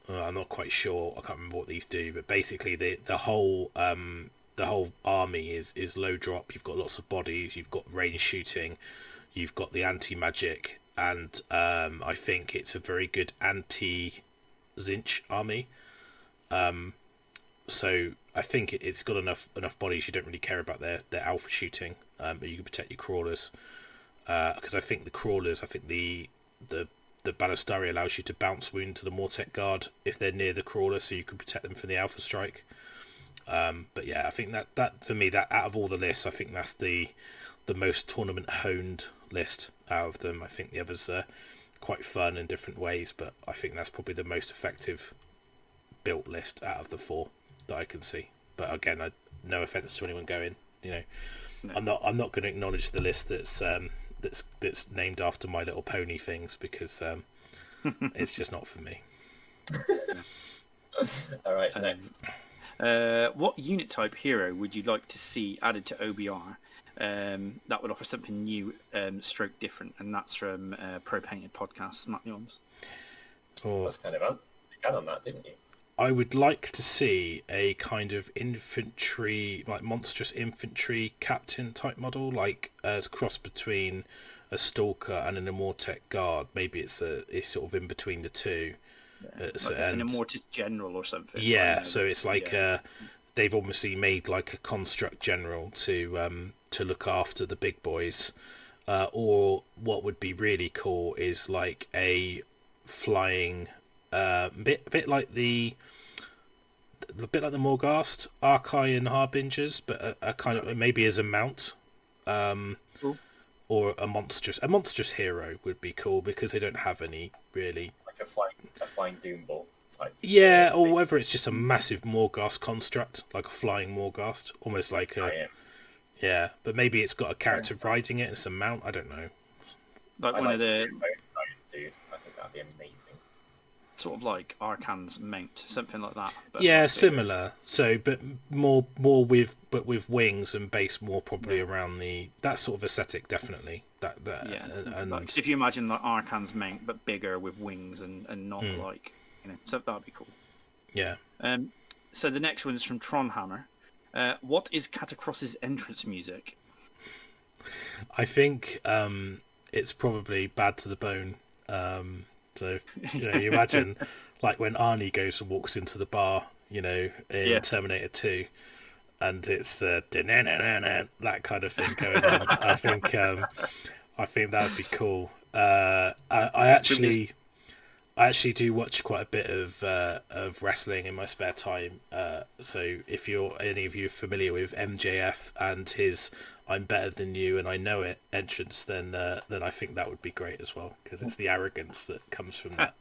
A: I'm not quite sure, I can't remember what these do, but basically the whole army is low drop. You've got lots of bodies, you've got range shooting, you've got the anti-magic, and I think it's a very good anti-Zinch army. So I think it's got enough bodies. You don't really care about their alpha shooting, but you can protect your crawlers. Because I think the crawlers, the Ballistari allows you to bounce wound to the Mortec guard if they're near the crawler, so you can protect them from the alpha strike. But yeah, I think that for me, that out of all the lists, I think that's the most tournament honed list out of them. I think the others are quite fun in different ways, but I think that's probably the most effective built list out of the four that I can see. But again, no offense to anyone going, no. I'm not going to acknowledge the list that's named after My Little Pony things, because it's just not for me.
B: All right, next.
C: What unit type hero would you like to see added to OBR that would offer something new, stroke different? And that's from Pro Painted Podcast, Matt Yons.
B: That's kind of began on that, didn't you?
A: I would like to see a kind of infantry, like monstrous infantry captain type model, like a cross between a Stalker and an Immortec guard. Maybe it's sort of in between the two.
C: Like an Immortis general or something.
A: Yeah, so it's like they've obviously made like a construct general to look after the big boys. Or what would be really cool is like a flying bit like the Morghast, Arcane Harbingers, but a kind of maybe as a mount,
C: cool.
A: Or a monstrous hero would be cool, because they don't have any really.
B: Like a flying Doom Ball type.
A: Yeah, or whether it's just a massive Morghast construct, like a flying Morghast, almost like a. Yeah, but maybe it's got a character riding it and it's a mount. I don't know.
C: Like one of the.
B: Dude, I think that'd be amazing.
C: Sort of like Arkhan's mount, something like that. But
A: yeah, similar. So, but more with wings and base more probably around that sort of aesthetic, definitely. That
C: yeah.
A: And
C: like, if you imagine like Arkhan's mount but bigger with wings and not like so that'd be cool.
A: Yeah.
C: So the next one is from Tronhammer. What is Katakros's entrance music?
A: I think it's probably Bad to the Bone. So you imagine like when Arnie goes and walks into the bar, in Terminator 2, and it's that kind of thing going on. I think that would be cool. I actually do watch quite a bit of wrestling in my spare time. So if any of you are familiar with MJF and his "I'm better than you and I know it" entrance, then I think that would be great as well, because it's the arrogance that comes from that.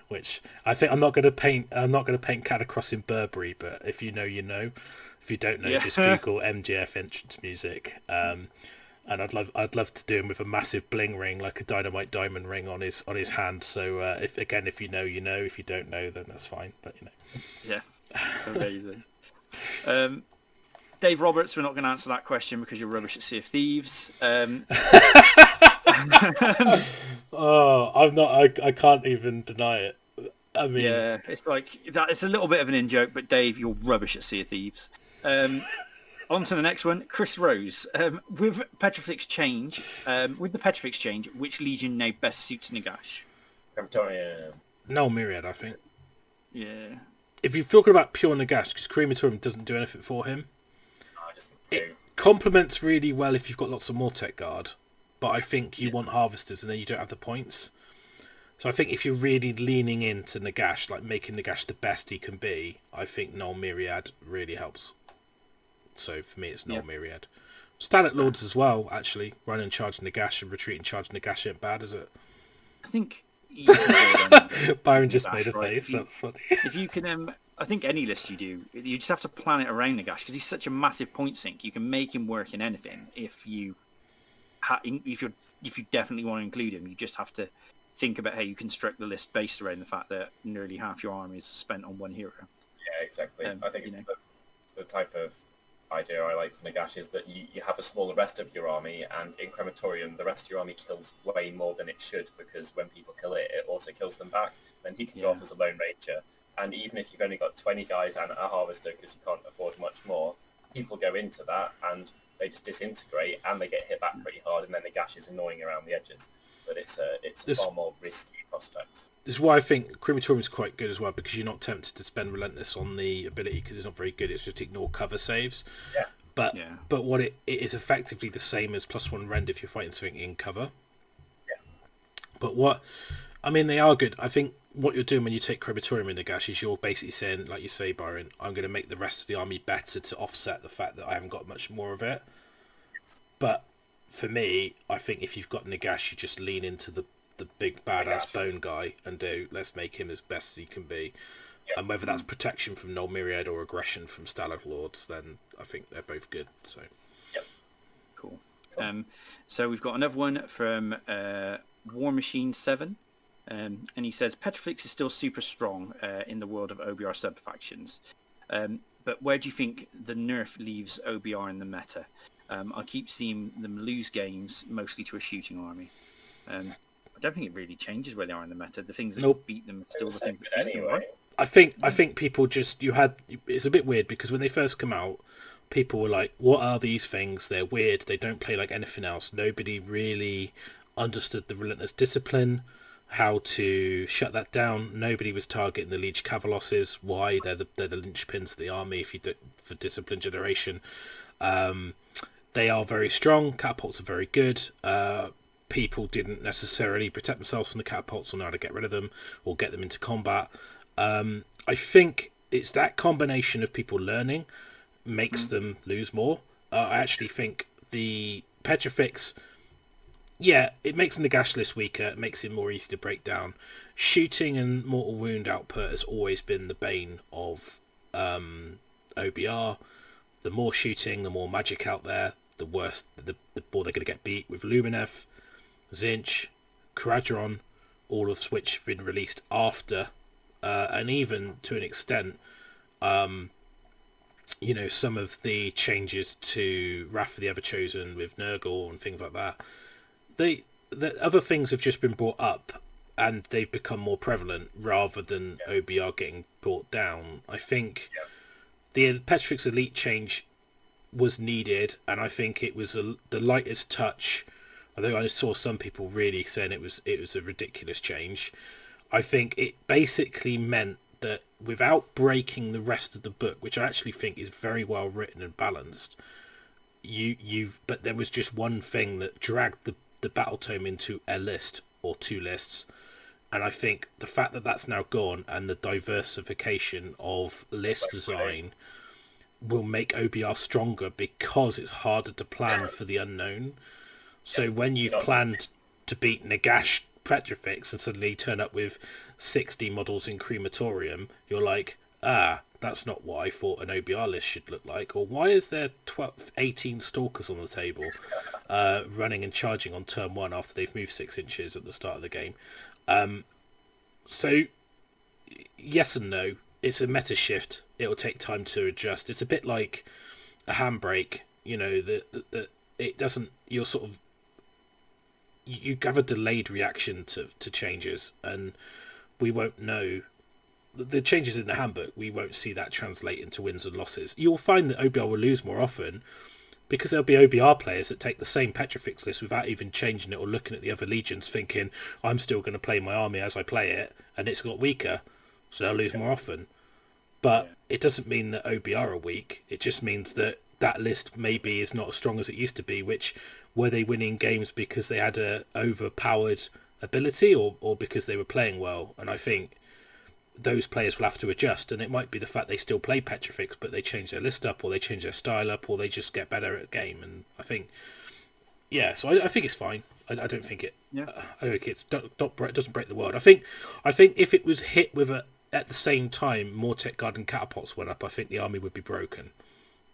A: Which I think I'm not going to paint Katakros in Burberry, but if you know, you know. If you don't know, just Google MJF entrance music. And I'd love to do him with a massive bling ring, like a dynamite diamond ring on his hand. So if you know, you know. If you don't know, then that's fine. But
C: Yeah, amazing. Dave Roberts, we're not going to answer that question because you're rubbish at Sea of Thieves.
A: I'm not. I can't even deny it. I mean,
C: yeah, it's like that. It's a little bit of an in-joke, but Dave, you're rubbish at Sea of Thieves. On to the next one, Chris Rose. With the Petrifex change, which legion now best suits Nagash?
B: Praetorian.
A: No Myriad, I think.
C: Yeah.
A: If you're talking about pure Nagash, because Crematorium doesn't do anything for him, it complements really well if you've got lots of Mortec guard. But I think you want Harvesters, and then you don't have the points. So I think if you're really leaning into Nagash, like making Nagash the best he can be, I think Null Myriad really helps. So for me, it's Null Myriad. Stalin Lords as well, actually. Run and charge Nagash and retreat and charge Nagash ain't bad, is it?
C: I think...
A: Byron just made a face. That's funny.
C: If you can... I think any list you do, you just have to plan it around Nagash, because he's such a massive point sink. You can make him work in anything if you definitely want to include him. You just have to think about how you construct the list based around the fact that nearly half your army is spent on one hero.
B: Yeah, exactly. I think the type of idea I like from Nagash is that you have a smaller rest of your army, and in Crematorium the rest of your army kills way more than it should, because when people kill it, it also kills them back. Then he can go off as a Lone Ranger, and even if you've only got 20 guys and a Harvester because you can't afford much more, people go into that and they just disintegrate and they get hit back pretty hard, and then Nagash is annoying around the edges. But it's a far more risky prospect.
A: This is why I think Crematorium is quite good as well, because you're not tempted to spend Relentless on the ability because it's not very good. It's just ignore cover saves.
B: Yeah.
A: But what it is effectively the same as +1 rend if you're fighting something in cover.
B: Yeah.
A: But they are good. I think what you're doing when you take Crematorium in Nagash is you're basically saying, like you say, Byron, I'm going to make the rest of the army better to offset the fact that I haven't got much more of it. But for me, I think if you've got Nagash, you just lean into the big badass bone guy and let's make him as best as he can be. Yep. And whether that's protection from Null Myriad or aggression from Stalin Lords, then I think they're both good. So,
B: yep.
C: Cool. So we've got another one from War Machine 7. And he says, Petrifex is still super strong in the world of OBR sub-factions. But where do you think the nerf leaves OBR in the meta? I keep seeing them lose games, mostly to a shooting army. I don't think it really changes where they are in the meta. The things that beat them are still the things that beat them, right?
A: I think people just, it's a bit weird because when they first come out, people were like, what are these things? They're weird. They don't play like anything else. Nobody really understood the Relentless Discipline, how to shut that down. Nobody was targeting the Liege Cavaliers. Why? They're the linchpins of the army if you do, for discipline generation. They are very strong. Catapults are very good. People didn't necessarily protect themselves from the catapults or know how to get rid of them or get them into combat. I think it's that combination of people learning makes them lose more. I actually think the Petrifex, it makes the Nagash list weaker. It makes it more easy to break down. Shooting and mortal wound output has always been the bane of OBR. The more shooting, the more magic out there, the worse, the more they're going to get beat with Lumineth, Zinch, Kharadron, all of which have been released after, and even to an extent, some of the changes to Wrath of the Everchosen with Nurgle and things like that. The other things have just been brought up and they've become more prevalent rather than OBR getting brought down. I think the Petrifex Elite change was needed, and I think it was the lightest touch. Although I saw some people really saying it was a ridiculous change. I think it basically meant that without breaking the rest of the book, which I actually think is very well written and balanced, but there was just one thing that dragged the battle tome into a list or two lists, and I think the fact that that's now gone and the diversification of list design will make OBR stronger because it's harder to plan for the unknown. So when you've planned to beat Nagash Petrifex and suddenly you turn up with 60 models in Crematorium, you're like, that's not what I thought an OBR list should look like. Or why is there 18 Stalkers on the table running and charging on turn 1 after they've moved 6 inches at the start of the game? So, yes and no. It's a meta shift. It'll take time to adjust. It's a bit like a handbrake, that it doesn't, you're sort of, you have a delayed reaction to changes, and we won't know the changes in the handbook. We won't see that translate into wins and losses. You'll find that OBR will lose more often because there'll be OBR players that take the same Petrifex list without even changing it or looking at the other legions thinking, I'm still going to play my army as I play it, and it's got weaker, so they'll lose more often. But it doesn't mean that OBR are weak. It just means that list maybe is not as strong as it used to be, which were they winning games because they had a overpowered ability or because they were playing well. And I think those players will have to adjust, and it might be the fact they still play Petrifex but they change their list up or they change their style up or they just get better at the game. And I think so I think it's fine. I don't think it I don't think it doesn't break the world. I think if it was hit with at the same time more Tech Guard and catapults went up, I think the army would be broken,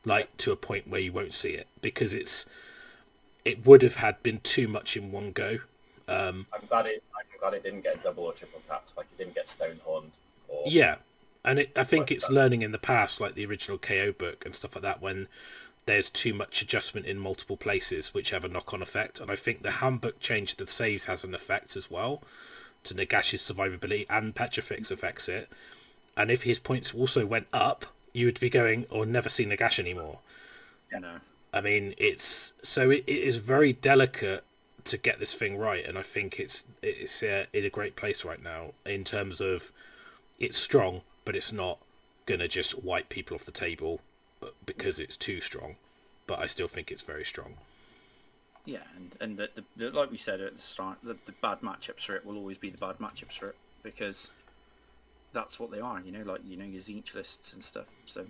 A: like to a point where you won't see it, because it would have had been too much in one go.
B: I'm glad it didn't get double or triple tapped, like it didn't get Stonehorned. Or
A: Yeah, and I think it's learning in the past, like the original KO book and stuff like that, when there's too much adjustment in multiple places, which have a knock-on effect. And I think the handbook change that saves has an effect as well to Nagash's survivability, and Petrifex affects it. And if his points also went up, you would be going, or never see Nagash anymore.
C: You know.
A: I mean, it is very delicate to get this thing right, and I think it's in a great place right now in terms of it's strong, but it's not gonna just wipe people off the table because it's too strong. But I still think it's very strong.
C: Yeah, and the like we said at the start, the bad matchups for it will always be the bad matchups for it, because that's what they are, you know, like, you know, your Zinch lists and stuff. So,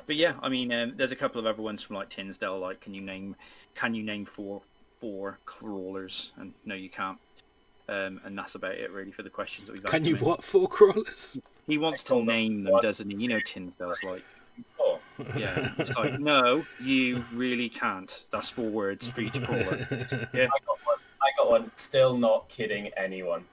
C: but yeah, I mean, there's a couple of other ones from like Tinsdale, like can you name four crawlers? And no, you can't. And that's about it really for the questions that we've.
A: Can you what, 4 crawlers?
C: He wants to name them, doesn't he? You know, Tinsdale's like.
B: Oh.
C: Yeah, it's like, no, you really can't. That's 4 words for each crawler. Yeah.
B: I got one. Still not kidding anyone.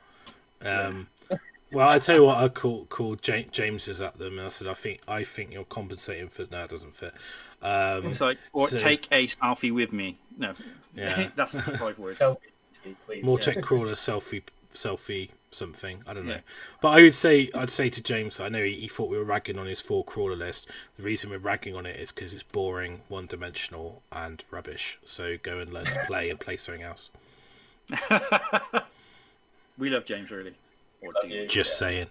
A: Well, I tell you what, I called James's at them, and I said, I think you're compensating for it doesn't fit.
C: It's like, or so, take a selfie with me. No,
A: yeah,
C: that's 5 words.
B: Selfie, please.
A: Mortec crawler selfie something. I don't know, but I'd say to James, I know he thought we were ragging on his 4 crawler list. The reason we're ragging on it is because it's boring, one-dimensional, and rubbish. So go and learn to play and play something else.
C: We love James, really. Or
B: love you.
A: Just saying.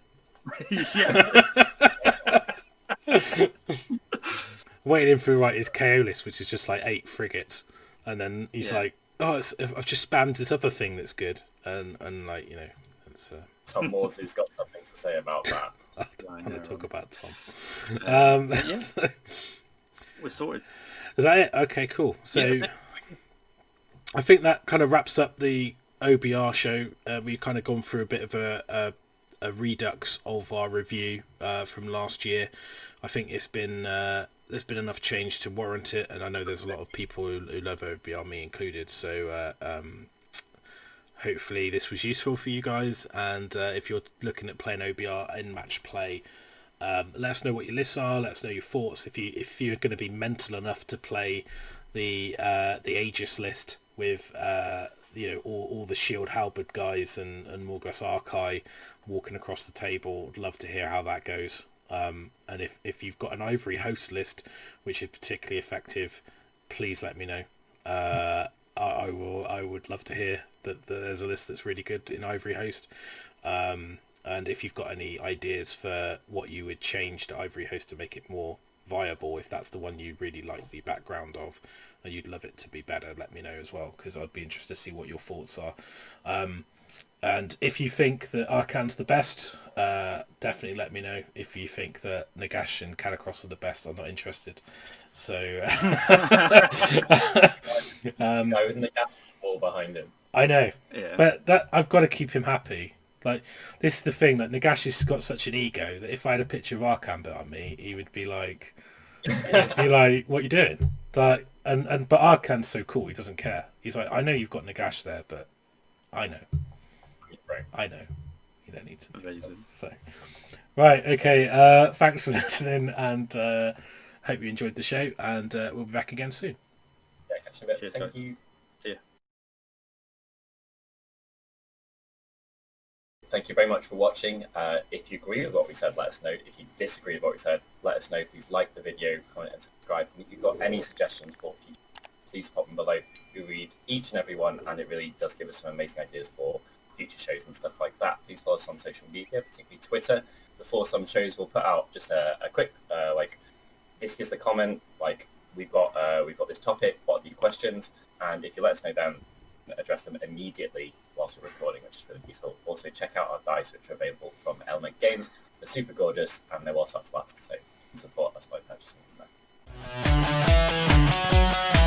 A: Waiting for write his KO list, which is just like 8 frigates, and then he's like, "Oh, I've just spammed this other thing that's good," and like, you know, it's.
B: Tom Lords has got something to say about that.
A: I don't want to talk about Tom.
C: So, we're sorted.
A: Is that it? Okay, cool. So, I think that kind of wraps up the OBR show. We've kind of gone through a bit of a redux of our review from last year. I think it's been there's been enough change to warrant it, and I know there's a lot of people who love OBR, me included. So hopefully this was useful for you guys. And if you're looking at playing OBR in match play, let us know what your lists are. Let us know your thoughts. If you're going to be mental enough to play the Aegis list with you know, all the shield halberd guys and Morgus Arcane walking across the table, would love to hear how that goes. And if you've got an Ivory Host list which is particularly effective, please let me know. I would love to hear that there's a list that's really good in Ivory Host. And if you've got any ideas for what you would change to Ivory Host to make it more viable, if that's the one you really like the background of and you'd love it to be better, let me know as well, because I'd be interested to see what your thoughts are. And if you think that Arkhan's the best, definitely let me know. If you think that Nagash and Katakros are the best, I'm not interested. So
B: with Nagash all behind him.
A: I know, but that I've got to keep him happy. Like, this is the thing, that Nagash has got such an ego that if I had a picture of Arkhan behind me, he would be like, "What are you doing?" Like, but Arkhan's so cool, he doesn't care. He's like, "I know you've got Nagash there, but I know, you don't need to."
C: Amazing.
A: So, right, okay. Thanks for listening, and hope you enjoyed the show. And we'll be back again soon.
B: Yeah, catch you in a bit.
C: Cheers,
B: Thank
C: guys.
B: you.
C: See ya.
B: Thank you very much for watching. If you agree with what we said, let us know. If you disagree with what we said, let us know. Please like the video, comment and subscribe. And if you've got any suggestions for future, please pop them below. We read each and every one, and it really does give us some amazing ideas for future shows and stuff like that. Please follow us on social media, particularly Twitter. Before some shows, we'll put out just a quick, like, this is the comment, like, we've got this topic, what are your questions? And if you let us know, then address them immediately whilst we're recording, which is really useful. Also, check out our dice, which are available from Element Games. They're super gorgeous, and they're while stocks last, so you can support us by purchasing them there.